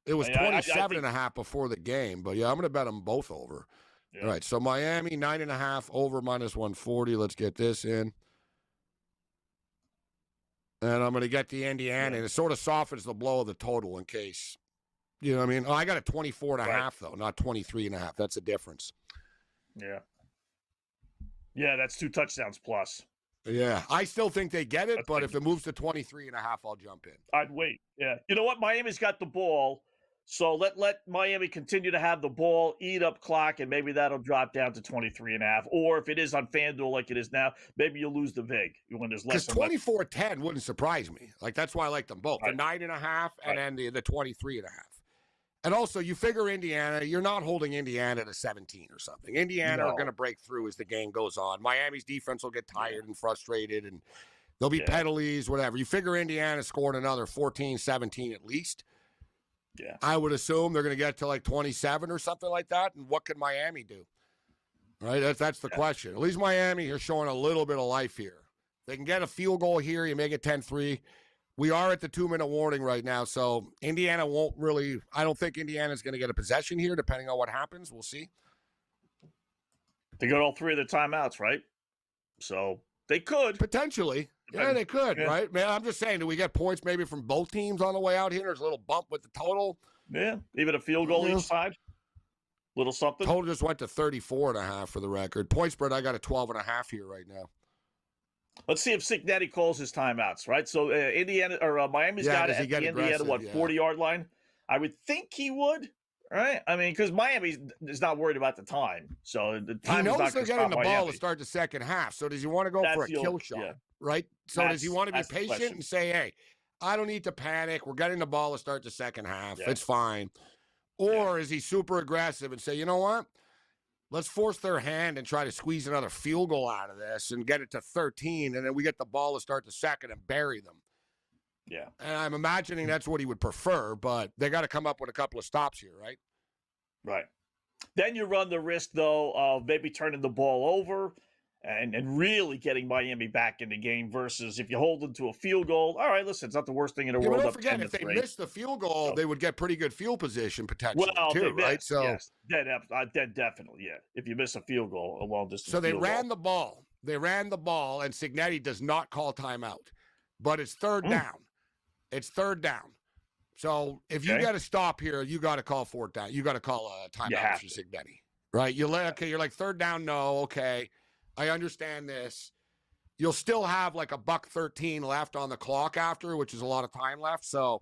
Speaker 3: It was 27 and a half before the game, but yeah, I'm going to bet them both over. Yeah. All right, so Miami, 9.5, over minus 140. Let's get this in. And I'm going to get the Indiana, and it sort of softens the blow of the total in case. You know what I mean? Oh, I got a 24 and a half, though, not 23 and a half. That's a difference.
Speaker 8: Yeah. Yeah, that's 2 touchdowns plus.
Speaker 3: Yeah, I still think they get it, but if it moves to 23 and a half, I'll jump in.
Speaker 8: I'd wait. Yeah. You know what? Miami's got the ball. So let Miami continue to have the ball, eat up clock, and maybe that'll drop down to 23 and a half. Or if it is on FanDuel like it is now, maybe you'll lose the VIG when there's less.
Speaker 3: Because 24-10 wouldn't surprise me. Like, that's why I like them both. Right. The 9.5 and then the 23 and a half. And also, you figure Indiana, you're not holding Indiana to 17 or something. Indiana are going to break through as the game goes on. Miami's defense will get tired and frustrated, and there'll be penalties, whatever. You figure Indiana scored another 14, 17 at least.
Speaker 8: Yeah.
Speaker 3: I would assume they're going to get to like 27 or something like that. And what can Miami do? Right? That's the question. At least Miami is showing a little bit of life here. They can get a field goal here. You make it 10-3. We are at the 2-minute warning right now, so Indiana won't really – I don't think Indiana's going to get a possession here, depending on what happens. We'll see.
Speaker 8: They got all 3 of their timeouts, right? So they could.
Speaker 3: Potentially. Yeah, they could, right? Man, I'm just saying, do we get points maybe from both teams on the way out here? There's a little bump with the total.
Speaker 8: Yeah, even a field goal each side. Little something.
Speaker 3: Total just went to 34.5 for the record. Point spread, I got a 12.5 here right now.
Speaker 8: Let's see if Cignetti calls his timeouts, right? So Indiana or Miami's got it at the Indiana 40-yard line. I would think he would. right? I mean, because Miami is not worried about the time, so the
Speaker 3: He
Speaker 8: time is
Speaker 3: knows
Speaker 8: not
Speaker 3: they're
Speaker 8: going to
Speaker 3: getting
Speaker 8: stop
Speaker 3: the ball
Speaker 8: Miami.
Speaker 3: to start the second half. So does he want to go for a kill shot,
Speaker 8: yeah.
Speaker 3: right? So does he
Speaker 8: That's-
Speaker 3: want to be
Speaker 8: that's the
Speaker 3: patient
Speaker 8: question.
Speaker 3: and say, hey, I don't need to panic. We're getting the ball to start the second half.
Speaker 8: Yeah.
Speaker 3: It's fine. Or is he super aggressive and say, you know what? Let's force their hand and try to squeeze another field goal out of this and get it to 13, and then we get the ball to start the second and bury them.
Speaker 8: Yeah.
Speaker 3: And I'm imagining that's what he would prefer, but they got to come up with a couple of stops here, right?
Speaker 8: Right. Then you run the risk, though, of maybe turning the ball over and really getting Miami back in the game versus if you hold them to a field goal. All right, listen, it's not the worst thing in the
Speaker 3: Yeah, but
Speaker 8: world.
Speaker 3: don't
Speaker 8: Up
Speaker 3: forget,
Speaker 8: 10
Speaker 3: if
Speaker 8: to
Speaker 3: they
Speaker 8: 3.
Speaker 3: miss the field goal, they would get pretty good field position potentially
Speaker 8: Well,
Speaker 3: too,
Speaker 8: they
Speaker 3: right?
Speaker 8: missed,
Speaker 3: So,
Speaker 8: yes. Then definitely, yeah. If you miss a field goal, a long distance
Speaker 3: so they
Speaker 8: field
Speaker 3: ran
Speaker 8: goal.
Speaker 3: the ball. They ran the ball, and Cignetti does not call timeout, but it's third down. It's third down. So if you got to stop here, you got to call fourth down. You got to call a timeout for Cignetti, right? You're like third down. No, okay, I understand this. You'll still have like $1:13 left on the clock after, which is a lot of time left. So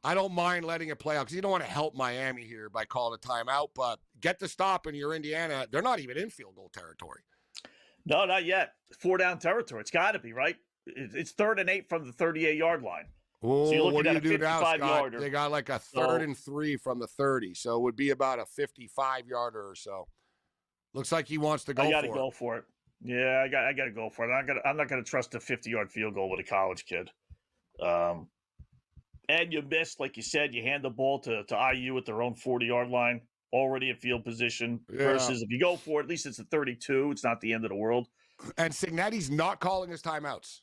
Speaker 3: I don't mind letting it play out because you don't want to help Miami here by calling a timeout, but get the stop in your Indiana. They're not even in field goal territory.
Speaker 8: No, not yet. 4-down territory. It's got to be, right? It's 3rd and 8 from the 38-yard line.
Speaker 3: Oh,
Speaker 8: So you're
Speaker 3: what
Speaker 8: looking
Speaker 3: do you
Speaker 8: at
Speaker 3: do
Speaker 8: a
Speaker 3: now, Scott?
Speaker 8: 55-yarder.
Speaker 3: They got like a 3rd and 3 from the 30, so it would be about a 55-yarder or so. Looks like he wants to go for it.
Speaker 8: I got to go for it. Yeah, I got to go for it. I'm not gonna trust a 50-yard field goal with a college kid. And you missed, like you said, you hand the ball to IU at their own 40-yard line, already in field position. Versus if you go for it, at least it's a 32. It's not the end of the world.
Speaker 3: And Cignetti's not calling his timeouts.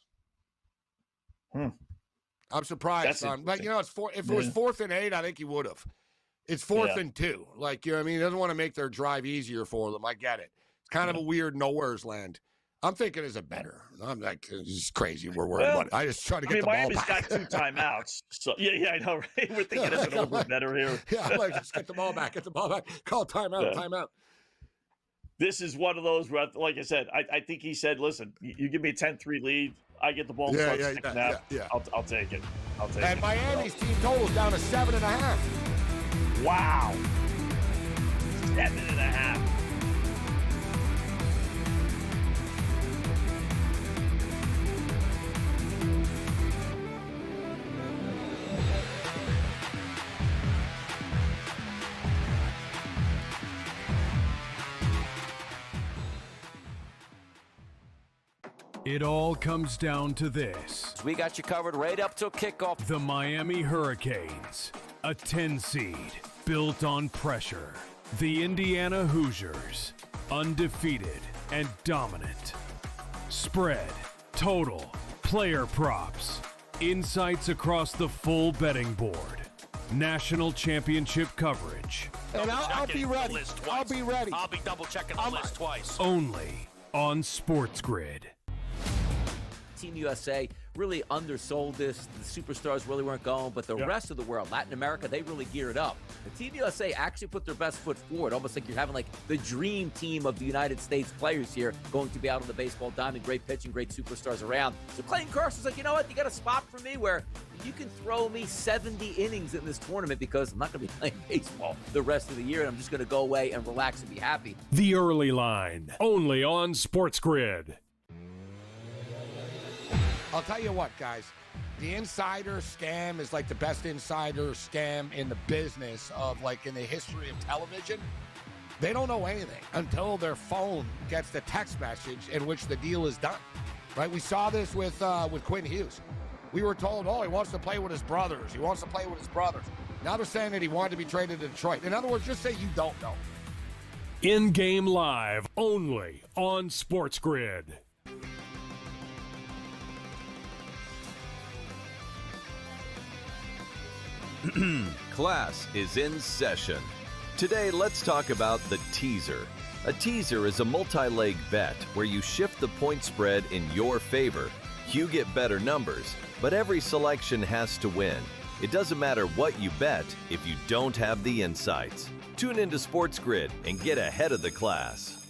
Speaker 3: I'm surprised, son. But, you know, if it was 4th and 8, I think he would have. It's 4th and 2. Like, you know what I mean? He doesn't want to make their drive easier for them. I get it. It's kind of a weird nowhere's land. I'm thinking is it better? I'm like, this is crazy. We're worried about it. I just try to get the ball
Speaker 8: Miami's
Speaker 3: back.
Speaker 8: got 2 timeouts. So yeah, I know, right? We're thinking it's a little bit better here.
Speaker 3: Yeah, I'm like, just get the ball back. Get the ball back. Call timeout.
Speaker 8: Yeah.
Speaker 3: Timeout.
Speaker 8: This is one of those where, like I said, I think he said, listen, you give me a 10-3 lead. I get the ball to start the second half. I'll take it.
Speaker 3: And Miami's team total is down to 7.5.
Speaker 8: Wow. 7.5.
Speaker 1: It all comes down to this.
Speaker 2: We got you covered right up till kickoff.
Speaker 1: The Miami Hurricanes, a 10 seed built on pressure. The Indiana Hoosiers, undefeated and dominant. Spread, total, player props, insights across the full betting board. National championship coverage.
Speaker 3: And I'll be ready. I'll be ready.
Speaker 4: I'll be double checking the list twice.
Speaker 1: Only on SportsGrid.
Speaker 2: Team USA really undersold this. The superstars really weren't going, but the rest of the world, Latin America, they really geared up. The Team USA actually put their best foot forward, almost like you're having like the dream team of the United States players here going to be out on the baseball diamond. Great pitching, great superstars around. So Clayton Kersaw's like, you know what? You got a spot for me where you can throw me 70 innings in this tournament because I'm not going to be playing baseball the rest of the year, and I'm just going to go away and relax and be happy.
Speaker 1: The early line, only on SportsGrid.
Speaker 3: I'll tell you what, guys. The insider scam is like the best insider scam in the business of like in the history of television. They don't know anything until their phone gets the text message in which the deal is done. Right? We saw this with Quinn Hughes. We were told, oh, he wants to play with his brothers. He wants to play with his brothers. Now they're saying that he wanted to be traded to Detroit. In other words, just say you don't know.
Speaker 1: In-game live, only on SportsGrid.
Speaker 9: Class is in session. Today, let's talk about the teaser. A teaser is a multi-leg bet where you shift the point spread in your favor. You get better numbers, but every selection has to win. It doesn't matter what you bet if you don't have the insights. Tune into SportsGrid and get ahead of the class.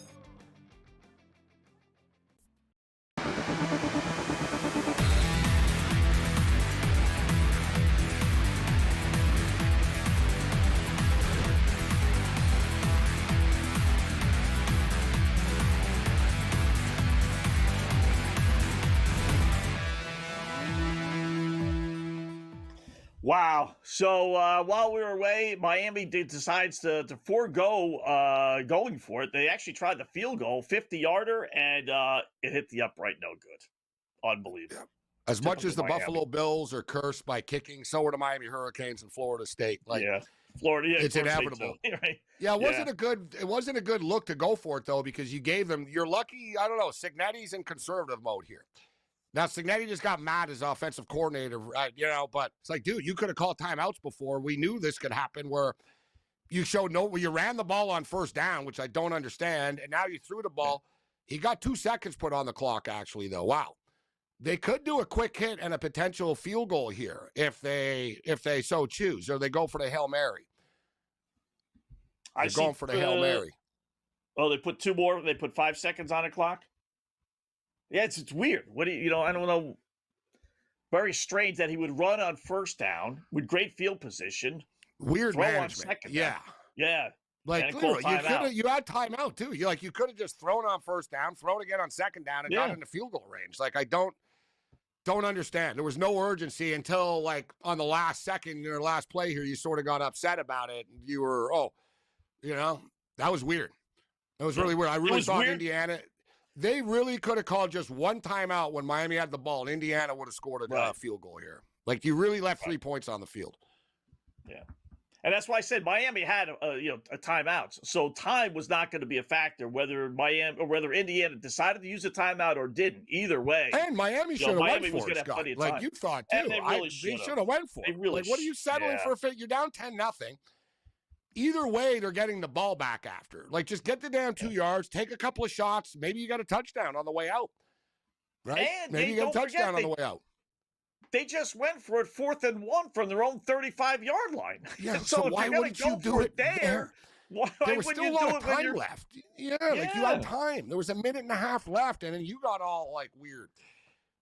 Speaker 8: Wow. So while we were away, Miami decides to forego going for it. They actually tried the field goal, 50-yarder, and it hit the upright. No good. Unbelievable.
Speaker 3: As much as the
Speaker 8: Miami.
Speaker 3: Buffalo Bills are cursed by kicking, so are the Miami Hurricanes and Florida State. Like,
Speaker 8: yeah, Florida. Yeah,
Speaker 3: it's
Speaker 8: Florida
Speaker 3: inevitable.
Speaker 8: Right?
Speaker 3: Yeah, it wasn't a good look to go for it though, because you gave them. You're lucky. I don't know. Signetti's in conservative mode here. Now Signetti just got mad as offensive coordinator, right? But it's like, dude, you could have called timeouts before. We knew this could happen. Where you you ran the ball on first down, which I don't understand, and now you threw the ball. He got 2 seconds put on the clock. Actually, though, wow. They could do a quick hit and a potential field goal here if they so choose, or they go for the Hail Mary. They're going for the Hail Mary.
Speaker 8: Oh, they put 2 more. They put 5 seconds on the clock. Yeah, it's weird. What do you I don't know. Very strange that he would run on first down with great field position.
Speaker 3: Weird
Speaker 8: throw
Speaker 3: management.
Speaker 8: On second
Speaker 3: yeah.
Speaker 8: down. Yeah.
Speaker 3: Like literally, you had timeout too. You could have just thrown on first down, thrown again on second down, and got into field goal range. Like I don't understand. There was no urgency until like on the last second, your last play here, you sort of got upset about it. You were that was weird. That was really weird. I really thought Indiana. They really could have called just one timeout when Miami had the ball, and Indiana would have scored a field goal here. Like you really left 3 points on the field.
Speaker 8: Yeah. And that's why I said Miami had a timeout, so time was not going to be a factor whether Indiana decided to use a timeout or didn't. Either way,
Speaker 3: and Miami should have went for it, Scott. Like
Speaker 8: time.
Speaker 3: You thought too.
Speaker 8: And they
Speaker 3: should have went for it. Like, what are you settling for? You're down 10-0. Either way, they're getting the ball back after. Like, just get the damn 2 yards, take a couple of shots. Maybe you got a touchdown on the way out, right?
Speaker 8: And
Speaker 3: maybe you got a touchdown on the way out.
Speaker 8: They just went for it 4th and 1 from their own 35-yard line.
Speaker 3: Yeah, so why wouldn't you do it there?
Speaker 8: Why
Speaker 3: there was still a lot of time left. Yeah, like you had time. There was a minute and a half left, and then you got all like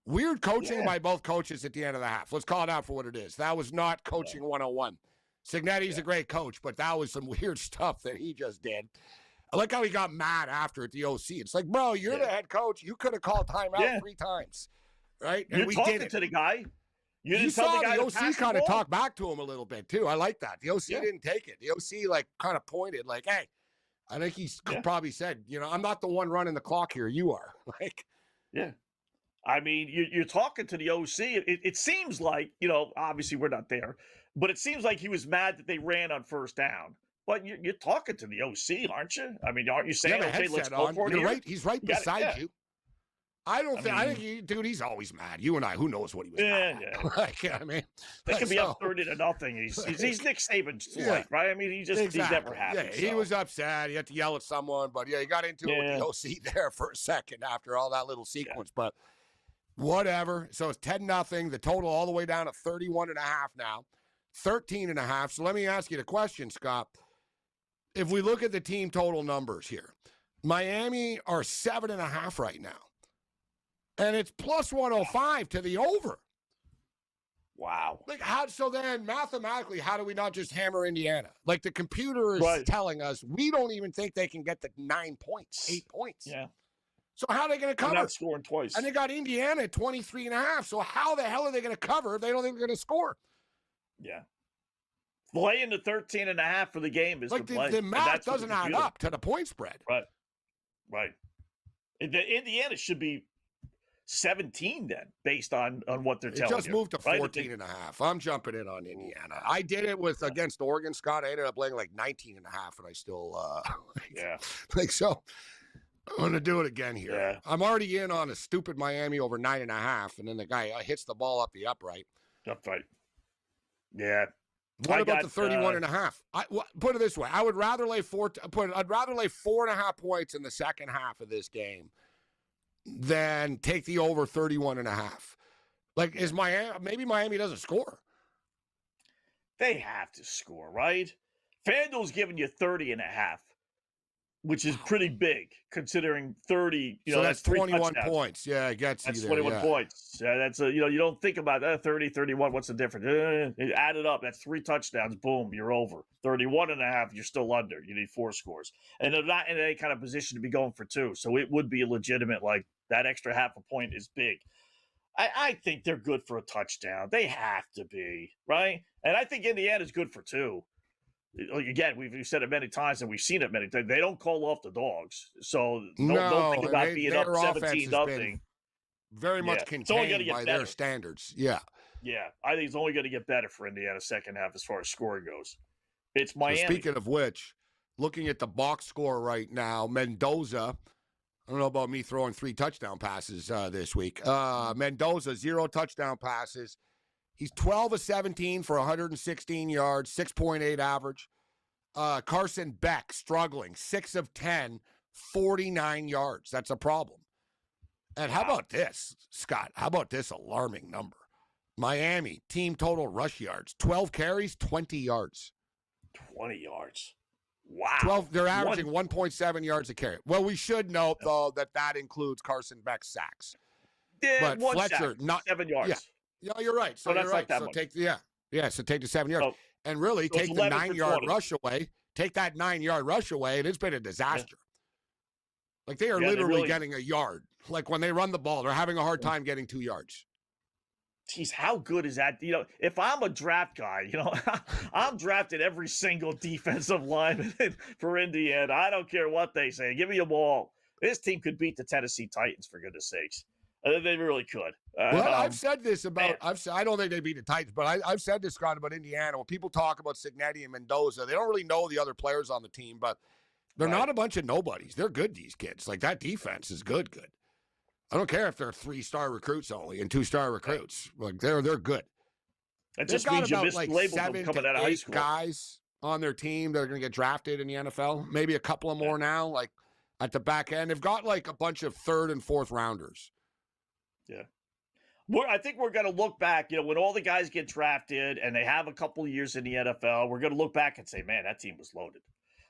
Speaker 3: weird coaching by both coaches at the end of the half. Let's call it out for what it is. That was not coaching 101. Signetti's a great coach, but that was some weird stuff that he just did. I like how he got mad after at the OC. It's like, bro, you're the head coach. You could have called timeout 3 times, right? And
Speaker 8: we talking to the guy. You didn't
Speaker 3: saw
Speaker 8: tell
Speaker 3: the OC kind of talk back to him a little bit too. I like that. The OC didn't take it. The OC like kind of pointed like, hey, I think he probably said, I'm not the one running the clock here. You are. Like,
Speaker 8: yeah. I mean, you're talking to the OC. It seems like, obviously we're not there, but it seems like he was mad that they ran on first down. But you're talking to the OC, aren't you? I mean, aren't you saying, okay, let's go for it?
Speaker 3: You're right. He's right beside you. I think, dude, he's always mad. You and I, who knows what he was mad at?
Speaker 8: Yeah.
Speaker 3: Like, I mean,
Speaker 8: they could be up 30-0. He's Nick Saban's like, right? I mean, he's never happy.
Speaker 3: Yeah, he was upset. He had to yell at someone, but he got into it with the OC there for a second after all that little sequence. But whatever. So it's 10-0. The total all the way down to 31.5 now, 13.5. So let me ask you the question, Scott. If we look at the team total numbers here, Miami are 7.5 right now. And it's plus 105 to the over.
Speaker 8: Wow.
Speaker 3: Like so then mathematically, how do we not just hammer Indiana? Like the computer is telling us we don't even think they can get the 9 points, 8 points.
Speaker 8: Yeah.
Speaker 3: So how are they going to cover?
Speaker 8: They're not scoring twice.
Speaker 3: And they got Indiana at 23.5. So how the hell are they going to cover if they don't think they're going to score?
Speaker 8: Yeah. Laying the 13.5 for the game is
Speaker 3: like
Speaker 8: the play.
Speaker 3: The math doesn't add up to the point spread.
Speaker 8: Right. Indiana should be 17 then, based on what they're telling you.
Speaker 3: It just moved to 14.5. I'm jumping in on Indiana. I did it against Oregon, Scott. I ended up laying like 19.5, and I still so I'm going to do it again here.
Speaker 8: Yeah.
Speaker 3: I'm already in on a stupid Miami over 9.5, and then the guy hits the ball up the upright.
Speaker 8: Upright. Yeah.
Speaker 3: What about the 31.5? Put it this way: I'd rather lay 4.5 points in the second half of this game than take the over 31.5. Like, is maybe Miami doesn't score?
Speaker 8: They have to score, right? FanDuel's giving you 30.5, which is pretty big considering 30.
Speaker 3: So that's 21
Speaker 8: touchdowns.
Speaker 3: points. Yeah, it gets you
Speaker 8: that's
Speaker 3: there.
Speaker 8: 21
Speaker 3: yeah.
Speaker 8: points. Yeah, that's you don't think about that 30, 31. What's the difference? Add it up. That's 3 touchdowns. Boom, you're over. 31.5. You're still under. You need 4 scores, and they're not in any kind of position to be going for 2. So it would be legitimate. Like that extra half a point is big. I think they're good for a touchdown. They have to be, right? And I think Indiana's good for 2. Again, we've said it many times, and we've seen it many times. They don't call off the dogs, so don't think about being up 17-0.
Speaker 3: Very much contained by their standards. Yeah.
Speaker 8: Yeah, I think it's only going to get better for Indiana second half as far as scoring goes. It's Miami.
Speaker 3: So speaking of which, looking at the box score right now, Mendoza, I don't know about me throwing 3 touchdown passes this week. Mendoza, 0 touchdown passes. He's 12 of 17 for 116 yards, 6.8 average. Carson Beck, struggling, 6 of 10, 49 yards. That's a problem. And how about this, Scott? How about this alarming number? Miami, team total rush yards, 12 carries, 20 yards.
Speaker 8: 20 yards. Wow.
Speaker 3: They're averaging 1.7 yards a carry. Well, we should note, though, that includes Carson Beck's sacks.
Speaker 8: Yeah,
Speaker 3: but Fletcher,
Speaker 8: not 7 yards.
Speaker 3: Yeah, you're right. So you're right. So take so take the 7 yards. And really take the 9-yard rush away. Take that 9-yard rush away, and it's been a disaster. Yeah. Like, they are literally getting a yard. Like, when they run the ball, they're having a hard time getting 2 yards.
Speaker 8: Geez, how good is that? If I'm a draft guy, I'm drafting every single defensive lineman for Indiana. I don't care what they say. Give me a ball. This team could beat the Tennessee Titans, for goodness sakes. They really could.
Speaker 3: Well, I've said this about I don't think they beat the Titans, but I've said this, Scott, about Indiana. When people talk about Cignetti and Mendoza, they don't really know the other players on the team, but they're not a bunch of nobodies. They're good, these kids. Like, that defense is good. I don't care if they're 3-star recruits only and 2-star recruits. Like, they're good.
Speaker 8: That just means you mislabeled them coming out of high school.
Speaker 3: Guys on their team that are going to get drafted in the NFL. Maybe a couple of more now, like at the back end. They've got like a bunch of 3rd and 4th rounders.
Speaker 8: Yeah. I think we're going to look back, when all the guys get drafted and they have a couple of years in the NFL, we're going to look back and say, man, that team was loaded.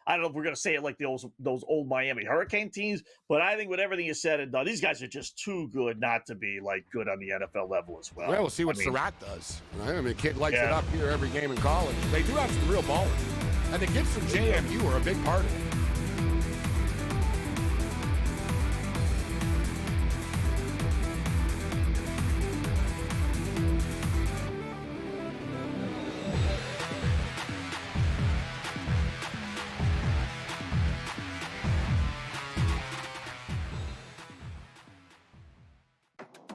Speaker 8: I don't know if we're going to say it like those old Miami Hurricane teams, but I think with everything you said and done, these guys are just too good not to be like good on the NFL level as well.
Speaker 3: Well, we'll see what Surratt does. Right? I mean, kid lights it up here every game in college. They do have some real ballers. And the kids from JMU are a big part of it.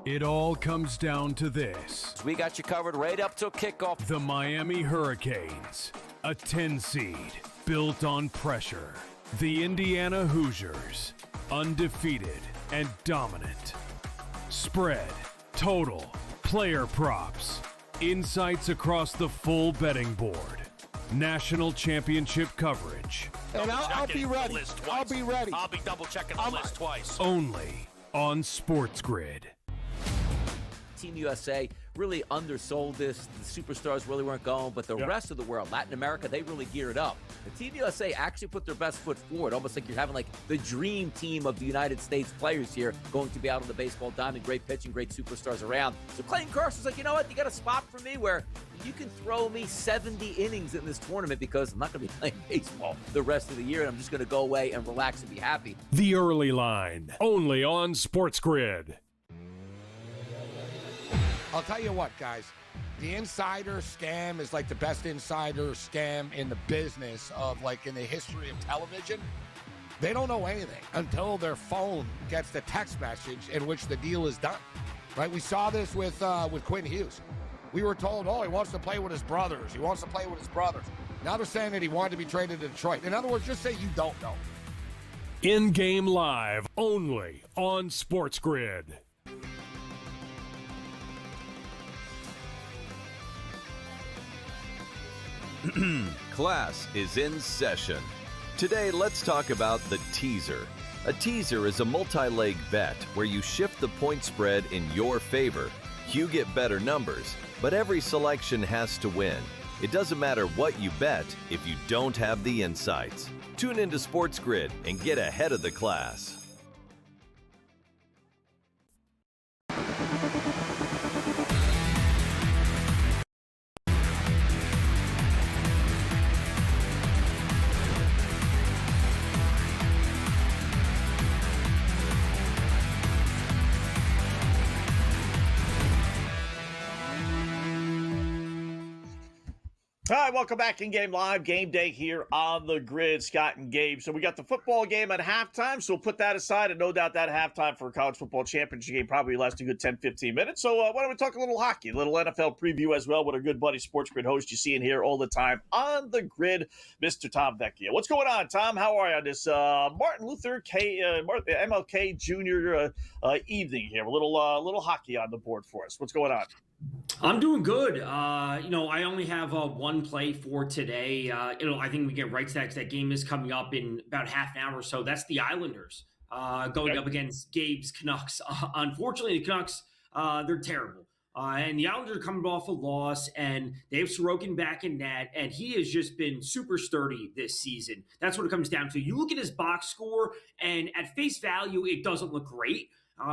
Speaker 1: It all comes down to this.
Speaker 2: We got you covered right up till kickoff.
Speaker 1: The Miami Hurricanes, a 10 seed built on pressure. The Indiana Hoosiers, undefeated and dominant. Spread, total, player props, insights across the full betting board. National championship coverage.
Speaker 3: And I'll be ready. I'll be ready.
Speaker 4: I'll be double checking the list twice.
Speaker 1: Only on SportsGrid.
Speaker 2: Team USA really undersold this. The superstars really weren't going, but the rest of the world, Latin America, they really geared up. The Team USA actually put their best foot forward, almost like you're having like the dream team of the United States players here going to be out on the baseball diamond. Great pitching, great superstars around. So Clayton Carson's like, you know what? You got a spot for me where you can throw me 70 innings in this tournament because I'm not going to be playing baseball the rest of the year, and I'm just going to go away and relax and be happy.
Speaker 1: The Early Line, only on SportsGrid.
Speaker 3: I'll tell you what, guys. The insider scam is like the best insider scam in the business of, like, in the history of television. They don't know anything until their phone gets the text message in which the deal is done, right? We saw this with Quinn Hughes. We were told, he wants to play with his brothers. He wants to play with his brothers. Now they're saying that he wanted to be traded to Detroit. In other words, just say you don't know.
Speaker 1: In-game live, only on SportsGrid.
Speaker 9: Class is in session. Today, let's talk about the teaser. A teaser is a multi-leg bet where you shift the point spread in your favor. You get better numbers, but every selection has to win. It doesn't matter what you bet if you don't have the insights. Tune into SportsGrid and get ahead of the class.
Speaker 8: All right, welcome back in Game Live. Game Day here on the Grid. Scott and Gabe. So we got the football game at halftime, so we'll put that aside. And no doubt that halftime for a college football championship game probably lasts a good 10, 15 minutes. So why don't we talk a little hockey, a little NFL preview as well with our good buddy SportsGrid host you see in here all the time on the Grid, Mr. Tom Vecchio. What's going on, Tom? How are you on this Martin Luther MLK Jr. Evening here? A little hockey on the board for us. What's going on?
Speaker 11: I'm doing good. I only have one play for today. I think we get right to that game is coming up in about half an hour or so. That's the Islanders going up against Gabe's Canucks. Unfortunately, the Canucks, they're terrible. And the Islanders are coming off a loss, and they have Sorokin back in net, and he has just been super sturdy this season. That's what it comes down to. You look at his box score, and at face value, it doesn't look great.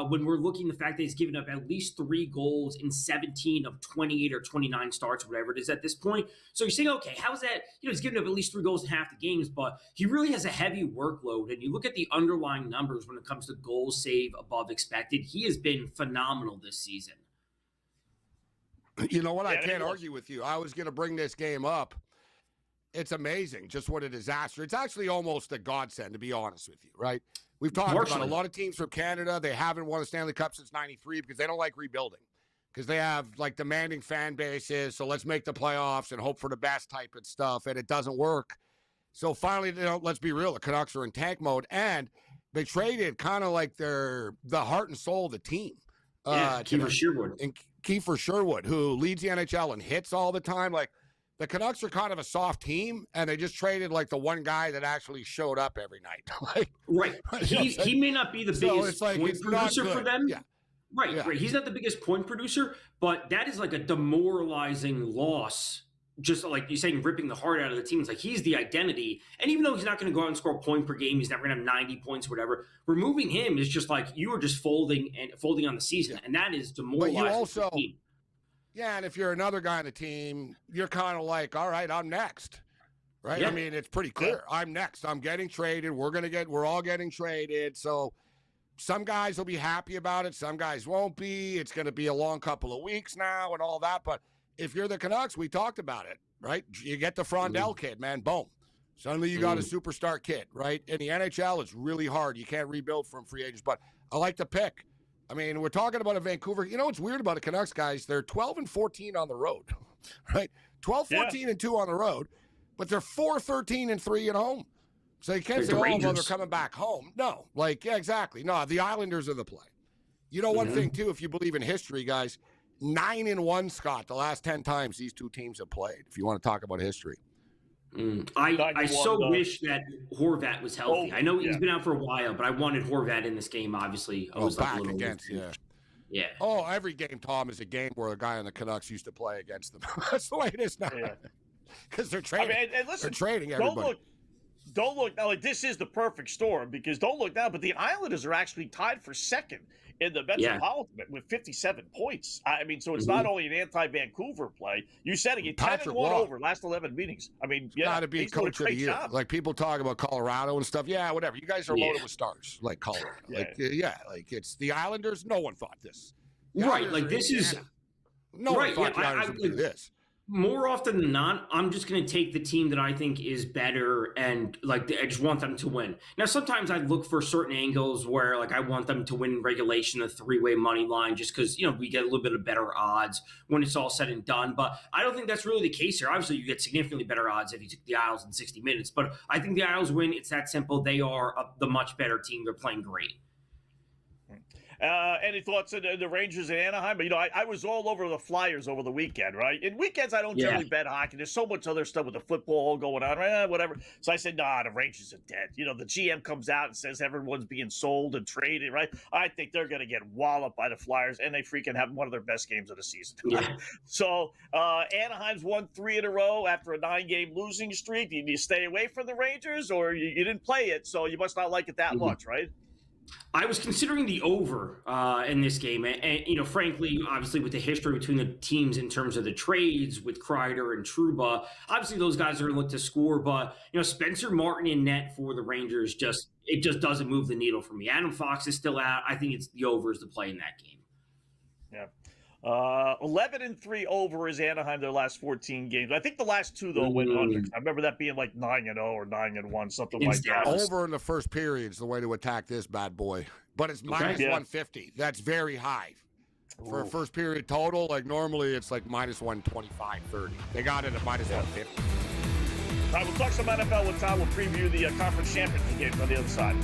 Speaker 11: When we're looking at the fact that he's given up at least 3 goals in 17 of 28 or 29 starts, whatever it is at this point. So you're saying, okay, how is that? He's given up at least 3 goals in half the games, but he really has a heavy workload. And you look at the underlying numbers when it comes to goals saved above expected, he has been phenomenal this season.
Speaker 3: You know what? I can't argue with you. I was going to bring this game up. It's amazing just what a disaster. It's actually almost a godsend, to be honest with you, right? We've talked about a lot of teams from Canada. They haven't won a Stanley Cup since '93 because they don't like rebuilding, because they have like demanding fan bases. So let's make the playoffs and hope for the best type of stuff, and it doesn't work. So finally, let's be real, the Canucks are in tank mode, and they traded kind of like the heart and soul of the team.
Speaker 11: Kiefer Sherwood.
Speaker 3: And Kiefer Sherwood, who leads the NHL and hits all the time. Like, the Canucks are kind of a soft team, and they just traded like the one guy that actually showed up every night.
Speaker 11: Right. He may not be the biggest point producer for them.
Speaker 3: Yeah.
Speaker 11: Right. He's not the biggest point producer, but that is like a demoralizing loss. Just like you're saying, ripping the heart out of the team. It's like he's the identity. And even though he's not going to go out and score a point per game, he's never going to have 90 points or whatever. Removing him is just like you are just folding on the season. And that is demoralizing.
Speaker 3: But you also, yeah, and if you're another guy on the team, you're kind of like, all right, I'm next. Right? Yeah. I mean, it's pretty clear. I'm next. I'm getting traded. We're all getting traded. So some guys will be happy about it. Some guys won't be. It's going to be a long couple of weeks now and all that. But if you're the Canucks, we talked about it, right? You get the Frondell kid, man. Boom. Suddenly you got a superstar kid, right? In the NHL, it's really hard. You can't rebuild from free agents. But I like the pick. I mean, we're talking about a Vancouver. You know what's weird about the Canucks, guys? They're 12-14 on the road, right? 12-14-2 on the road, but they're 4-13-3 at home. So you can't say, oh, well, they're coming back home. No, yeah, exactly. No, the Islanders are the play. You know, one thing, too, if you believe in history, guys, 9-1, Scott, the last 10 times these two teams have played, if you want to talk about history.
Speaker 11: I so wish that Horvat was healthy. I know he's been out for a while, but I wanted Horvat in this game, obviously.
Speaker 3: Back against, yeah. Oh, every game, Tom, is a game where a guy on the Canucks used to play against them. That's the way it is now. Because they're trading. I mean, and listen, they're trading everybody.
Speaker 8: Don't look now. Like, this is the perfect storm, because don't look now, but the Islanders are actually tied for second in the Metropolitan with 57 points. I mean, so it's not only an anti-Vancouver play. You said it. 10-1 over last 11 meetings. I mean,
Speaker 3: got to be coach of the year.
Speaker 8: Job.
Speaker 3: Like, people talk about Colorado and stuff. Yeah, whatever. You guys are loaded with stars, like Colorado. Like it's the Islanders. No one thought this.
Speaker 11: Right. Like, this is
Speaker 3: no one thought the Islanders would do this.
Speaker 11: More often than not, I'm just going to take the team that I think is better, and like I just want them to win. Now, sometimes I look for certain angles where like I want them to win regulation, a 3-way money line, just because, you know, we get a little bit of better odds when it's all said and done. But I don't think that's really the case here. Obviously, you get significantly better odds if you took the Isles in 60 minutes. But I think the Isles win. It's that simple. They are the much better team. They're playing great.
Speaker 8: Any thoughts on the Rangers in Anaheim? But, you know, I was all over the Flyers over the weekend, right? In weekends, I don't generally bet hockey. There's so much other stuff with the football going on, right? Whatever. So I said, nah, the Rangers are dead. You know, the GM comes out and says everyone's being sold and traded, right? I think they're going to get walloped by the Flyers, and they freaking have one of their best games of the season. So Anaheim's won 3 in a row after a 9-game losing streak. Do you stay away from the Rangers, or you didn't play it, so you must not like it that much, right?
Speaker 11: I was considering the over in this game. And, you know, frankly, obviously with the history between the teams in terms of the trades with Kreider and Trouba, obviously those guys are going to look to score. But, you know, Spencer Martin in net for the Rangers, it just doesn't move the needle for me. Adam Fox is still out. I think it's the over is the play in that game.
Speaker 8: Yeah. 11-3 over is Anaheim their last 14 games. I think the last 2 though went under. I remember that being like 9-0 or 9-1, something like that.
Speaker 3: Over in the first period is the way to attack this bad boy, but it's minus 150. That's very high for a first period total. Like normally it's like minus 125, 30. They got it at minus 150.
Speaker 8: All right, we'll talk some NFL with Tom. We'll preview the conference championship game on the other side.